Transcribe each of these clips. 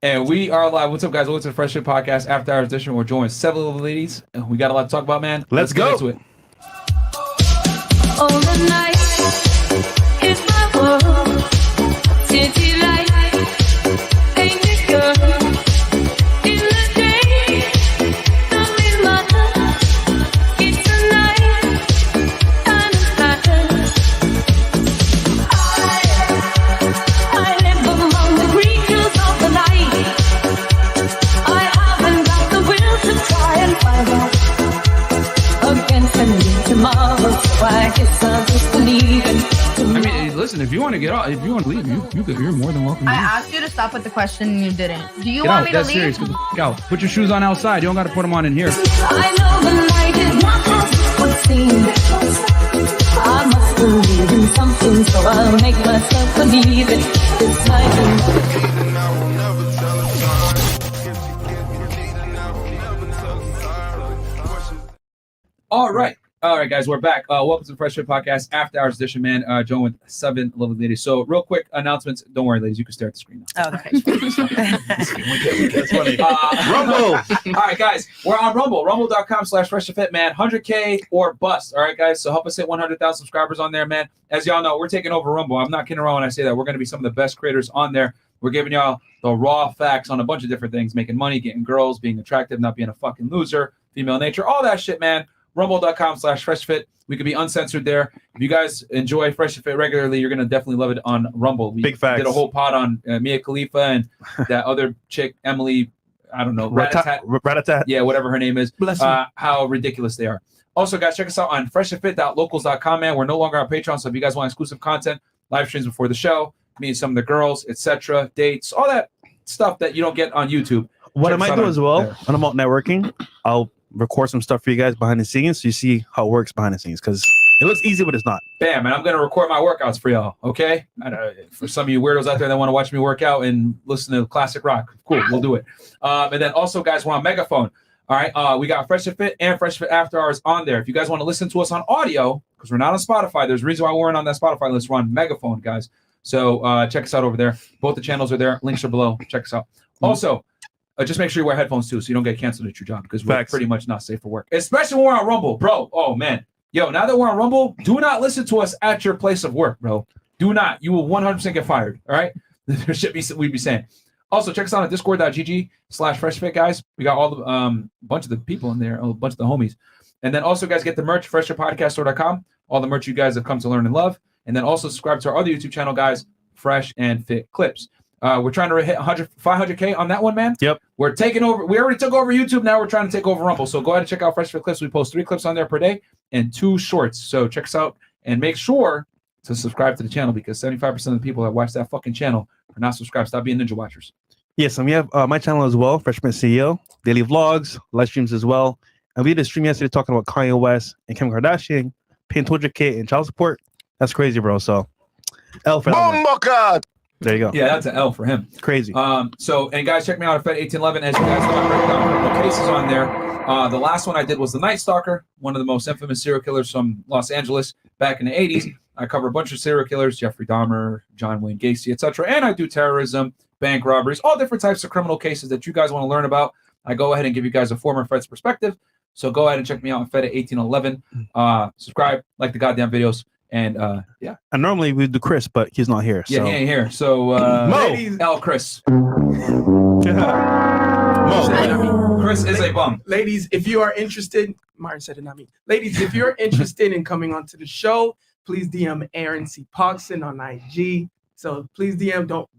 And we are live. What's up, guys? Welcome to the Fresh Fit Podcast After Hours edition. We're joined several ladies. We got a lot to talk about, man. Let's go. Get into it. All the night is my world. City light, ain't it good? In the day, nothing matters. It's the night, and it matters. I live among the creatures of the night. I haven't got the will to try and find out against the need tomorrow. I guess I'll just believe in tomorrow. I mean, listen, if you want to get out, if you want to leave, you're more than welcome. I asked you to stop with the question and you didn't. Do you Get want out. me to That's leave? serious. Get the fuck out. Put your shoes on outside. You don't got to put them on in here. I know the night is not as it would seem. I must believe in something, so I'll make myself believe it. This night All right, guys, we're back. Welcome to the Fresh Fit Podcast After Hours edition, man. Joined with 7 lovely ladies. So, real quick announcements. Don't worry, ladies. You can stare at the screen now. Okay. That's funny. Rumble. All right, guys, we're on Rumble. Rumble.com/FreshFit, man. 100K or bust. All right, guys. So help us hit 100,000 subscribers on there, man. As y'all know, we're taking over Rumble. I'm not kidding around when I say that. We're going to be some of the best creators on there. We're giving y'all the raw facts on a bunch of different things: making money, getting girls, being attractive, not being a fucking loser, female nature, all that shit, man. Rumble.com/FreshFit. We could be uncensored there. If you guys enjoy Fresh Fit regularly, you're going to definitely love it on Rumble. We Big facts. did a whole pod on Mia Khalifa and that other chick, Emily, I don't know, Rat-a-tat. yeah, whatever her name is, Bless you. how ridiculous they are. Also, guys, check us out on freshfit.locals.com, man. We're no longer on Patreon, so if you guys want exclusive content, live streams before the show, meeting some of the girls, etc., dates, all that stuff that you don't get on YouTube. What I Check us might out do on as well, there. when I'm out networking, I'll record some stuff for you guys behind the scenes so you see how it works behind the scenes, because it looks easy, but it's not. Bam, and I'm going to record my workouts for y'all, okay? For some of you weirdos out there that want to watch me work out and listen to classic rock, cool, we'll do it. And then also, guys, we're on Megaphone. All right, we got Fresh Fit and Fresh Fit After Hours on there. If you guys want to listen to us on audio, because we're not on Spotify, there's a reason why we weren't on that Spotify list. We're on Megaphone, guys. So check us out over there. Both the channels are there. Links are below. Check us out. Also, just make sure you wear headphones too, so you don't get canceled at your job, because we're Facts. pretty much not safe for work, especially when we're on Rumble, bro. Oh man, yo, now that we're on Rumble, do not listen to us at your place of work, bro. Do not. You will 100% get fired. All right, there should be we'd be saying. Also, check us out at discord.gg/freshfit, guys. We got all the bunch of the people in there, a bunch of the homies, and then also, guys, get the merch freshfitpodcaststore.com. All the merch you guys have come to learn and love, and then also subscribe to our other YouTube channel, guys, Fresh and Fit Clips. We're trying to hit 500K on that one, man. Yep. We're taking over. We already took over YouTube. Now we're trying to take over Rumble. So go ahead and check out Fresh Fit Clips. We post 3 clips on there per day and 2 shorts. So check us out and make sure to subscribe to the channel, because 75% of the people that watch that fucking channel are not subscribed. Stop being ninja watchers. Yes, and we have my channel as well, Freshman CEO, daily vlogs, live streams as well. And we did a stream yesterday talking about Kanye West and Kim Kardashian, paying 200K in child support. That's crazy, bro. So, L for that one. There you go. Yeah, that's an L for him. Crazy. So, and guys, check me out at Fed1811. As you guys know, I break down the cases on there. The last one I did was the Night Stalker, one of the most infamous serial killers from Los Angeles back in the 80s. I cover a bunch of serial killers, Jeffrey Dahmer, John Wayne Gacy, etc. And I do terrorism, bank robberies, all different types of criminal cases that you guys want to learn about. I go ahead and give you guys a former Fed's perspective. So go ahead and check me out on Fed at 1811. Subscribe, like the goddamn videos. And yeah. And normally we do Chris, but he's not here. Yeah, so. he ain't here. So Mo. L. Chris. Mo. Chris is a bum. Ladies, if you are interested, Myron said it, not me. Ladies, if you're interested in coming onto the show, please DM Aaron C. Parkson on IG. So please do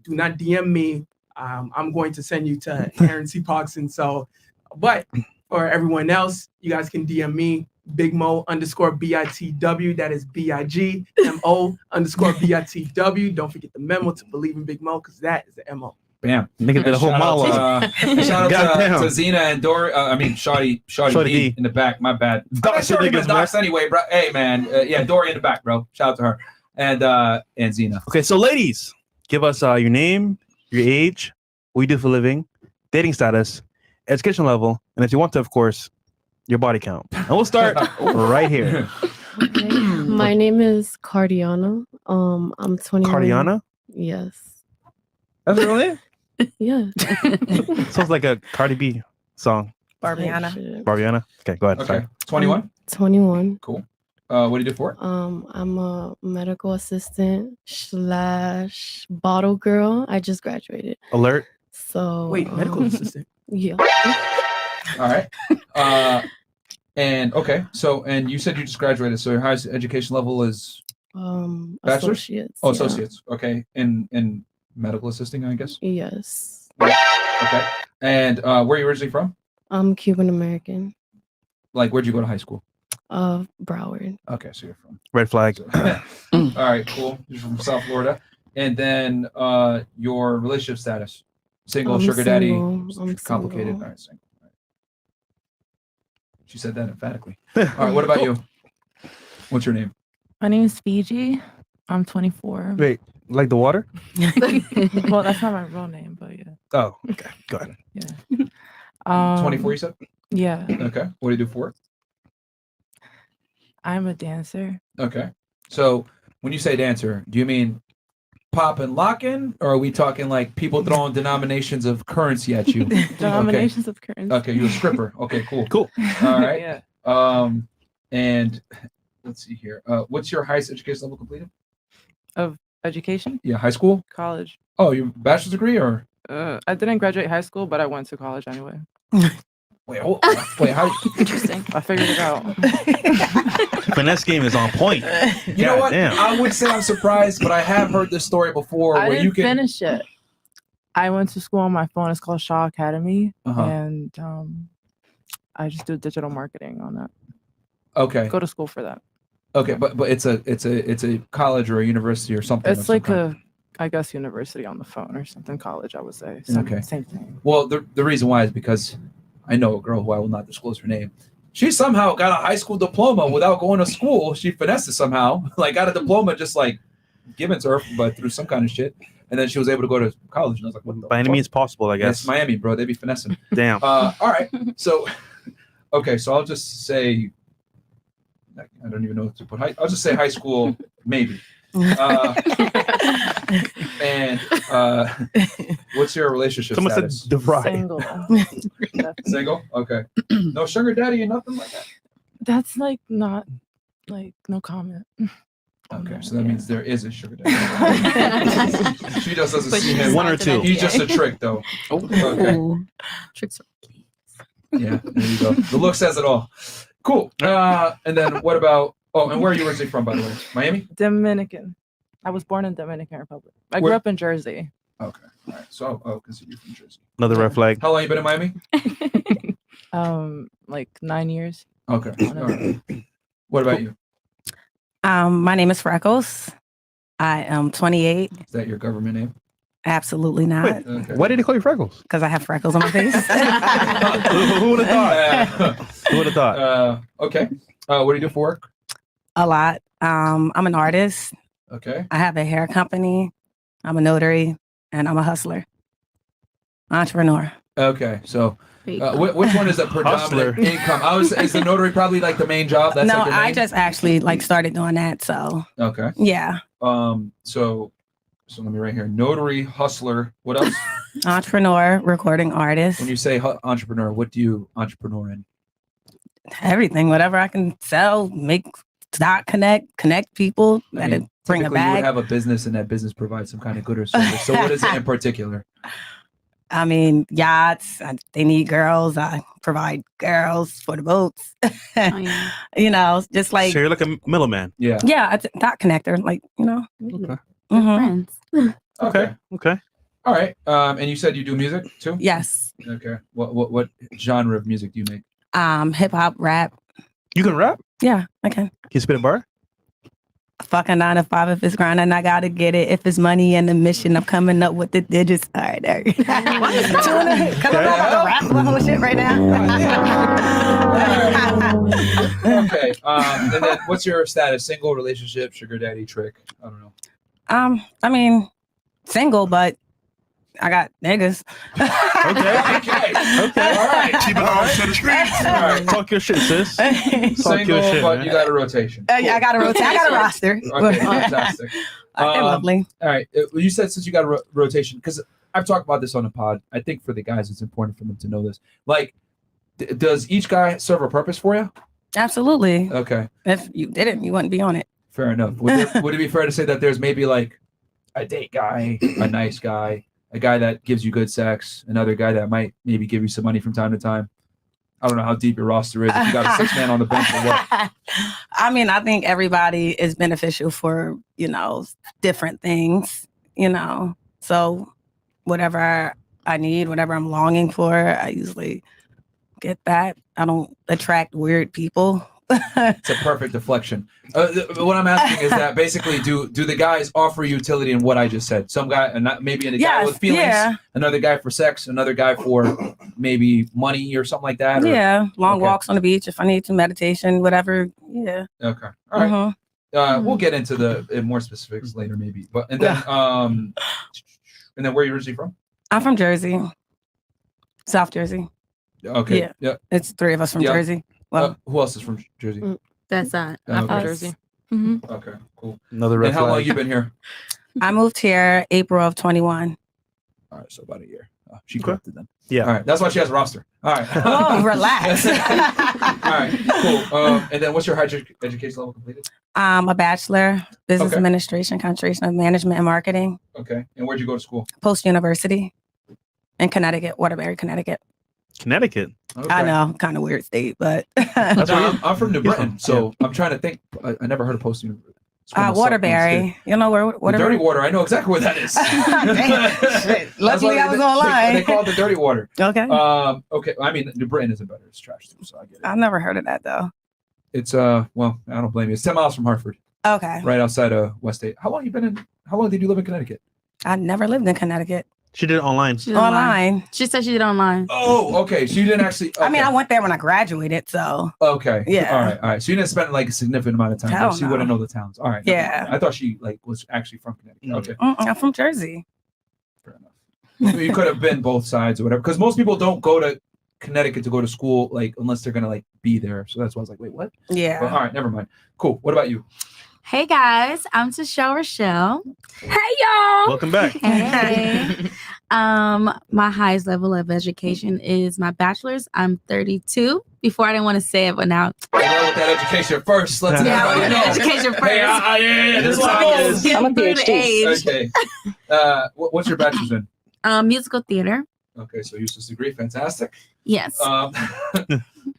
not DM me. I'm going to send you to Aaron C. Parkson. So, but for everyone else, you guys can DM me, Big Mo _BITW. That is BIGMO _BITW. Don't forget the memo to believe in Big Mo, because that is the MO. Bam. Nigga did a whole monologue. Shout out to Zena and Dory. Shawty D in the back. My bad. Dox Dory niggas, Dox anyway, bro. Hey, man. Yeah, Dory in the back, bro. Shout out to her. And Zena. Okay, so ladies, give us your name, your age, what you do for a living, dating status, education level, and if you want to, of course, your body count. And we'll start right here. Okay. My name is Cardiana. I'm 21. Cardiana? Yes. That's her name? Yeah. Sounds like a Cardi B song. Barbiana. Shit. Barbiana. Okay, go ahead. Okay. Sorry. 21. 21. Cool. What do you do for it? I'm a medical assistant / bottle girl. I just graduated. Alert. So Wait, medical assistant. Yeah. All right. And okay. So, and you said you just graduated. So your highest education level is bachelor's? Associates. Oh, yeah. associates. Okay. In medical assisting, I guess. Yes. Okay. And where are you originally from? I'm Cuban American. Like, where'd you go to high school? Broward. Okay, so you're from. Red flag. So- all right, cool. You're from South Florida. And then your relationship status: single, I'm sugar daddy, single. I'm complicated. single. All right, single. All right. She said that emphatically. All right, what about you? What's your name? My name is Fiji. I'm 24. Wait, like the water? Well, that's not my real name, but yeah. Oh, okay. Go ahead. Yeah. 24, you said? Yeah. Okay. What do you do for work? I'm a dancer. Okay. So when you say dancer, do you mean pop and locking, or are we talking like people throwing denominations of currency at you? Denominations of currency. Okay, you're a stripper. Okay, cool. Cool. All right. Yeah. And let's see here. What's your highest education level completed? Of education, Yeah, high school. college. Oh, your bachelor's degree, or I didn't graduate high school, but I went to college anyway. wait, wait, how? Interesting. I figured it out. Finesse game is on point. You know what? Damn. I would say I'm surprised, but I have heard this story before I where didn't you can. finish it. I went to school on my phone. It's called Shaw Academy, Uh-huh. and I just do digital marketing on that. Okay. Go to school for that. Okay, but it's a college or a university or something. It's like I guess university on the phone or something. College, I would say. Okay. Same thing. Well, the reason why is because I know a girl who I will not disclose her name. She somehow got a high school diploma without going to school. She finessed it somehow, like got a diploma just like given to her, but through some kind of shit. And then she was able to go to college. And I was like, what the By any fuck? means possible, I It's guess. Miami, bro. They be finessing. Damn. All right. So, okay. So I'll just say, I don't even know what to put. I'll just say high school, maybe. And what's your relationship Someone status? said DeVry. Single. Definitely. Single? Okay. No sugar daddy or nothing like that? That's like not like no comment. Okay, no, so that yeah. means there is a sugar daddy. She just doesn't But see she's him. One or not two. an He's NDA. just a trick, though. Okay. Ooh. Tricks. Yeah, there you go. The look says it all. Cool. And then what about? Oh, and where are you originally from, by the way? Miami. Dominican. I was born in Dominican Republic. I Where- grew up in Jersey. Okay. All right. So I'll consider you from Jersey. Another red flag. How long you been in Miami? Like 9 years. Okay. All right. What about you? My name is Freckles. I am 28. Is that your government name? Absolutely not, Okay. Why did they call you Freckles? because I have freckles on my face. Who would have thought? Who would have thought? Okay. What do you do for work? A lot. I'm an artist. Okay. I have a hair company. I'm a notary, and I'm a hustler, entrepreneur. Okay. So which one is the predominant Hustler. income? Is the notary probably like the main job? That's no, like your I main? just actually started doing that. So Okay. yeah, So let me write here. Notary, hustler. What else? entrepreneur, recording artist, When you say entrepreneur, what do you entrepreneur in? everything, whatever I can sell, make stock, connect people, I that mean, bring a typically you would bag. have a business and that business provides some kind of good or service. So what is it in particular? I mean, yachts. They need girls. I provide girls for the boats. Oh, yeah. You know, just like So you're like a middleman. Yeah. yeah, dot connector. Like you know. Okay. Mhm. Friends. Okay. Okay. All right. And you said you do music too? Yes. Okay. What genre of music do you make? Hip hop, rap. You can rap? Yeah, I can. Can you spit a bar? Fucking 9 to 5 if it's grinding, I gotta get it. If it's money and the mission, I'm coming up with the digits. All right, there. Cause I'm about to rap my whole shit right now. Okay. And then what's your status? Single, relationship, sugar daddy, trick? I don't know. I mean, single, but I got niggas. Okay. All right. Keep it on to the streets. All right. Talk your shit, sis. Talk Single, your shit, but man. you got a rotation. I got a rotate. I got a roster. Okay, fantastic. They're lovely. All right. You said since you got a rotation, because I've talked about this on the pod. I think for the guys, it's important for them to know this. Like, does each guy serve a purpose for you? Absolutely. Okay. If you didn't, you wouldn't be on it. Fair enough. Would it be fair to say that there's maybe like a date guy, a nice guy, a guy that gives you good sex, another guy that might maybe give you some money from time to time? I don't know how deep your roster is. If you got a 6-man on the bench or what? I mean, I think everybody is beneficial for, different things, So whatever I need, whatever I'm longing for, I usually get that. I don't attract weird people. It's a perfect deflection. What I'm asking is that basically, do the guys offer utility in what I just said? Some guy, maybe a guy with feelings, another guy for sex, another guy for maybe money or something like that. Yeah, long walks on the beach if I need to, meditation, whatever. Yeah. Okay. All right. We'll get into the more specifics later, maybe. But and then where are you originally from? I'm from Jersey, South Jersey. Okay. Yeah. It's 3 of us from Jersey. Well, who else is from Jersey? That's I'm from Jersey. Okay, cool. Another red And how long flag. you been here? I moved here April of 21. All right, so about a year. She corrected them. Yeah. All right, that's why she has a roster. All right. Oh, relax. All right, cool. And then what's your higher education level completed? A bachelor, business administration, concentration of management and marketing. Okay. And where'd you go to school? Post University in Connecticut, Waterbury, Connecticut. Connecticut. Okay. I know, kind of weird state, but I'm from New Britain, so I'm trying to think. I never heard of Post University. Waterbury. You know where Waterbury? Dirty Water. I know exactly where that is. Luckily, I was online. They call it the Dirty Water. Okay. Okay. I mean, New Britain isn't better. It's trash too, so I get it. I've never heard of that though. It's well, I don't blame you. It's 10 miles from Hartford. Okay. Right outside of West State. How long did you live in Connecticut? I never lived in Connecticut. She did it online. Online. She said she did online. Oh, okay. So you didn't actually. Okay. I mean, I went there when I graduated, so. Okay. Yeah. All right. So you didn't spend like a significant amount of time there, so you wouldn't know the towns. All right. Yeah. I thought she was actually from Connecticut. Okay. I'm from Jersey. Fair enough. You could have been both sides or whatever, because most people don't go to Connecticut to go to school like unless they're gonna be there. So that's why I was like, wait, what? Yeah. But, all right. Never mind. Cool. What about you? Hey guys, I'm Tashelle Rochelle. Hey y'all. Welcome back. Hey. My highest level of education is my bachelor's. I'm 32. Before I didn't want to say it, but now. With that education first. Let's Education first. Yeah. This is how it is. I'm a PhD. Okay. What's your bachelor's in? Musical theater. Okay, so useless degree, fantastic. Yes.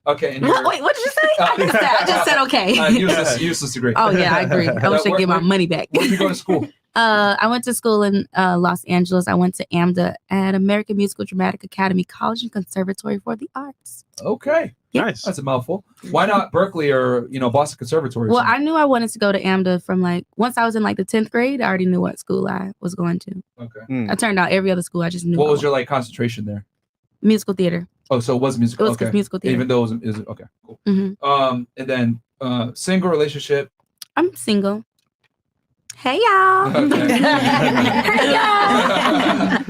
Okay. And Wait, what did you say? I just said okay. Useless degree. Oh yeah, I agree. I wish I could get my money back. Where did you go to school? I went to school in Los Angeles. I went to AMDA at American Musical Dramatic Academy College and Conservatory for the Arts. Okay. Yeah. Nice. That's a mouthful. Why not Berkeley or Boston Conservatory? Well, I knew I wanted to go to AMDA from once I was in the 10th grade. I already knew what school I was going to. Okay. I turned out every other school. I just knew. What was your concentration there? Musical theater. Oh, so it was musical. It was okay. musical theater. Even though it was okay, cool. Mm-hmm. And then single relationship. I'm single. Hey y'all. Okay. Hey y'all.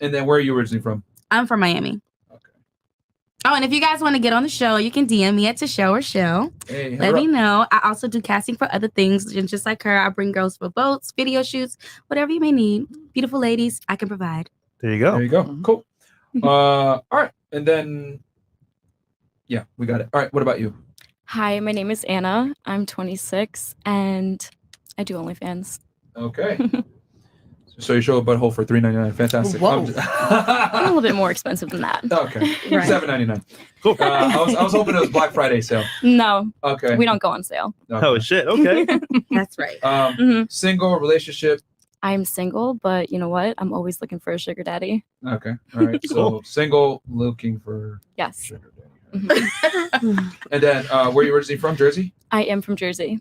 And then where are you originally from? I'm from Miami. Okay. Oh, and if you guys want to get on the show, you can DM me at Tashelle Rochelle. Hey, Let me know. I also do casting for other things. And just like her, I bring girls for boats, video shoots, whatever you may need. Beautiful ladies, I can provide. There you go. There you go. Cool. All right. And then, yeah, we got it. All right. What about you? Hi, my name is Anna. I'm 26 and I do OnlyFans. Okay. So you show a butthole for $3.99. Fantastic. Whoa. I'm a little bit more expensive than that. Okay. Right. $7.99. Cool. I was hoping it was Black Friday sale. No. Okay. We don't go on sale. Okay. Oh shit. Okay. That's right. Single relationship. I'm single, but you know what? I'm always looking for a sugar daddy. Okay. All right. So single, looking for Yes. sugar daddy. And then where are you originally from? Jersey? I am from Jersey.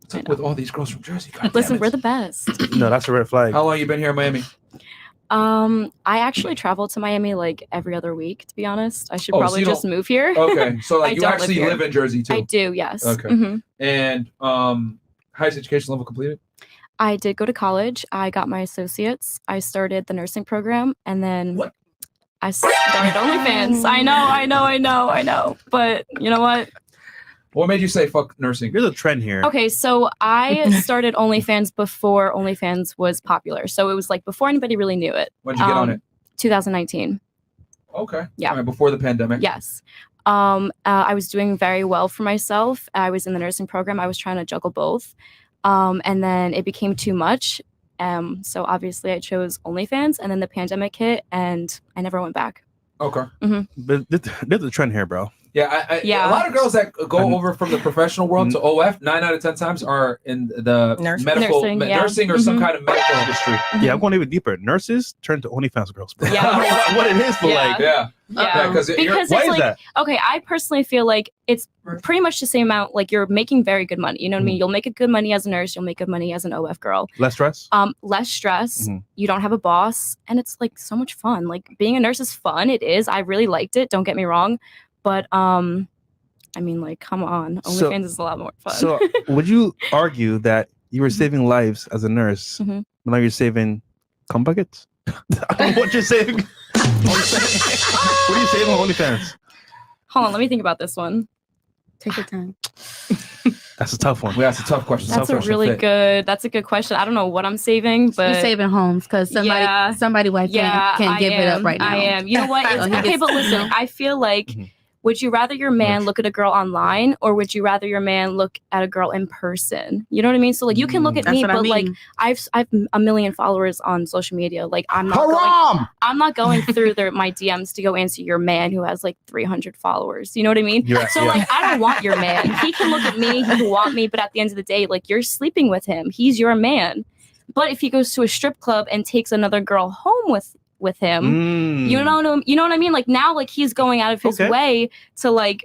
What's up with all these girls from Jersey? God Listen, damn it. we're the best. No, that's a red flag. How long you been here in Miami? I actually travel to Miami like every other week, to be honest. I should Oh, so probably you just don't- move here. Okay. So I you don't actually here. live in Jersey too? I do, yes. Okay. Mhm. And highest education level completed? I did go to college. I got my associates. I started the nursing program, and then I started OnlyFans. I know. But you know what? What made you say fuck nursing? There's a trend here. Okay, so I started OnlyFans before OnlyFans was popular. So it was like before anybody really knew it. When did you get on it? 2019. Okay. Yeah. All right, before the pandemic. Yes. I was doing very well for myself. I was in the nursing program. I was trying to juggle both. And then it became too much. So obviously I chose OnlyFans, and then the pandemic hit and I never went back. Okay. But there's a trend here, bro. Yeah, Yeah. A lot of girls that go over from the professional world to OF, 9 out of 10 times are in the medical nursing or some kind of medical industry. Yeah, I'm going even deeper. Nurses turn to OnlyFans girls, bro. Yeah. I don't know what it is, but like, because it's why is like, that? okay, I personally feel like it's pretty much the same amount. Like you're making very good money. You know what I mean? You'll make a good money as a nurse. You'll make good money as an OF girl. Less stress. Less stress. You don't have a boss, and it's like so much fun. Like being a nurse is fun. It is. I really liked it. Don't get me wrong, but I mean, like, come on, OnlyFans is a lot more fun. So, would you argue that you were saving lives as a nurse, but now you're saving cum buckets? I don't know what you're saving. What are you saving on OnlyFans? Hold on, let me think about this one. Take your time. That's a tough one. Yeah, that's a tough question. That's a really good. That's a good question. I don't know what I'm saving, but You're saving homes because somebody wife can't give it up right now. I am. You know what? Okay, but listen, I feel like. Would you rather your man look at a girl online, or would you rather your man look at a girl in person? You know what I mean? So like you can look at me, but like I've a million followers on social media. Like I'm not going through my DMs to go answer your man who has like 300 followers. You know what I mean? Like I don't want your man. He can look at me, he can want me, but at the end of the day, like you're sleeping with him. He's your man. But if he goes to a strip club and takes another girl home with him, you know what I mean? Like now, like he's going out of his way to like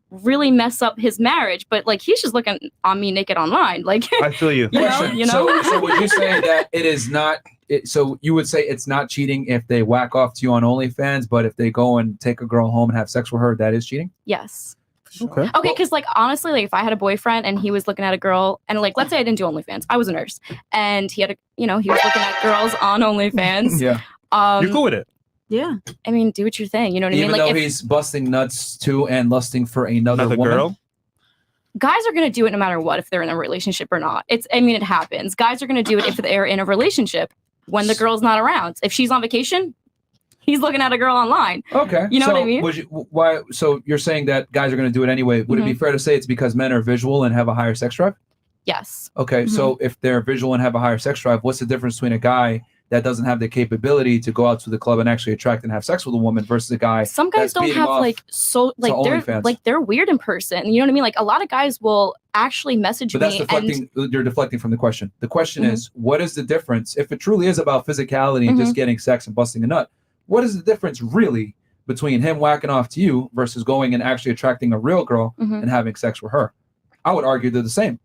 really mess up his marriage, but like he's just looking on me naked online. Like I feel you. you know? So would you say that it is not? So you would say it's not cheating if they whack off to you on OnlyFans, but if they go and take a girl home and have sex with her, that is cheating? Yes. Okay. Because like honestly, like if I had a boyfriend and he was looking at a girl, and like let's say I didn't do OnlyFans, I was a nurse, and he had he was looking at girls on OnlyFans. Yeah. You're cool with it. Yeah. I mean, do what you're saying. You know what I mean? Even Like though he's busting nuts too and lusting for another woman. Girl. Guys are going to do it no matter what, if they're in a relationship or not. It happens. Guys are going to do it if they're in a relationship when the girl's not around. If she's on vacation, he's looking at a girl online. Okay. You know what I mean? Why? So you're saying that guys are going to do it anyway. Would it be fair to say it's because men are visual and have a higher sex drive? Yes. Okay. So if they're visual and have a higher sex drive, what's the difference between a guy that doesn't have the capability to go out to the club and actually attract and have sex with a woman versus a guy? Some guys don't have they're weird in person. You know what I mean? Like a lot of guys will actually message but that's me. deflecting. You're deflecting from the question. The question is, what is the difference if it truly is about physicality and just getting sex and busting a nut? What is the difference really between him whacking off to you versus going and actually attracting a real girl and having sex with her? I would argue they're the same.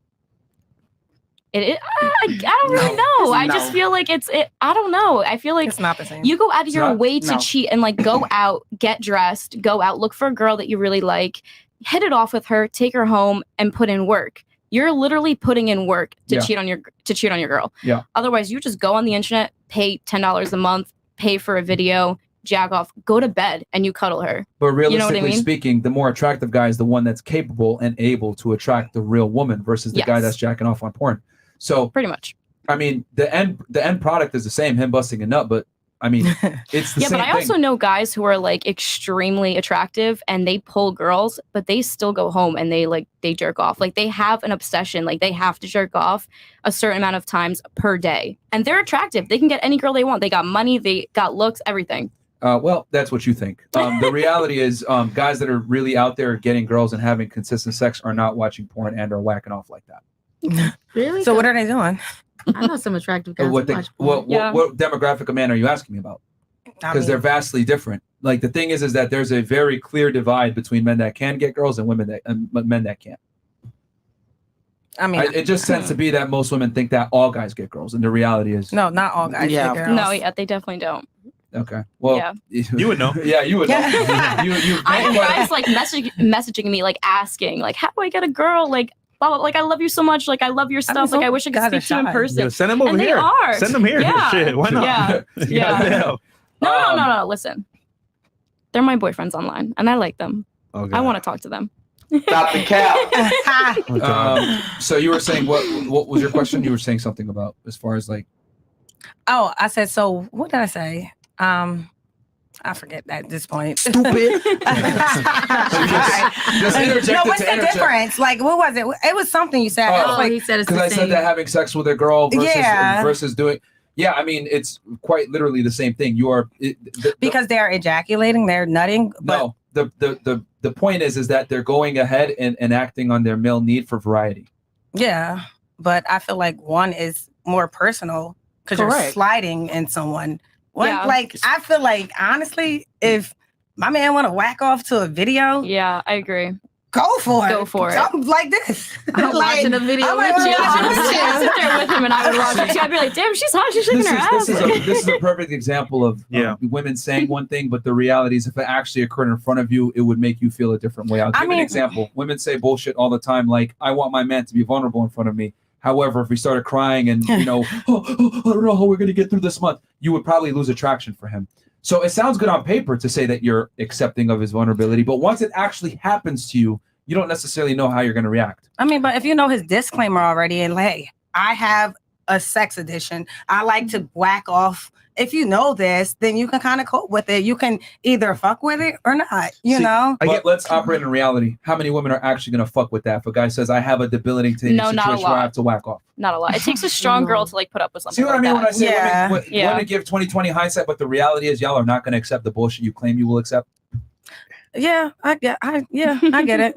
I don't really know. I just feel like I don't know. I feel like it's not the same. You go out of your way to cheat and like go out, get dressed, go out, look for a girl that you really like, hit it off with her, take her home, and put in work. You're literally putting in work to cheat on your girl. Yeah. Otherwise, you just go on the internet, pay $10 a month, pay for a video, jack off, go to bed, and you cuddle her. But realistically you know what I mean? speaking, the more attractive guy is the one that's capable and able to attract the real woman versus the guy that's jacking off on porn. So pretty much. I mean, the end product is the same, him busting a nut, but I mean, it's the same but I also know guys who are like extremely attractive and they pull girls, but they still go home and they jerk off. Like they have an obsession, like they have to jerk off a certain amount of times per day. And they're attractive. They can get any girl they want. They got money, they got looks, everything. Well, that's what you think. The reality is guys that are really out there getting girls and having consistent sex are not watching porn and are whacking off like that. Really? So what are they doing? I know some attractive guys. What demographic of man are you asking me about? Because they're vastly different. Like the thing is that there's a very clear divide between men that can get girls and men that can't. I mean, it just tends to be that most women think that all guys get girls, and the reality is no, not all guys get girls. No, they definitely don't. Okay. Well, you would know. Yeah, you would know. I have guys like messaging me, like asking, like, how do I get a girl? Like, blah, blah, like, I love you so much. Like, I love your stuff. Like, I wish I could speak to you in person. Yeah, send them over and here. They are. Send them here. Yeah. Shit, why not? Yeah. No. Listen, they're my boyfriends online, and I like them. Okay. I want to talk to them. Stop the cap. So you were saying what was your question? You were saying something about as far as like. Oh, I said, so what did I say? I forget that at this point. Stupid. Just interject No, what's to the interject. difference? Like, what was it? It was something you said. Oh, I was like, he said it's the Because I said same. that having sex with a girl Yeah. versus doing. Yeah, I mean it's quite literally the same thing. You are because they're ejaculating, they're nutting. But no. The point is that they're going ahead and acting on their male need for variety. yeah, but I feel like one is more personal because you're Correct. sliding in someone. One, Yeah. like I feel like honestly, if my man want to whack off to a video, Yeah, I agree. go for it. Go for it. Something like this. I'm watching a video I'm with like, you. I'd sit there with him and I would watch it too. I'd be like, damn, she's hot. She's shaking her ass. This is a perfect example of Yeah. women saying one thing, but the reality is if it actually occurred in front of you, it would make you feel a different way. I'll give you an example. Women say bullshit all the time, like, I want my man to be vulnerable in front of me. However, if we started crying and, I don't know how we're going to get through this month, you would probably lose attraction for him. So it sounds good on paper to say that you're accepting of his vulnerability, but once it actually happens to you, you don't necessarily know how you're going to react. I mean, but if you know his disclaimer already, and hey, I have a sex addiction, I like to whack off. If you know this, then you can kind of cope with it. You can either fuck with it or not, you know? But let's operate in reality. How many women are actually going to fuck with that? If a guy says, I have a debilitating No, not a situation where I lot. have to whack off. Not a lot. It takes a strong girl to like put up with something. See what I mean when I say Yeah. women want to give 20/20 hindsight, but the reality is y'all are not going to accept the bullshit you claim you will accept? Yeah, I get it. Yeah. I get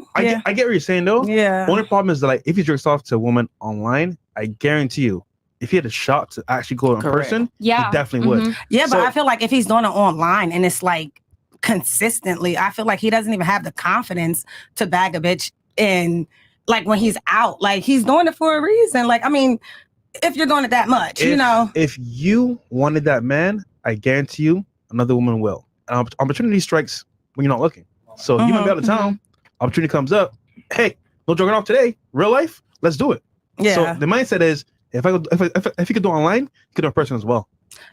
what you're saying though. Yeah. Only problem is that like if he jerks off to a woman online, I guarantee you, if he had a shot to actually go in person, Yeah. he definitely would. Yeah, but So- I feel like if he's doing it online and it's like consistently, I feel like he doesn't even have the confidence to bag a bitch in like when he's out. Like he's doing it for a reason. Like, I mean, if you're doing it that much, you know. If you wanted that man, I guarantee you another woman will. Opportunity strikes when you're not looking. So you might be out of town. Opportunity comes up. Hey, no joking off today. Real life, let's do it. Yeah. So the mindset is if you could do it online, you could do it in person as well.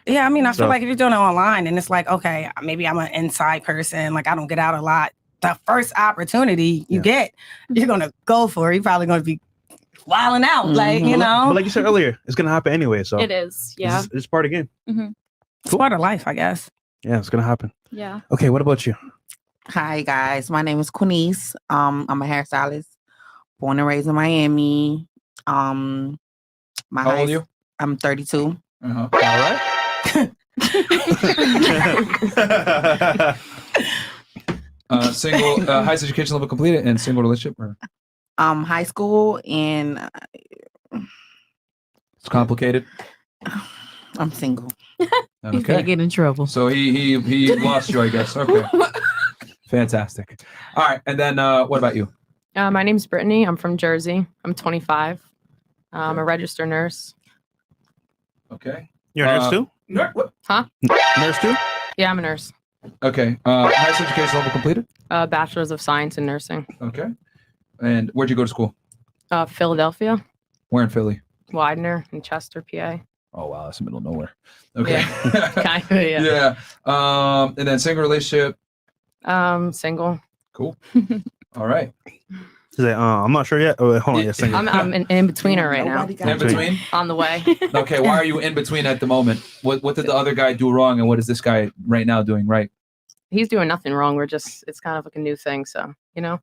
Yeah, I mean, I feel So- like if you're doing it online and it's like, okay, maybe I'm an inside person, like I don't get out a lot. The first opportunity you get, you're gonna go for it. You're probably gonna be wilding out, like, you know. But like you said earlier, it's gonna happen anyway. So It is. Yeah. it's part of the game. Mhm. It's part of life, I guess. Yeah, it's gonna happen. Yeah. Okay, what about you? Hi guys, my name is Quinice. I'm a hairstylist, born and raised in Miami. My How old are you? I'm 32. Uh-huh. All right. Single, highest education level completed, and single relationship. Or? High school, and It's complicated. I'm single. He's gonna get in trouble. So he lost you, I guess. Okay. Fantastic. All right, and then what about you? My name's Brittany. I'm from Jersey. I'm 25. I'm a registered nurse. Okay. You're a nurse too? Huh? Nurse too? Yeah, I'm a nurse. Okay. Highest education level completed. Bachelor's of Science in Nursing. Okay. And where'd you go to school? Philadelphia, Where in Philly? Widener, in Chester, PA. Oh wow, that's the middle of nowhere. Okay. Kinda, yeah. Yeah. And then single relationship. Single. Cool. All right. She's like, I'm not sure yet. Oh, wait, hold on, yeah, single. I'm in betweener right now. In between. On the way. Okay. Why are you in between at the moment? What did the other guy do wrong, and what is this guy right now doing right? He's doing nothing wrong. It's kind of like a new thing. So, you know.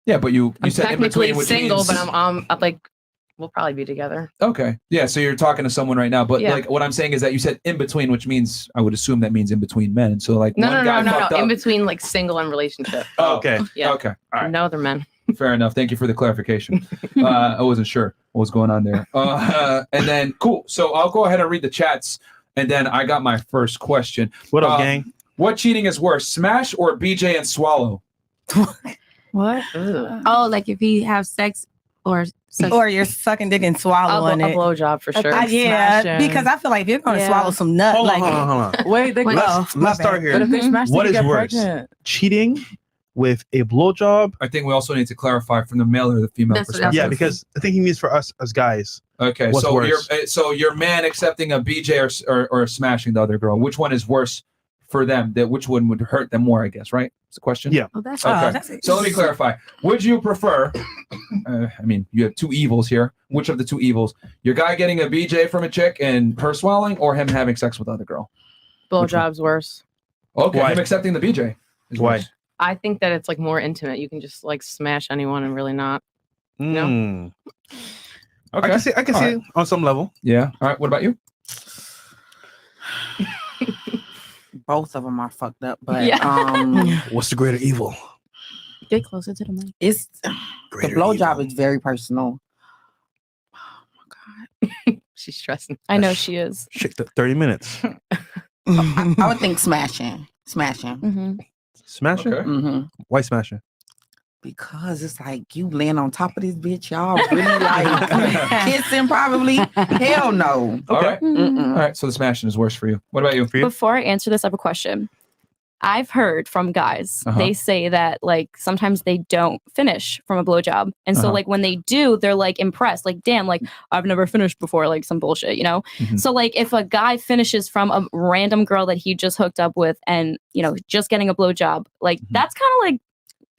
Yeah, but you I'm said in technically between, which single, means... but I'm like, we'll probably be together. Okay. Yeah. So you're talking to someone right now, but Yeah. like what I'm saying is that you said in between, which means I would assume that means in between men. So like No. one guy fucked In up. between like single and relationship. Oh, okay. Yeah. Okay. All right. No other men. Fair enough. Thank you for the clarification. I wasn't sure what was going on there. And then cool. So I'll go ahead and read the chats, and then I got my first question. What up, gang? What cheating is worse, smash or BJ and swallow? What? Oh, like if he have sex or Or you're sucking dick and swallowing a it. blowjob for sure. Yeah, Smashing. because I feel like if you're going to Yeah. swallow some nut, Hold like on, hold on. Wait, they Let's start here. But if they smash, What they is get worse? pregnant. Cheating with a blowjob? I think we also need to clarify from the male or the female That's what perspective. Yeah, because I think he means for us as guys. Okay, What's so worse? your man accepting a BJ or smashing the other girl. Which one is worse for them, that which one would hurt them more, I guess, right? That's the question. Yeah. Oh, that's Okay. So let me clarify. Would you prefer, I mean, you have two evils here. Which of the two evils? Your guy getting a BJ from a chick and her swallowing, or him having sex with other girl? Blowjob's worse. Okay, Why? him accepting the BJ. Is Why? worse. I think that it's like more intimate. You can just like smash anyone and really not. Mm. Okay. I can see it on some level. Yeah. All right. What about you? Both of them are fucked up, but Yeah. What's the greater evil? Get closer to the mic. it's the Greater blowjob evil. is very personal. She's stressing. I know she is. Shit, 30 minutes. I would think smashing. Mm-hmm. Smashing? Okay. Mm-hmm. Why smashing? Because it's like you laying on top of this bitch, y'all really like kissing probably. Hell no. All right. Mm-mm. All right. So the smashing is worse for you. What about you? Before I answer this, I have a question. I've heard from guys, Uh-huh. they say that like sometimes they don't finish from a blowjob. And so Uh-huh. like when they do, they're like impressed. Like, damn, like I've never finished before, like some bullshit, you know? Mhm. So like if a guy finishes from a random girl that he just hooked up with and, you know, just getting a blowjob, like that's kind of like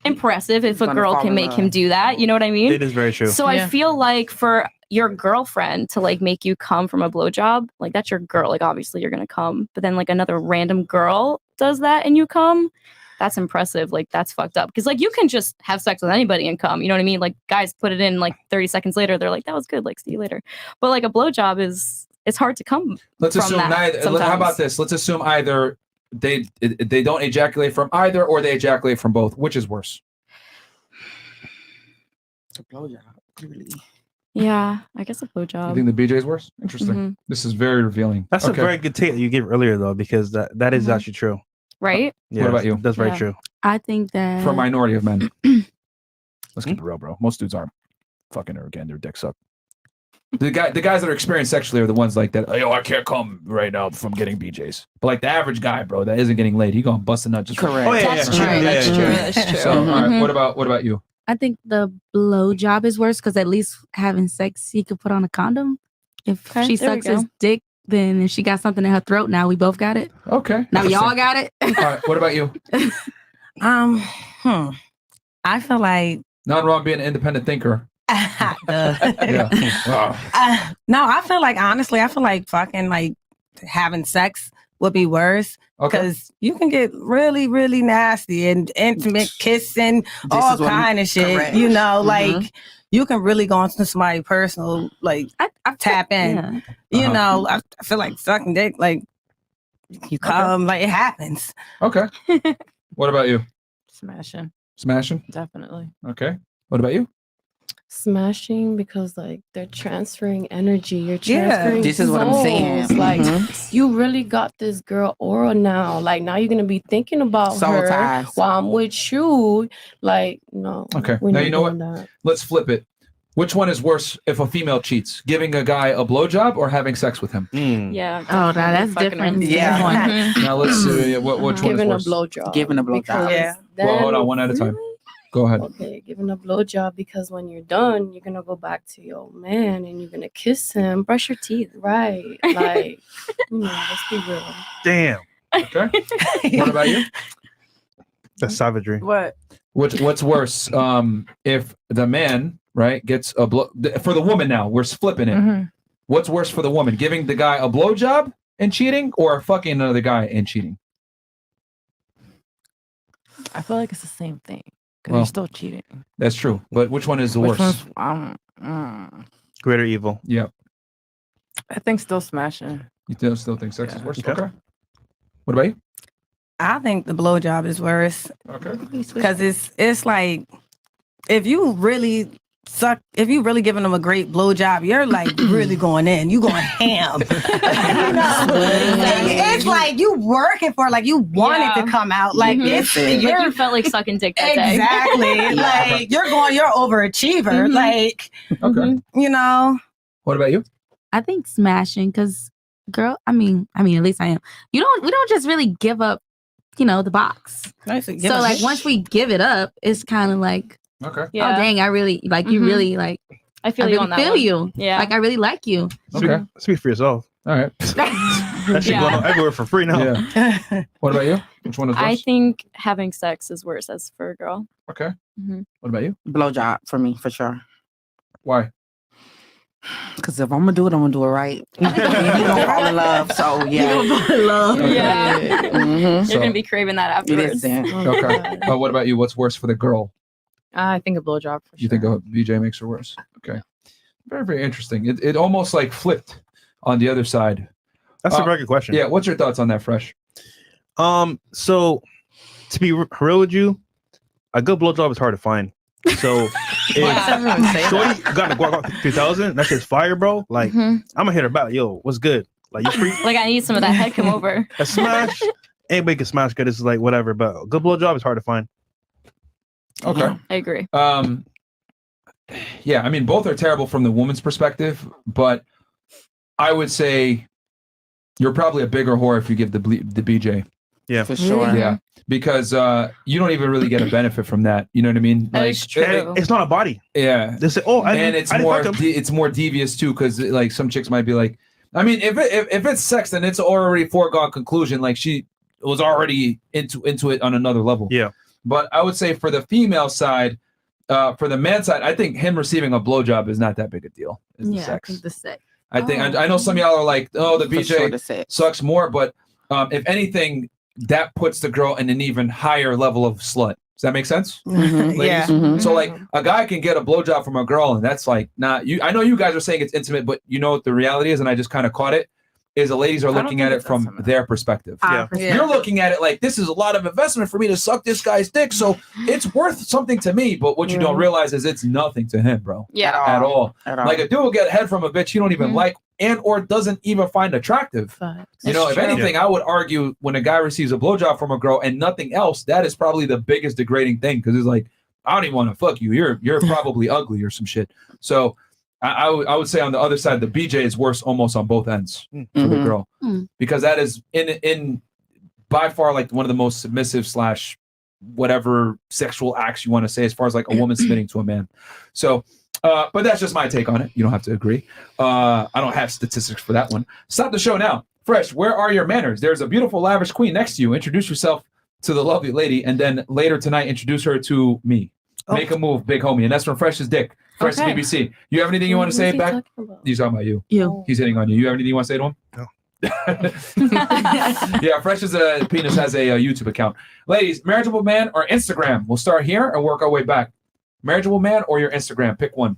impressive if a gonna girl fall can in make him love. do that. You know what I mean? It is very true. So I feel like for your girlfriend to like make you come from a blowjob, like that's your girl. Like obviously you're gonna come, but then like another random girl does that and you come, that's impressive. Like that's fucked up. Because like you can just have sex with anybody and come. You know what I mean? Like guys put it in like 30 seconds later, they're like, that was good. Like see you later. But like a blowjob it's hard to come. Let's from assume that neither. How sometimes. about this? Let's assume either they don't ejaculate from either, or they ejaculate from both. Which is worse? The blowjob, clearly. Yeah, I guess a You blowjob. think the BJ is worse? Interesting. Mhm. This is very revealing. That's a Okay. very good take that you gave earlier, though, because that is Mhm. actually true. Right? Yeah, What about you? That's very Yeah. true. I think that For a minority of men. Let's keep it real, bro. Most dudes aren't fucking her again. Their dicks up. The guys that are experienced sexually are the ones like that. Oh, yo, I can't come right now from getting BJs. But like the average guy, bro, that isn't getting laid, he gonna bust a nut just Correct. Oh, yeah, That's yeah. true. Yeah, That's yeah, true. yeah. That's true. So, all right. Mhm. What about you? I think the blow job is worse because at least having sex, he could put on a condom. If Okay, she there we sucks his go. dick, then if she got something in her throat, now we both got it. Okay. Now Interesting. y'all got it. All right. What about you? I feel like Not wrong being an independent thinker. Yeah. Wow. no, I feel like honestly, I feel like fucking like having sex would be worse Okay. because you can get really, really nasty and intimate kissing, all is what I'm- kind of shit. correct. You know, Mhm. like you can really go into somebody's personal, like I tap in. Yeah. You Uh-huh. know, I feel like sucking dick, like you come, like it happens. Okay. What about you? Smashing. Smashing? Definitely. Okay. What about you? Smashing because like they're transferring energy. You're Yeah, transferring this is what I'm saying. souls. Like Mhm. you really got this girl aura now. Like now you're gonna be thinking about Soul her ties. while I'm with you. Like no. Okay. we're Now not you know what? doing that. Let's flip it. Which one is worse if a female cheats? Giving a guy a blowjob or having sex with him? Mm. Yeah. Oh, now that's fucking different. Yeah. Mhm. Now let's see which one is Giving a worse. blowjob. Giving a blowjob. because Yeah. Well, hold then- on, one at a time. Go ahead. Okay, giving a blowjob because when you're done, you're gonna go back to your man and you're gonna kiss him. Brush your teeth. Right. Like, let's be real. Damn. Okay. What about you? That's savagery. What? What's worse? If the man, right, gets a blow for the woman now, we're flipping it. Mhm. What's worse for the woman? Giving the guy a blowjob and cheating or fucking another guy and cheating? I feel like it's the same thing because Well, you're still cheating. That's true. But which one is the Which worst? one's, Greater evil. Yeah. I think still smashing. You still think sex is Yeah. worse? Okay. Okay. What about you? I think the blowjob is worse Okay. because it's like if you really giving them a great blowjob, you're like really going in. You going ham. You know? It's like you working for it, like you want it to come out. Like Mhm. it's Like you're you felt like sucking dick that day. exactly like you're overachiever. Mhm. Like Okay. you know. What about you? I think smashing because girl, I mean, at least I am. We don't just really give up, the box. So like once we give it up, it's kind of like, Okay. Yeah. oh dang, I really like you. Mhm. Really like I feel I you really on that feel one. you. Yeah. Like I really like you. Okay. Speak for yourself. All right. That shit going on everywhere for free now. Yeah. What about you? Which one is worse? I think having sex is worse as for a girl. Okay. Mhm. What about you? Blowjob for me, for sure. Why? Because if I'm gonna do it, I'm gonna do it right. You gonna fall in love, so yeah. Okay. Yeah. Mhm. You're gonna be craving that afterwards. Okay. What about you? What's worse for the girl? I think a blowjob. You think a BJ makes her worse? Okay. Very, very interesting. It almost like flipped on the other side. That's a very good question. Yeah. What's your thoughts on that, Fresh? So to be real with you, a good blowjob is hard to find. So if Shorty got a Guac 3000, that shit's fire, bro. Like I'm gonna hit her back. Yo, what's good? Like you free? Like I need some of that head come over. A smash. Anybody can smash good. It's like whatever, but a good blowjob is hard to find. Okay. I agree. Yeah, I mean, both are terrible from the woman's perspective, but I would say you're probably a bigger whore if you give the BJ. Yeah, for sure. Yeah, because you don't even really get a benefit from that. You know what I mean? That is true. It's not a body. Yeah. They say, oh, and it's more it's more devious too, because like some chicks might be like, I mean, if it's sex, then it's already foregone conclusion. Like she was already into it on another level. Yeah. But I would say for the female side, for the man side, I think him receiving a blowjob is not that big a deal. Is the sex. I think the sex. I think I know some of y'all are like, oh, the For sure, the BJ sex. sucks more, but if anything, that puts the girl in an even higher level of slut. Does that make sense? Mhm. Ladies? Yeah. Mhm. So like a guy can get a blowjob from a girl, and that's like not you. I know you guys are saying it's intimate, but you know what the reality is, and I just kind of caught it. Is the ladies are looking at it from their perspective. Yeah. You're looking at it like this is a lot of investment for me to suck this guy's dick, so it's worth something to me. But what you don't realize is it's nothing to him, bro. Yeah. At all. At all. Like a dude will get head from a bitch you don't even like and or doesn't even find attractive. You know, if anything, I would argue when a guy receives a blowjob from a girl and nothing else, that is probably the biggest degrading thing because it's like, I don't even want to fuck you. You're probably ugly or some shit. So I would say on the other side, the BJ is worse almost on both ends for the girl because that is in by far like one of the most submissive / whatever sexual acts you want to say as far as like a woman submitting to a man. So, but that's just my take on it. You don't have to agree. I don't have statistics for that one. Stop the show now. Fresh, where are your manners? There's a beautiful, lavish queen next to you. Introduce yourself to the lovely lady, and then later tonight, introduce her to me. Make a move, big homie. And that's from Fresh's dick. Fresh Okay. BBC. You have anything you want to say back? He's talking about you. You. He's hitting on you. You have anything you want to say to him? No. Yeah, Fresh's penis has a YouTube account. Ladies, marriageable man or Instagram? We'll start here and work our way back. Marriageable man or your Instagram? Pick one.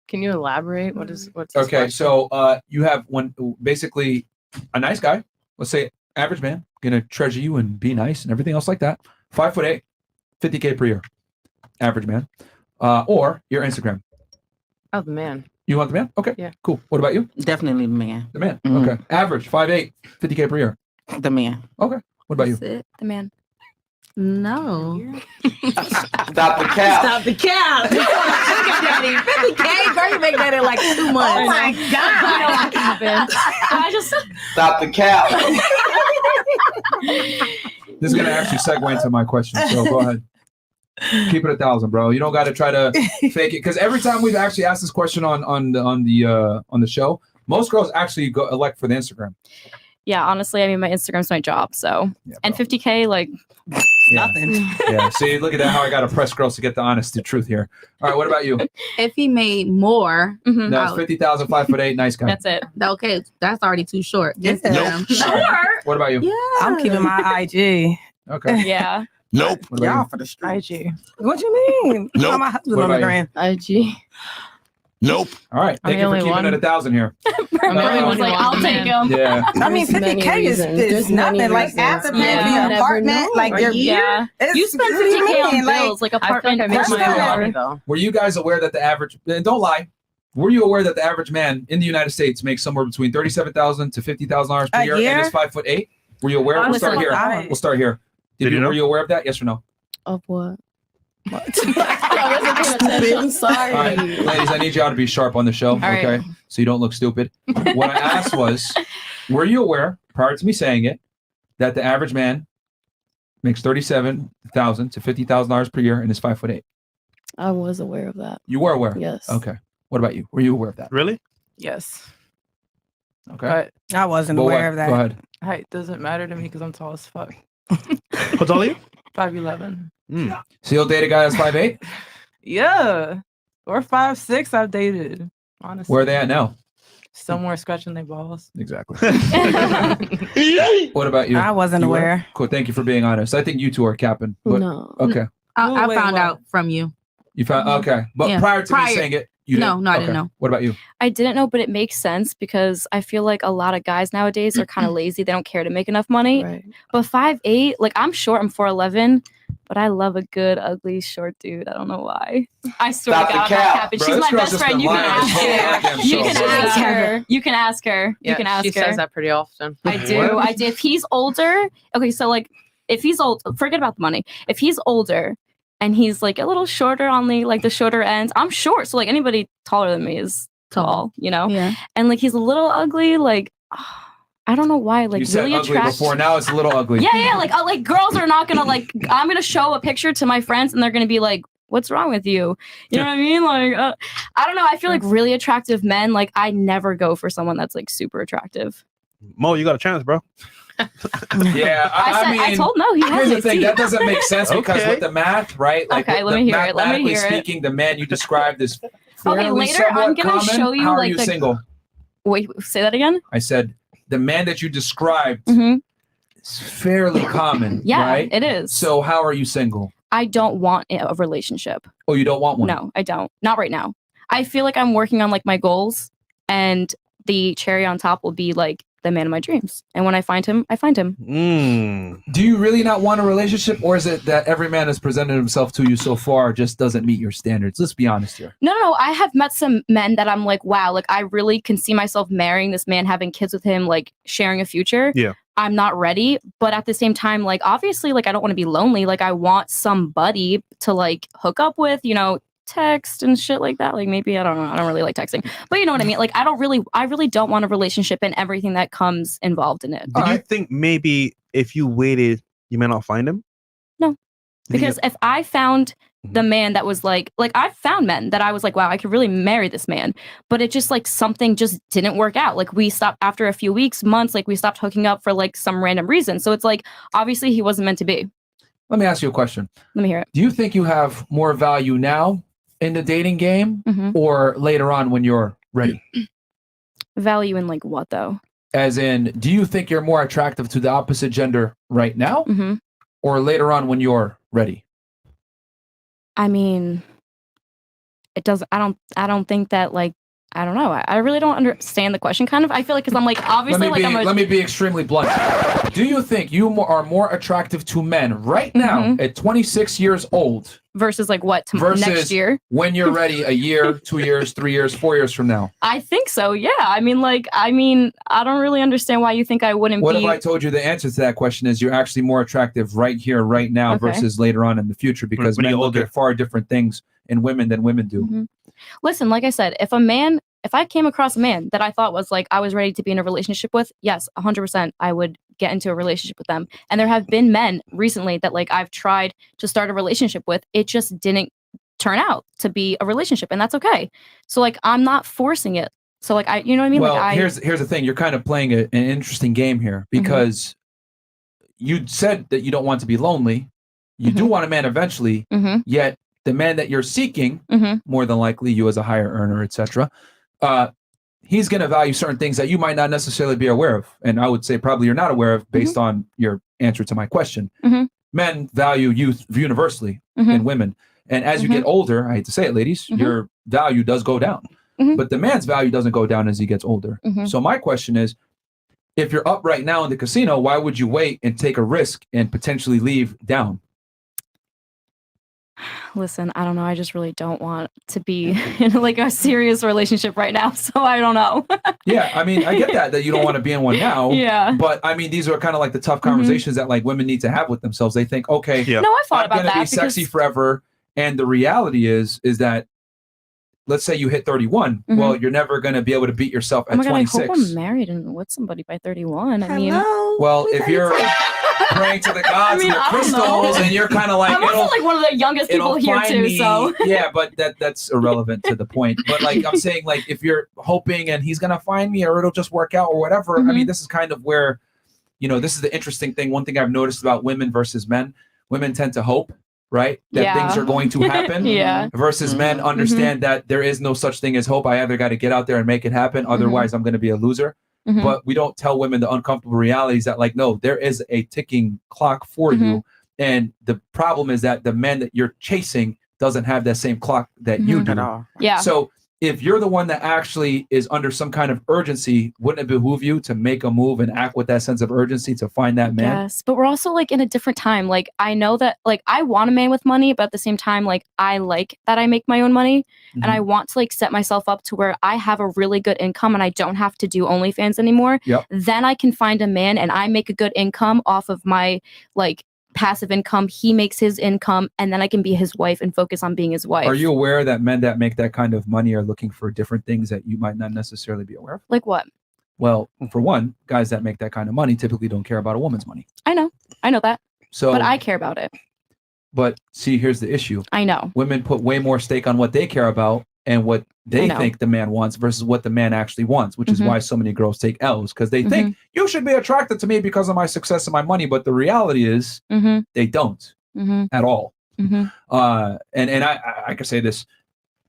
Can you elaborate? What's this Okay, question? so you have one, basically a nice guy. Let's say average man, gonna treasure you and be nice and everything else like that. 5'8", 50K per year. Average man. Or your Instagram. Oh, the man. You want the man? Okay. Yeah. Cool. What about you? Definitely the man. The man. Mhm. Okay. Average 5'8", 50K per year. The man. Okay. What about you? That's it. The man. No. Stop the cap. Stop the cap. Look at Daddy. 50K, girl, you make that in like 2 months. Oh my God. I just Stop the cap. This is gonna actually segue into my question. So go ahead. Keep it 1,000, bro. You don't got to try to fake it because every time we've actually asked this question on the show, most girls actually go elect for the Instagram. Yeah, honestly, I mean, my Instagram's my job, so and 50K, like nothing. Yeah. See, look at that. How I got to press girls to get the honest truth here. All right. What about you? If he made more, No, it's 50,000, 5'8", nice guy. That's it. okay, that's already too short. Yes. Sure. What about you? Yeah. I'm keeping my IG. Okay. Yeah. Nope. What about Y'all you? for the street. IG. What you mean? Nope. My husband What on the about gram. IG. Nope. All right. I'm Thank the you for only keeping one. it 1,000 here. Everyone's like, I'll take him. Yeah. I mean, There's many 50K is reasons. nothing. Many Like reasons. after paying Yeah. for You your never apartment, know. like your Yeah. it's, You spend what do you 50K on mean? bills, like I feel apartment. like I made That's my not own it. money though. Were you guys aware that the average, and don't lie, were you aware that the average man in the United States makes somewhere between $37,000 to $50,000 per A year year? and is 5'8"? Were you aware? We'll start Honestly, here. I- We'll start here. Did you know? Were you aware of that? Yes or no? Of what? I wasn't paying attention. I'm sorry. All right, ladies, I need y'all to be sharp on the show, right. okay? So you don't look stupid. What I asked was, were you aware, prior to me saying it, that the average man makes $37,000 to $50,000 per year and is 5'8"? I was aware of that. You were aware? Yes. Okay. What about you? Were you aware of that? Really? Yes. Okay. I wasn't But aware what? of that. Go ahead. Height doesn't matter to me because I'm tall as fuck. How tall are you? 5'11". So you'll date a guy that's 5'8"? Yeah. Or 5'6" I've dated. Honestly. Where are they at now? Somewhere scratching their balls. Exactly. What about you? I wasn't You were? aware. Cool. Thank you for being honest. I think you two are capping. But, No. Okay. I found out from you. You found okay, but Yeah. prior to me saying it, you No, didn't? no, I Okay. didn't know. What about you? I didn't know, but it makes sense because I feel like a lot of guys nowadays are kind of lazy. They don't care to make enough money. Right. But 5'8", like I'm short, I'm 4'11", but I love a good, ugly, short dude. I don't know why. I swear Stop to the God, I'm cap. not capping. Bro, She's this my girl's best just friend. been You can lying ask this whole her. goddamn You show, can bro. ask her. You can ask her. You can ask she her. says that pretty often. I do. I do. If he's older, okay, so like if he's old, forget about the money. If he's older and he's like a little shorter on the shorter ends, I'm short, so like anybody taller than me is tall, you know? Yeah. And like he's a little ugly, like I don't know why, like You said really ugly attractive. before. Now it's a little ugly. Yeah, like girls are not gonna like. I'm gonna show a picture to my friends, and they're gonna be like, "What's wrong with you?" You know what I mean? Like, I don't know. I feel like really attractive men. Like, I never go for someone that's like super attractive. Mo, you got a chance, bro. Yeah, I told Mo he has Here's the a thing, seat. that doesn't make sense because Okay. with the math, right? Like, Okay, with let the me hear it. Let me mathematically hear it. speaking, the man you described is fairly later I'm somewhat gonna common. show you, How are like, you the- single? Wait, say that again. I said the man that you described Mhm. is fairly common, Yeah, right? it is. So how are you single? I don't want a relationship. Oh, you don't want one? No, I don't. Not right now. I feel like I'm working on like my goals, and the cherry on top will be like the man of my dreams. And when I find him, I find him. Do you really not want a relationship, or is it that every man has presented himself to you so far just doesn't meet your standards? Let's be honest here. No. I have met some men that I'm like, wow, like I really can see myself marrying this man, having kids with him, like sharing a future. Yeah. I'm not ready, but at the same time, like obviously, like I don't want to be lonely. Like I want somebody to like hook up with, you know, text and shit like that. Like maybe I don't know. I don't really like texting, but you know what I mean. Like I really don't want a relationship and everything that comes involved in it. Do you think maybe if you waited, you may not find him? No, because if I found the man that was like I've found men that I was like, wow, I could really marry this man, but it just like something just didn't work out. Like we stopped after a few weeks, months, like we stopped hooking up for like some random reason. So it's like obviously he wasn't meant to be. Let me ask you a question. Let me hear it. Do you think you have more value now in the dating game or later on when you're ready? Value in like what though? As in, do you think you're more attractive to the opposite gender right now or later on when you're ready? I mean, it doesn't. I don't think that like. I don't know. I really don't understand the question. Kind of. I feel like because I'm like obviously let me be extremely blunt. Do you think you are more attractive to men right now at 26 years old versus like what versus next year when you're ready? A year, 2 years, 3 years, 4 years from now. I think so. Yeah. I mean, I don't really understand why you think I wouldn't What be. if I told you the answer to that question is you're actually more attractive right here, right now Okay. versus later on in the future because When men you're look at far different things in women than women do. Listen, like I said, if I came across a man that I thought was like I was ready to be in a relationship with, yes, 100%, I would get into a relationship with them. And there have been men recently that like I've tried to start a relationship with. It just didn't turn out to be a relationship, and that's okay. So like I'm not forcing it. So like you know what I mean? Well, like here's the thing. You're kind of playing an interesting game here because you said that you don't want to be lonely. You do want a man eventually, yet the man that you're seeking, more than likely you as a higher earner, etc., he's going to value certain things that you might not necessarily be aware of. And I would say probably you're not aware of based on your answer to my question. Men value youth universally in women. And as you get older, I hate to say it, ladies, your value does go down. But the man's value doesn't go down as he gets older. So my question is, if you're up right now in the casino, why would you wait and take a risk and potentially leave down? Listen, I don't know. I just really don't want to be in like a serious relationship right now. So I don't know. Yeah, I mean, I get that you don't want to be in one now. Yeah. But I mean, these are kind of like the tough conversations that like women need to have with themselves. They think, okay, No, I thought I'm about gonna that be sexy because- forever. And the reality is that let's say you hit 31. Well, you're never going to be able to beat yourself Oh at my God, I 26. hope I'm married and with somebody by 31. I mean, Well, if you're praying to the gods and the I don't know. crystals, and you're kind of like, I'm also like one of the youngest people it'll here find too. me. So Yeah, but that's irrelevant to the point. But like I'm saying, like if you're hoping and he's gonna find me, or it'll just work out, or whatever. I mean, this is kind of where, this is the interesting thing. One thing I've noticed about women versus men: women tend to hope, right, that things are going to happen. Yeah. Versus men understand that there is no such thing as hope. I either got to get out there and make it happen, otherwise I'm going to be a loser. But we don't tell women the uncomfortable realities that, like, no, there is a ticking clock for you. And the problem is that the man that you're chasing doesn't have that same clock that you do. Yeah. So if you're the one that actually is under some kind of urgency, wouldn't it behoove you to make a move and act with that sense of urgency to find that man? Yes, but we're also like in a different time. Like I know that like I want a man with money, but at the same time, like I like that I make my own money, and I want to like set myself up to where I have a really good income and I don't have to do OnlyFans anymore. Then I can find a man and I make a good income off of my like passive income. He makes his income, and then I can be his wife and focus on being his wife. Are you aware that men that make that kind of money are looking for different things that you might not necessarily be aware of? Like what? Well, for one, guys that make that kind of money typically don't care about a woman's money. I know that. So, but I care about it. But see, here's the issue. I know. Women put way more stake on what they care about and what they think the man wants versus what the man actually wants, which is why so many girls take L's, because they think you should be attracted to me because of my success and my money. But the reality is they don't at all. And I can say this.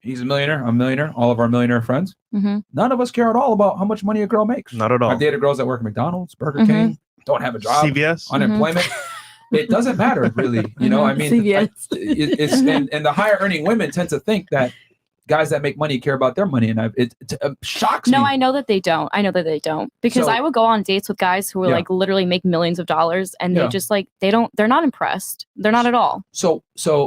He's a millionaire. I'm a millionaire. All of our millionaire friends. None of us care at all about how much money a girl makes. Not at all. I've dated girls that work at McDonald's, Burger King, don't have a job, CVS, unemployment. It doesn't matter really. I mean, it's and the higher earning women tend to think that guys that make money care about their money, and it shocks me. No, I know that they don't. Because So- I would go on dates with guys who are like literally make millions of dollars, and they just like they're not impressed. They're not at all. So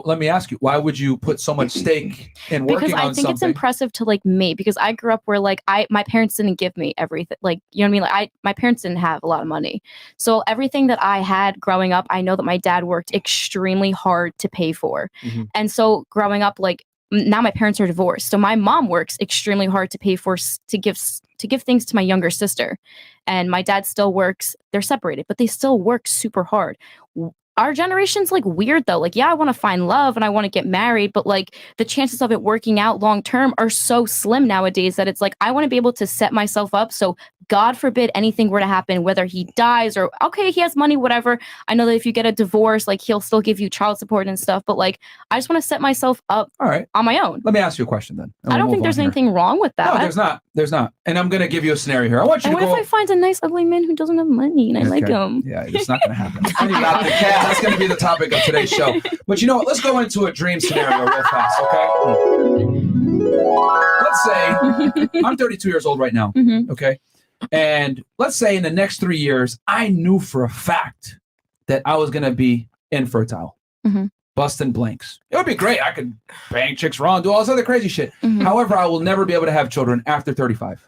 let me ask you, why would you put so much stake in working Because I on think it's something? impressive to like me, because I grew up where like my parents didn't give me everything. Like, you know what I mean? Like my parents didn't have a lot of money. So everything that I had growing up, I know that my dad worked extremely hard to pay for. And so growing up, like now my parents are divorced. So my mom works extremely hard to pay for to give things to my younger sister. And my dad still works. They're separated, but they still work super hard. Our generation's like weird though. Like, yeah, I want to find love and I want to get married, but like the chances of it working out long term are so slim nowadays that it's like I want to be able to set myself up so God forbid anything were to happen, whether he dies or okay, he has money, whatever. I know that if you get a divorce, like he'll still give you child support and stuff, but like I just want to set myself up on my own. Let me ask you a question then. I don't think there's anything wrong with that. No, there's not. And I'm going to give you a scenario here. I want you And to what go. if I find a nice ugly man who doesn't have money and I like him? Yeah, it's not going to happen. That's going to be the topic of today's show. But you know what? Let's go into a dream scenario real fast, okay? Let's say I'm 32 years old right now, okay? And let's say in the next 3 years, I knew for a fact that I was going to be infertile, busting blanks. It would be great. I could bang chicks raw and do all this other crazy shit. However, I will never be able to have children after 35.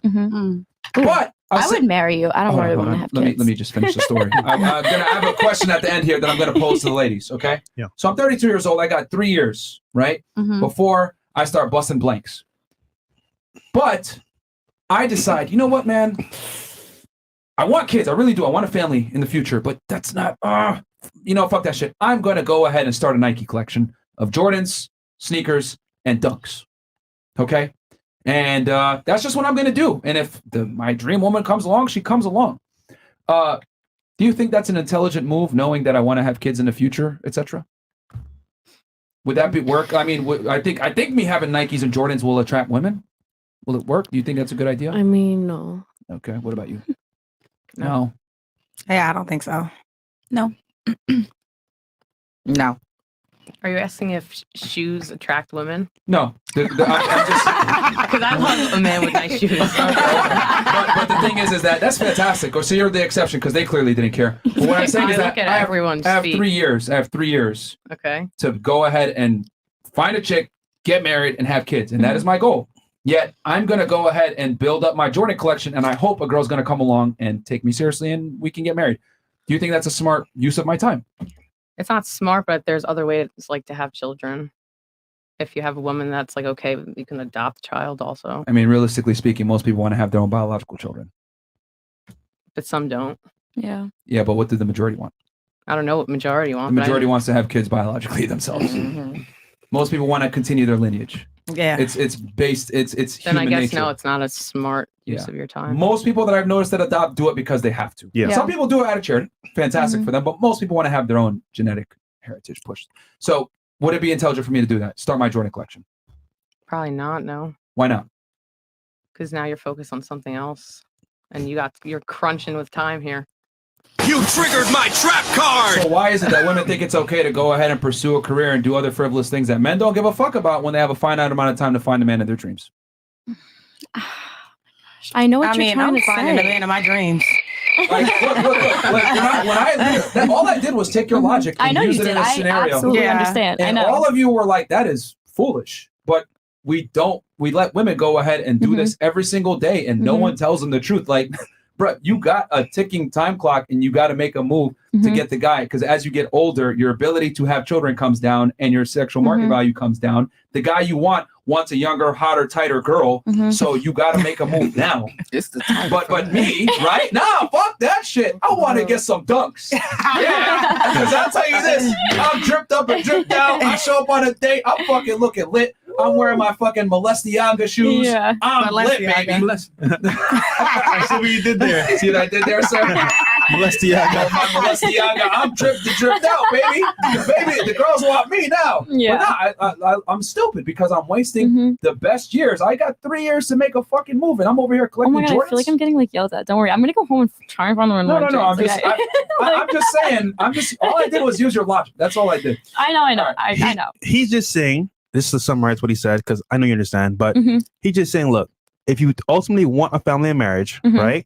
But I would marry you. I don't really want to have kids. Let me just finish the story. I have a question at the end here that I'm going to pose to the ladies, okay? Yeah. So I'm 32 years old. I got 3 years, right? Before I start busting blanks. But I decide, you know what, man? I want kids. I really do. I want a family in the future, but that's not, fuck that shit. I'm going to go ahead and start a Nike collection of Jordans, sneakers, and Dunks. Okay? And that's just what I'm going to do. And if my dream woman comes along, she comes along. Do you think that's an intelligent move, knowing that I want to have kids in the future, etc.? Would that be work? I mean, I think me having Nikes and Jordans will attract women. Will it work? Do you think that's a good idea? I mean, no. Okay. What about you? No. Yeah, I don't think so. No. No. Are you asking if shoes attract women? No. I'm just because I love a man with nice shoes. but the thing is that's fantastic. So you're the exception because they clearly didn't care. But what I'm saying is that I have 3 years. I have 3 years. Okay. To go ahead and find a chick, get married, and have kids, and that is my goal. Yet I'm going to go ahead and build up my Jordan collection, and I hope a girl's going to come along and take me seriously, and we can get married. Do you think that's a smart use of my time? It's not smart, but there's other ways like to have children. If you have a woman that's like, okay, you can adopt a child also. I mean, realistically speaking, most people want to have their own biological children. But some don't. Yeah. Yeah, but what did the majority want? I don't know what majority wants. The majority wants to have kids biologically themselves. Most people want to continue their lineage. Yeah. It's based. It's Then I human guess nature. no, it's not a smart use of your time. Most people that I've noticed that adopt do it because they have to. Yeah. Some people do it out of charity. Fantastic for them. But most people want to have their own genetic heritage pushed. So would it be intelligent for me to do that? Start my Jordan collection. Probably not. No, Why not? because now you're focused on something else, and you're crunching with time here. You triggered my trap card! So why is it that women think it's okay to go ahead and pursue a career and do other frivolous things that men don't give a fuck about when they have a finite amount of time to find the man of their dreams? I know what you're I'm trying to finding the say. man of my dreams. Like, look. All I did was take your logic and I know use you it did. in a I scenario. absolutely understand. I And know. all of you were like, that is foolish. But we let women go ahead and do this every single day and no one tells them the truth. Like, bro, you got a ticking time clock and you got to make a move to get the guy. Because as you get older, your ability to have children comes down and your sexual market value comes down. The guy you wants a younger, hotter, tighter girl. So you got to make a move now. It's the time. But me, right? Nah, fuck that shit. I want to get some dunks. Yeah. Because I'll tell you this, I'm dripped up and dripped down. I show up on a date. I'm fucking looking lit. I'm wearing my fucking Molestiaga shoes. Yeah. I'm lit, baby. I see what you did there. See what I did there, sir? Molestiaga. My Molestiaga. I'm dripped out, baby. Baby, the girls want me now. Yeah. But nah, I'm stupid because I'm wasting the best years. I got 3 years to make a fucking move, and I'm over here Oh collecting my god, Jordans. I feel like I'm getting like yelled at. Don't worry, I'm gonna go home and try and find the No. I'm just saying. All I did was use your logic. That's all I did. I know. I know. He's just saying, this is to summarize what he said, because I know you understand, but he's just saying, look, if you ultimately want a family and marriage, right,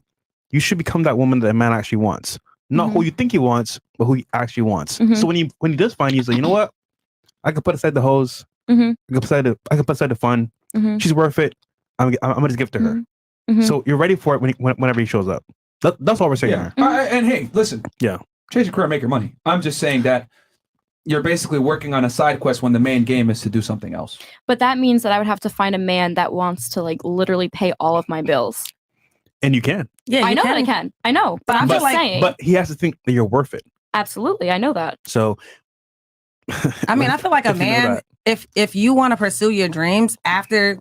you should become that woman that a man actually wants. Not who you think he wants, but who he actually wants. So when he does find you, he's like, you know what? I can put aside the hose. I can put aside the fun. She's worth it. I'm gonna just give it to her. So you're ready for it whenever he shows up. That's all we're saying. Yeah. And hey, listen. Yeah. Change your career, make your money. I'm just saying that you're basically working on a side quest when the main game is to do something else. But that means that I would have to find a man that wants to like literally pay all of my bills. And you can. Yeah, I know that I can. I know, but I'm just saying. But he has to think that you're worth it. Absolutely, I know that. So, I mean, I feel like a if you know man, that. if you want to pursue your dreams after,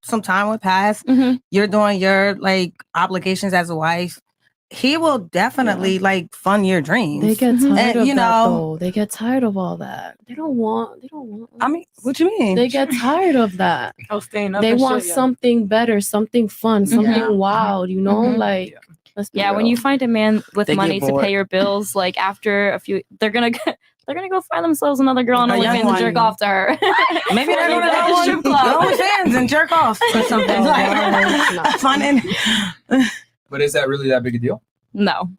some time would pass, you're doing your like obligations as a wife, he will definitely like fund your dreams. They get tired of you that know, though. They get tired of all that. They don't want. I mean, what you mean? They get tired of that. Oh, staying up. They and want shit, yeah. something better, something fun, something Yeah. wild. You know, like. Let's be Yeah, when real. you find a man with They get money to bored. pay your bills, like after a few, they're gonna go find themselves another girl on A young OnlyFans and one. jerk off to her. Maybe they're going Like, to strip go club. on fans and jerk off or something. Like, fun But is that really that big a deal? No.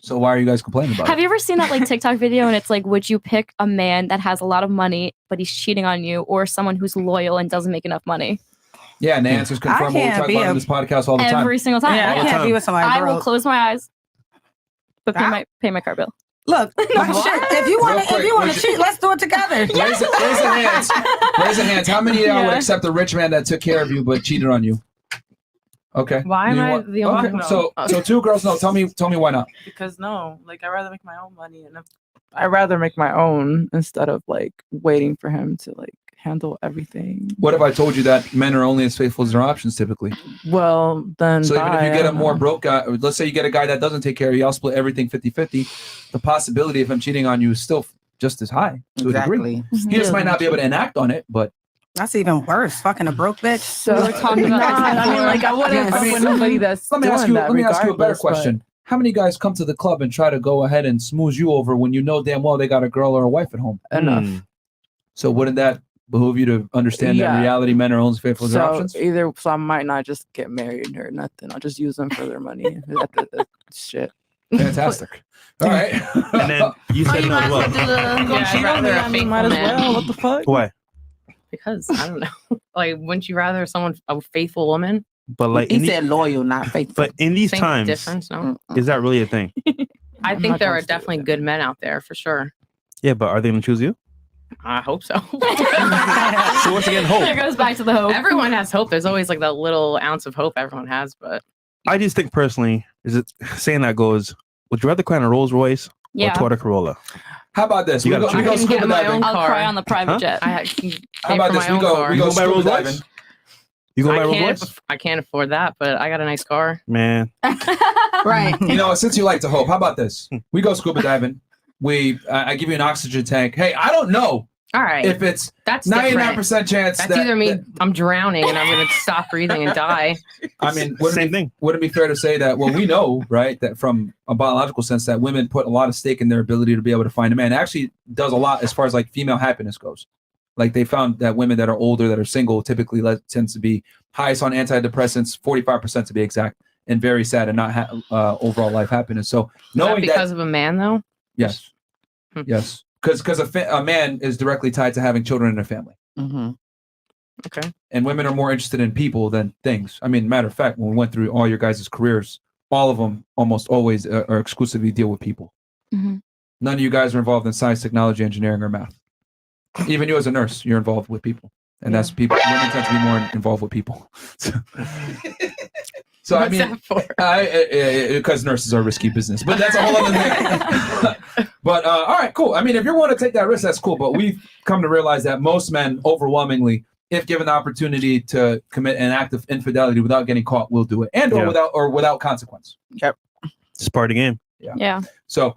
So why are you guys complaining about Have it? you ever seen that like TikTok video and it's like, would you pick a man that has a lot of money but he's cheating on you, or someone who's loyal and doesn't make enough money? Yeah, and the answer's confirmed what we can't talk be about a- on this podcast all the time. Every single time. Yeah, I can't be with somebody I will broke. close my eyes, but pay my car bill. Look, shit, if you want to cheat, let's do it together. Raise the hands. Raise the hands. How many of y'all would accept a rich man that took care of you but cheated on you? Okay. Why am You I want- the only okay. one? So two girls. No, tell me why not. Because no, like I'd rather make my own money, and I'd rather make my own instead of like waiting for him to like handle everything. What if I told you that men are only as faithful as their options typically? Well, then. So even if bye, you I get a don't more know. broke guy, or let's say you get a guy that doesn't take care of you, y'all split everything 50-50, the possibility of him cheating on you is still just as high to a degree. Exactly. He just might not be able to enact on it, but That's even worse. Fucking a broke bitch. So we're talking about I mean, like I wouldn't fuck with nobody that's let me ask doing you. that Let me ask you a better regardless, but- question. How many guys come to the club and try to go ahead and smooth you over when you know damn well they got a girl or a wife at home? Enough. So wouldn't that behoove you to understand that in Yeah. reality men are only as faithful as their options? So I might not just get married or nothing. I'll just use them for their money. That's shit. Fantastic. All right. And then you said no as well. I'd rather a faithful might as man. well. What the fuck? Why? Because I don't know. Like, wouldn't you rather a faithful woman? But like He said loyal, not faithful. But in these Same times, difference, no? is that really a thing? I I'm think not there are gonna definitely good men out there for sure. Yeah, but are they going to choose you? I hope so. So once again, hope. There goes back to the hope. Everyone has hope. There's always like that little ounce of hope everyone has, but I just think personally, is it saying that goes, would you rather cry in a Rolls Royce Yeah. or Toyota Corolla? How about this? You We gotta go choose. I can scuba get my diving. own I'll car. cry on the private Huh? jet. I can pay How about for this? my We own go car. we go You go buy scuba Rolls diving. Royce? You go buy Rolls Royce? I can't afford that, but I got a nice car. Man. Right. You know, since you like to hope, how about this? We go scuba diving. I give you an oxygen tank. Hey, I don't know All right. if it's That's 99% chance That's that either me. I'm drowning and I'm going to stop breathing and die. I mean, would it be fair to say that? Well, we know, right, that from a biological sense, that women put a lot of stake in their ability to be able to find a man. It actually does a lot as far as like female happiness goes. Like they found that women that are older, that are single, typically tends to be highest on antidepressants, 45% to be exact, and very sad and not overall life happiness. So Is that knowing because of a man, though? yes, yes, because a man is directly tied to having children in a family. Mm-hmm. Okay. And women are more interested in people than things. I mean, matter of fact, when we went through all your guys' careers, all of them almost always are exclusively deal with people. Mm-hmm. None of you guys are involved in science, technology, engineering, or math. Even you as a nurse, you're involved with people. And that's people. Women tend to be more involved with people. So I mean, because nurses are risky business, but that's a whole other thing. But all right, cool. I mean, if you want to take that risk, that's cool. But we've come to realize that most men, overwhelmingly, if given the opportunity to commit an act of infidelity without getting caught, will do it, and or without consequence. Yep. It's part of the game. Yeah. So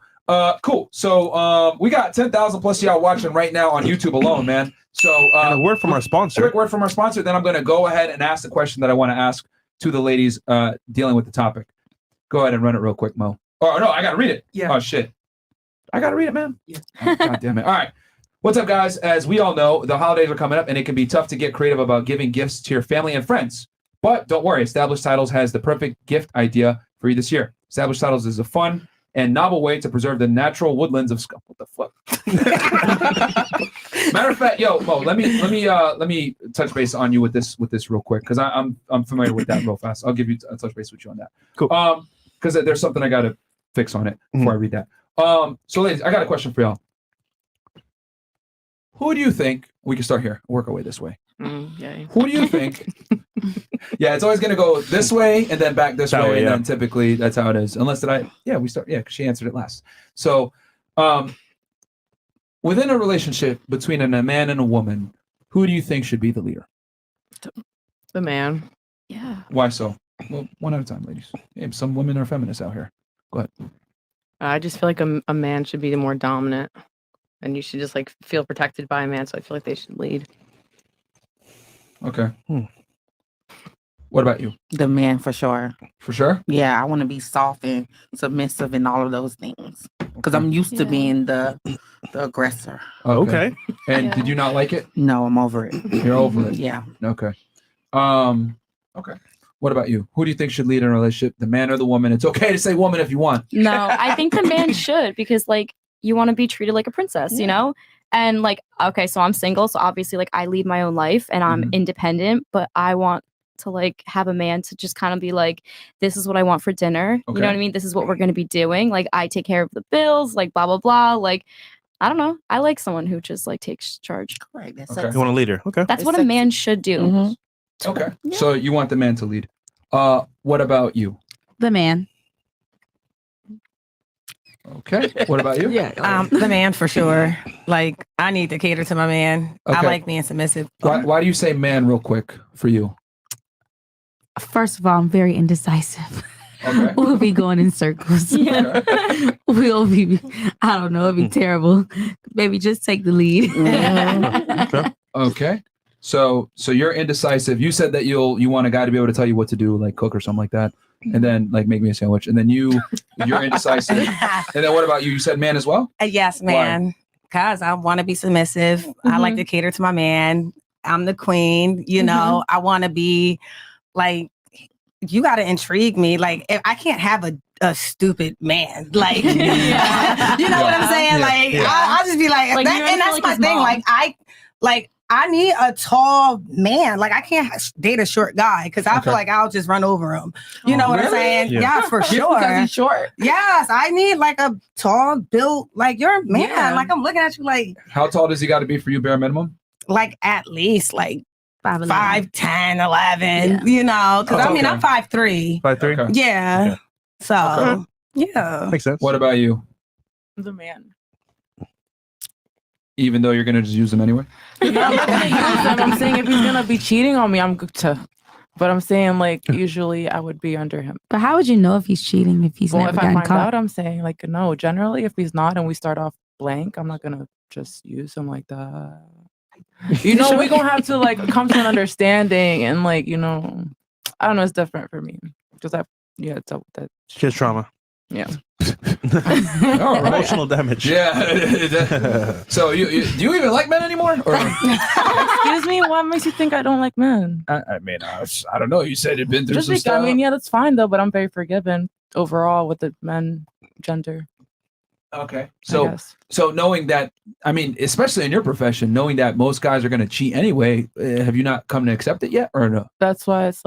cool. So we got 10,000 plus y'all watching right now on YouTube alone, man. So and a word from our sponsor. Quick word from our sponsor. Then I'm going to go ahead and ask the question that I want to ask to the ladies dealing with the topic. Go ahead and run it real quick, Mo. Oh no, I got to read it. Yeah. Oh shit. I got to read it, man. Yeah. Oh, God damn it. All right. What's up, guys? As we all know, the holidays are coming up, and it can be tough to get creative about giving gifts to your family and friends. But don't worry, Established Titles has the perfect gift idea for you this year. Established Titles is a fun and novel way to preserve the natural woodlands of what the fuck. Matter of fact, yo, Mo, let me touch base on you with this real quick because I'm familiar with that real fast. I'll give you a touch base with you on that. Cool. Because there's something I got to fix on it before I read that. So, ladies, I got a question for y'all. Who do you think we can start here? Work our way this way. Who do you think? Yeah, it's always going to go this way and then back this way, and then typically that's how it is. Unless we start. Yeah, because she answered it last. So, within a relationship between a man and a woman, who do you think should be the leader? The man. Yeah. Why so? Well, one at a time, ladies. Hey, some women are feminists out here. Go ahead. I just feel like a man should be the more dominant, and you should just like feel protected by a man. So I feel like they should lead. Okay. What about you? The man for sure. For sure? Yeah, I want to be soft and submissive and all of those things because I'm used to being the aggressor. Okay. And did you not like it? No, I'm over it. You're over it. Yeah. Okay. Okay. What about you? Who do you think should lead in a relationship? The man or the woman? It's okay to say woman if you want. No, I think the man should because like you want to be treated like a princess, you know? And like, okay, so I'm single, so obviously like I lead my own life and I'm independent, but I want to like have a man to just kind of be like, this is what I want for dinner. You know what I mean? This is what we're going to be doing. Like I take care of the bills, like blah, blah, blah. Like, I don't know. I like someone who just like takes charge. Correct. Okay. You want a leader. Okay. That's what a man should do. Okay. So you want the man to lead. What about you? The man. Okay. What about you? The man for sure. Like I need to cater to my man. I Okay. like being submissive. Why do you say man real quick for you? First of all, I'm very indecisive. Okay. We'll be going in circles. We'll be, I don't know, it'll be terrible. Baby, just take the lead. Okay. So you're indecisive. You said that you want a guy to be able to tell you what to do, like cook or something like that, and then like make me a sandwich. And then you're indecisive. And then what about you? You said man as well? Yes, man. Because I want to be submissive. I like to cater to my man. I'm the queen. You know, I want to be like, you got to intrigue me. Like, if I can't have a stupid man. Like, you know what I'm saying? Like, I'll just be like that, and that's my thing. Like, I need a tall man. Like, I can't date a short guy because I feel like I'll just run over him. You know what I'm saying? Yeah, for sure. Because he's short. Yes, I need like a tall built, like you're a man. Yeah. Like I'm looking at you like How tall does he got to be for you, bare minimum? like at least like 5'11". 5'10", 11, you know, because I mean I'm 5'3". 5'3"? Yeah. Okay. So yeah. Makes sense. What about you? The man. Even though you're gonna just use them anyway. No, I'm not gonna use him. I'm saying if he's gonna be cheating on me, I'm good to. But I'm saying like usually I would be under him. But how would you know if he's cheating if he's Well, never if I gotten find caught? out, I'm saying like no. Generally, if he's not and we start off blank, I'm not gonna just use him like that. You know, we're gonna have to like come to an understanding and like, you know, I don't know, it's different for me. Because I've dealt with that. Just trauma. Yeah. All right. Emotional damage. Yeah. So do you even like men anymore? Or? Excuse me, what makes you think I don't like men? I mean, I don't know. You said you've been through Just some because, stuff. I mean, yeah, that's fine though, but I'm very forgiving overall with the men gender. Okay. So knowing that, I mean, especially in your profession, knowing that most guys are going to cheat anyway, have you not come to accept it yet or no? That's why it's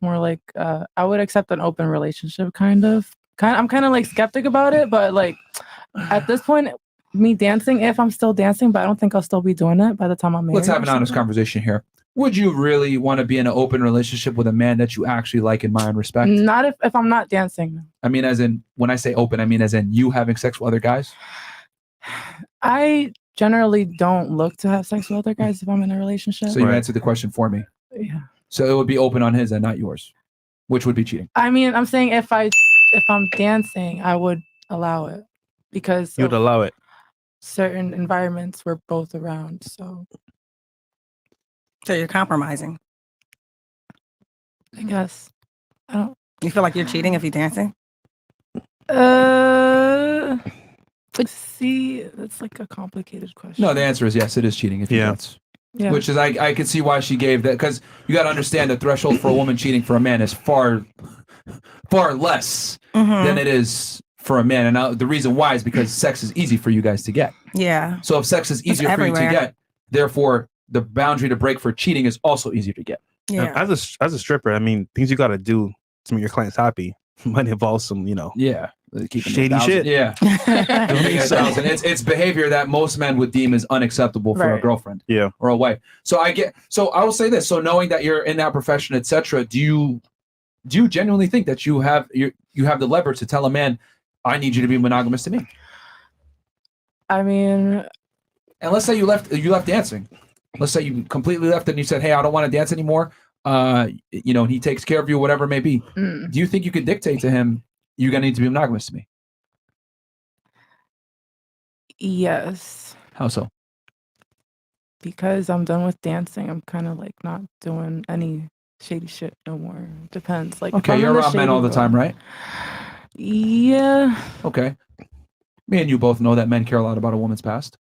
more like I would accept an open relationship kind of. I'm kind of like skeptic about it, but like at this point, me dancing, if I'm still dancing, but I don't think I'll still be doing it by the time I'm married. Let's have an honest conversation here. Would you really want to be in an open relationship with a man that you actually like, admire, and respect? Not if I'm not dancing. I mean, as in, when I say open, I mean as in you having sex with other guys? I generally don't look to have sex with other guys if I'm in a relationship. So you answered the question for me. Yeah. So it would be open on his and not yours, which would be cheating. I mean, I'm saying if I'm dancing, I would allow it because You would allow it. certain environments we're both around. So you're compromising. I guess. I don't. You feel like you're cheating if you're dancing? But see, that's like a complicated question. No, the answer is yes, it is cheating if you dance. Yeah. Which is, I can see why she gave that, because you got to understand the threshold for a woman cheating for a man is far less than it is for a man. And the reason why is because sex is easy for you guys to get. Yeah. So if sex is easier for you to get, therefore the boundary to break for cheating is also easier to get. Yeah. As a stripper, I mean, things you got to do to make your clients happy might involve some, shady shit. Yeah. It's behavior that most men would deem as unacceptable for a girlfriend or a wife. So I will say this. So knowing that you're in that profession, etc., do you genuinely think that you have the leverage to tell a man, I need you to be monogamous to me? I mean, and let's say you left dancing. Let's say you completely left and you said, hey, I don't want to dance anymore. And he takes care of you, whatever it may be. Do you think you could dictate to him, you're gonna need to be monogamous to me? yes. How so? Because I'm done with dancing. I'm kind of like not doing any shady shit no more. Depends. Like, Okay, you're around men all the time, right? Yeah. Okay. Me and you both know that men care a lot about a woman's past.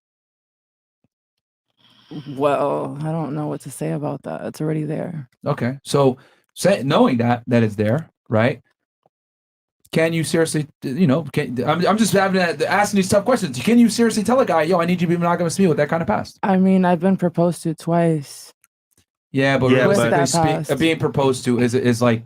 Well, I don't know what to say about that. It's already there. Okay. So knowing that it's there, right? Can you seriously, I'm just asking these tough questions. Can you seriously tell a guy, yo, I need you to be monogamous to me with that kind of past? I mean, I've been proposed to twice. Yeah, but realistically, being proposed to is like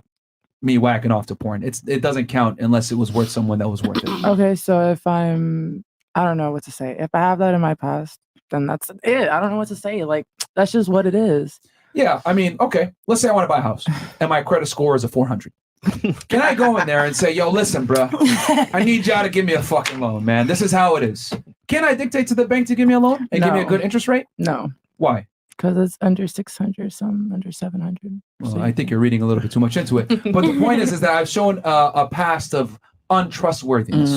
me whacking off to porn. It doesn't count unless it was worth someone that was worth it. Okay, so if I don't know what to say. If I have that in my past, then that's it. I don't know what to say. Like, that's just what it is. Yeah, I mean, okay. Let's say I want to buy a house and my credit score is a 400. Can I go in there and say, yo, listen, bro, I need y'all to give me a fucking loan, man. This is how it is. Can I dictate to the bank to give me a loan and give me a good interest rate? No. Why? Because it's under 600, some under 700. Well, I think you're reading a little bit too much into it. But the point is that I've shown a past of untrustworthiness,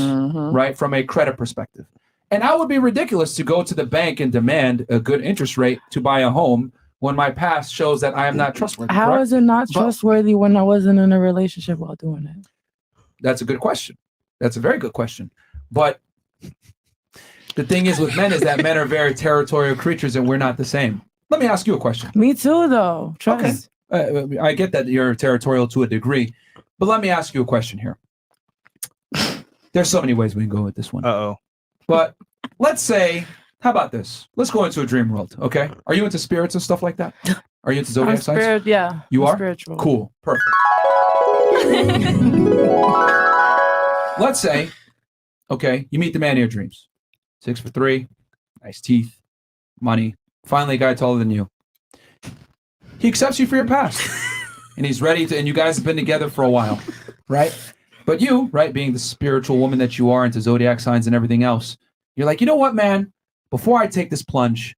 right, from a credit perspective. And I would be ridiculous to go to the bank and demand a good interest rate to buy a home when my past shows that I am not trustworthy. How is it not trustworthy when I wasn't in a relationship while doing it? That's a good question. That's a very good question. But the thing is with men is that men are very territorial creatures and we're not the same. Let me ask you a question. Me too, though. Trust. Okay. I get that you're territorial to a degree, but let me ask you a question here. There's so many ways we can go with this one. Uh-oh. But let's say, how about this? Let's go into a dream world, okay? Are you into spirits and stuff like that? Are you into zodiac signs? Yeah. You are? Spiritual. Cool. Perfect. Let's say, okay, you meet the man of your dreams. 6'3", nice teeth, money. Finally, a guy taller than you. He accepts you for your past. And he's ready to, and you guys have been together for a while, right? But you, right, being the spiritual woman that you are into zodiac signs and everything else, You're like, you know what, man? Before I take this plunge,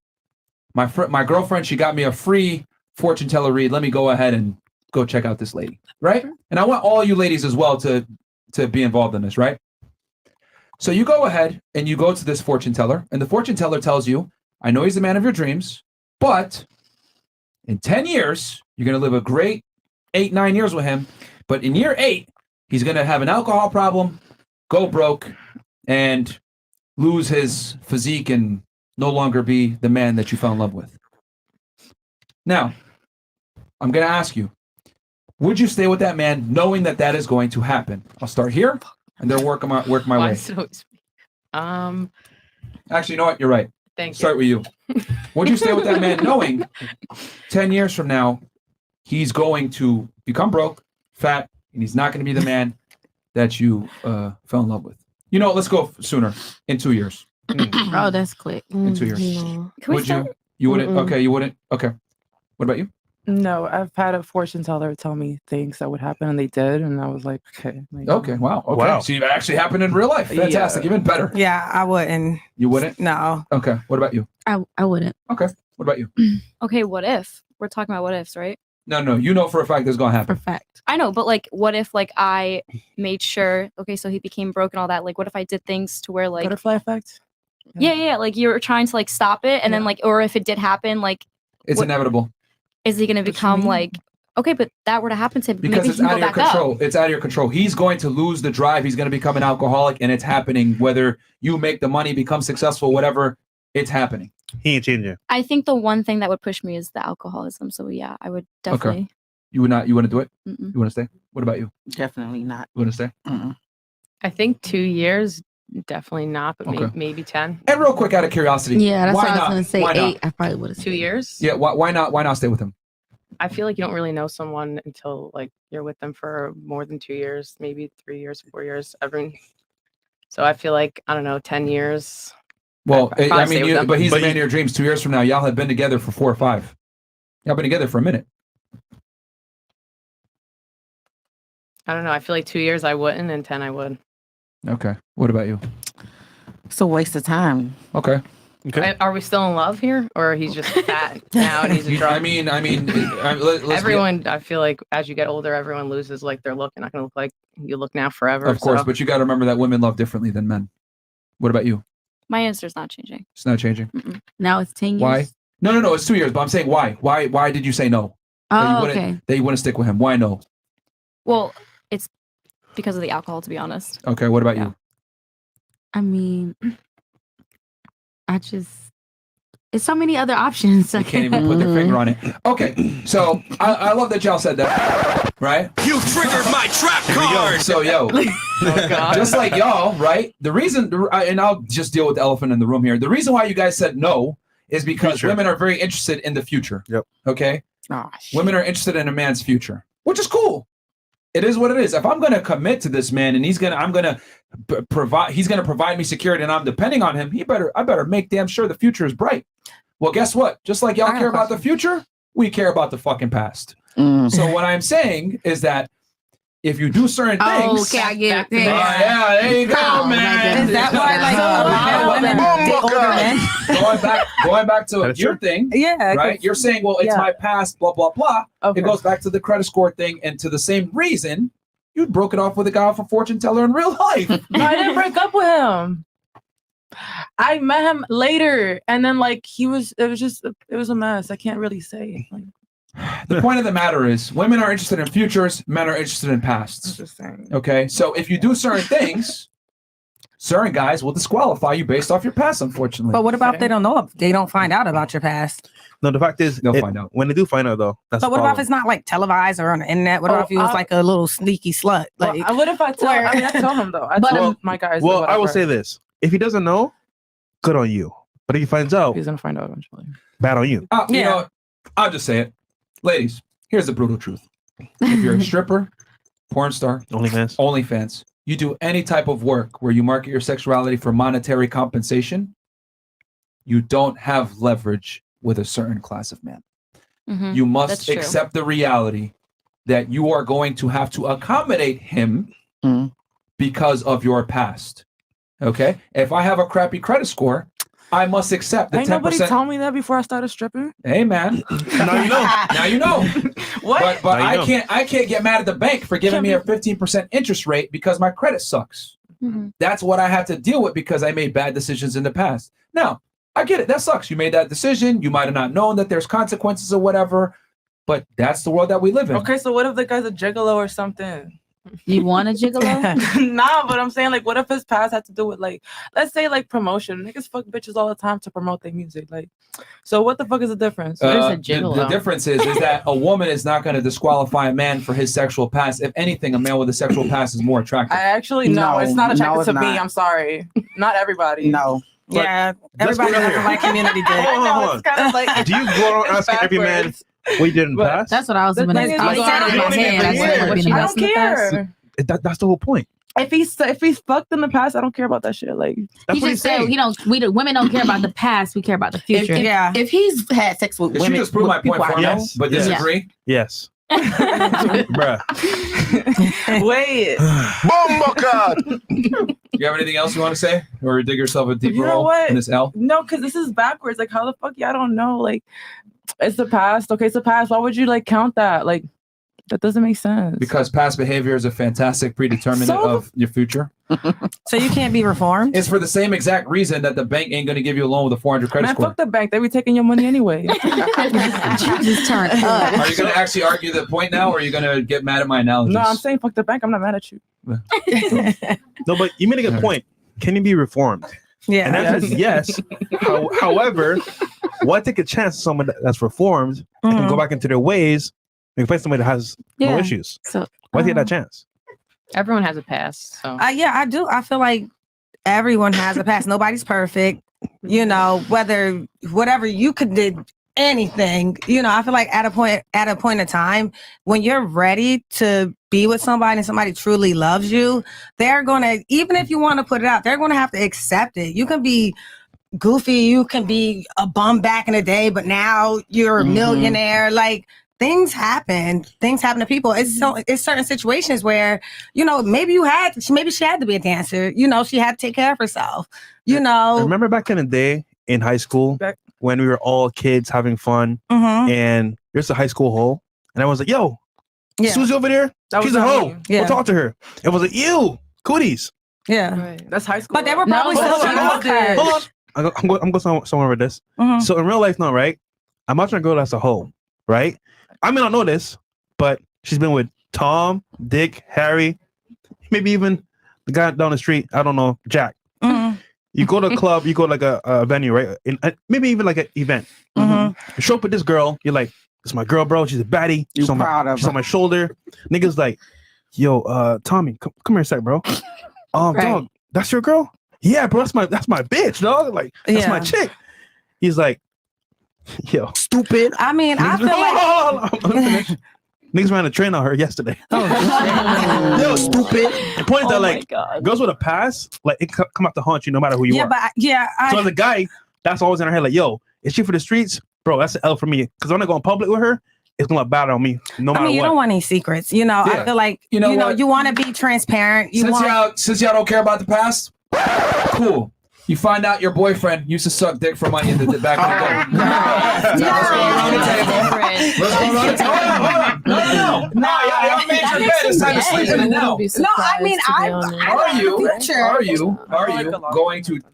my girlfriend, she got me a free fortune teller read. Let me go ahead and go check out this lady, right? And I want all you ladies as well to be involved in this, right? So you go ahead and you go to this fortune teller, and the fortune teller tells you, I know he's the man of your dreams, but in 10 years, you're going to live a great 8-9 years with him. But in year 8, he's going to have an alcohol problem, go broke, and lose his physique and no longer be the man that you fell in love with. Now, I'm going to ask you, would you stay with that man knowing that that is going to happen? I'll start here and then work my way. Actually, you know what? You're right. Start with you. Would you stay with that man knowing 10 years from now, he's going to become broke, fat, and he's not going to be the man that you fell in love with? You know, let's go sooner, in 2 years. Oh, that's quick. In 2 years. No. Would you? You wouldn't? Mm-mm. Okay, you wouldn't? Okay. What about you? No, I've had a fortune teller tell me things that would happen, and they did, and I was like, okay. Like, Okay, wow. Okay. Wow. So it actually happened in real life. Fantastic. Even better. Yeah, I wouldn't. You wouldn't? No. Okay. What about you? I wouldn't. Okay. What about you? Okay, what if? We're talking about what ifs, right? No. You know for a fact this is going to happen. Perfect. I know, but like, what if like I made sure? Okay, so he became broke and all that. Like, what if I did things to where like butterfly effect? Yeah. Like you're trying to like stop it, and then like, or if it did happen, like, It's inevitable. is he going to become like? Okay, but that were to happen to him, Because maybe it's he can out go of your back up. control. It's out of your control. He's going to lose the drive. He's going to become an alcoholic, and it's happening. Whether you make the money, become successful, whatever, it's happening. He ain't changing. I think the one thing that would push me is the alcoholism. So yeah, I would definitely. Okay. You would not. You wouldn't do it. Mm-mm. You want to stay? What about you? Definitely not. You want to stay? I think 2 years, definitely not, but Okay. maybe 10. And real quick, out of curiosity, Yeah, that's why what I was not? going to say. Why 8. not? I probably would have 2 years? Yeah. Why not? Why not stay with him? I feel like you don't really know someone until like you're with them for more than 2 years, maybe 3 years, 4 years. So I feel like, I don't know, 10 years. Well, I'd probably stay with them. but he's the man of your dreams. 2 years from now, y'all have been together for 4 or 5. Y'all been together for a minute. I don't know. I feel like 2 years I wouldn't, and 10 I would. Okay. What about you? It's a waste of time. Okay. Are we still in love here, or he's just fat now and he's a drug? I mean, let's everyone. I feel like as you get older, everyone loses like their look. You're not going to look like you look now forever. Of course, so. but you got to remember that women love differently than men. What about you? My answer's not changing. It's not changing. Now it's 10 years. Why? No. It's 2 years. But I'm saying why? Why did you say no? Oh, okay. That you wouldn't stick with him. Why no? Well, it's because of the alcohol, to be honest. Okay. What about you? I mean, it's so many other options. You can't even put their finger on it. Okay. So I love that y'all said that. Right? You triggered my trap card. So just like y'all, right? The reason, and I'll just deal with the elephant in the room here. The reason why you guys said no is because women are very interested in the future. Yep. Okay. Women are interested in a man's future, which is cool. It is what it is. If I'm going to commit to this man and he's going to provide me security and I'm depending on him, I better make damn sure the future is bright. Well, guess what? Just like y'all care about the future, we care about the fucking past. So what I'm saying is that if you do certain things, okay, I get it. yeah, there you go, man. Is that why going back to your thing, Yeah. right? You're saying, well, it's my past, blah blah blah. Okay. It goes back to the credit score thing, and to the same reason you broke it off with a guy off a fortune teller in real life. No, I didn't break up with him. I met him later, and then like it was a mess. I can't really say. Like, The point of the matter is, women are interested in futures, men are interested in pasts. Okay, so if you do certain things, certain guys will disqualify you based off your past, unfortunately. But what about if they don't know? They don't find out about your past. No, the fact is, they'll find out. When they do find out, though. That's But what about if it's not like televised or on the internet? What about if he was like a little sneaky slut? Like, what if I tell? I mean, I tell him though. I tell my guys. Well, I will say this: if he doesn't know, good on you. But if he finds out, he's gonna find out eventually. Bad on you. You know, I'll just say it. Ladies, here's the brutal truth. If you're a stripper, porn star, OnlyFans, you do any type of work where you market your sexuality for monetary compensation, you don't have leverage with a certain class of man. You must accept the reality that you are going to have to accommodate him because of your past. Okay, if I have a crappy credit score, I must accept the 10%. Ain't nobody told me that before I started stripping. Hey man, now you know. Now you know. What? But Now you know. I can't get mad at the bank for giving me a 15% interest rate because my credit sucks. That's what I have to deal with because I made bad decisions in the past. Now, I get it. That sucks. You made that decision. You might have not known that there's consequences or whatever, but that's the world that we live in. Okay, so what if the guy's a gigolo or something? You want a gigolo? Nah, but I'm saying, like, what if his past had to do with, like, let's say, like, promotion? Niggas fuck bitches all the time to promote their music. Like, so what the fuck is the difference? The difference is that a woman is not going to disqualify a man for his sexual past. If anything, a man with a sexual past is more attractive. I actually, no, it's not attractive to me. I'm sorry. Not everybody. No. Yeah, everybody has a white community dick. Hold on. It's kind of like, Do you go around asking every man what you did in the past? That's what I was going to say. I don't care. That's the whole point. If he's fucked in the past, I don't care about that shit. Like, He just said, women don't care about the past. We care about the future. If he's had sex with Did women, you just prove my point for me, Yes. but disagree? Yes. Bruh. Wait. You have anything else you want to say, or dig yourself a deeper You know hole what? in this L? No, because this is backwards. Like, how the fuck? Yeah, I don't know. Like, it's the past. Okay, it's the past. Why would you like count that? Like, that doesn't make sense. Because past behavior is a fantastic predeterminant of your future. So you can't be reformed? It's for the same exact reason that the bank ain't going to give you a loan with a 400 credit Man, score. fuck the bank. They be taking your money anyway. You just turned up. Are you going to actually argue the point now, or are you going to get mad at my analogies? No, I'm saying fuck the bank. I'm not mad at you. No, but you made a good point. Can you be reformed? Yeah. And that is yes. However, why take a chance on someone that's reformed and go back into their ways and find somebody that has no issues? So why take that chance? Everyone has a past. So Yeah, I do. I feel like everyone has a past. Nobody's perfect. You know, whatever you could do anything. You know, I feel like at a point in time when you're ready to be with somebody and somebody truly loves you, they're gonna, even if you want to put it out, they're gonna have to accept it. You can be goofy, you can be a bum back in the day, but now you're a millionaire. Like, things happen to people. It's certain situations where, you know, maybe she had to be a dancer. You know, she had to take care of herself. You know, I remember back in the day in high school when we were all kids having fun, and there's a high school hoe, and I was like, "Yo, Susie over there, she's a hoe. Go talk to her." It was like, "Ew, cooties." Yeah, right. That's high school. But they were probably still okay. Hold on, I'm going somewhere with this. So in real life now, right? I'm watching a girl that's a hoe, right? I may not know this, but she's been with Tom, Dick, Harry, maybe even the guy down the street. I don't know, Jack. You go to a club, you go to like a venue, right? Maybe even like an event. You show up with this girl, you're like, "This is my girl, bro. She's a baddie. She's on my shoulder." Niggas like, "Yo, Tommy, come here a sec, bro. Dog, that's your girl? Yeah, bro, that's my bitch, dog. Like, that's my chick." He's like, "Yo, stupid." I mean, I feel like niggas ran a train on her yesterday. Yo, stupid. The point is that like girls with a past, like it come out to haunt you no matter who you are. So as a guy, that's always in her head. Like, yo, is she for the streets, bro? That's an L for me. Because when I go in public with her, it's gonna look bad on me. No matter what. You don't want any secrets. You know, I feel like you know you want to be transparent. Since y'all don't care about the past, cool. You find out your boyfriend used to suck dick for money in the back of the day. Let's go around the table. Let's go around the table. No. Y'all made your bed. It's time to sleep in it now. No, I mean,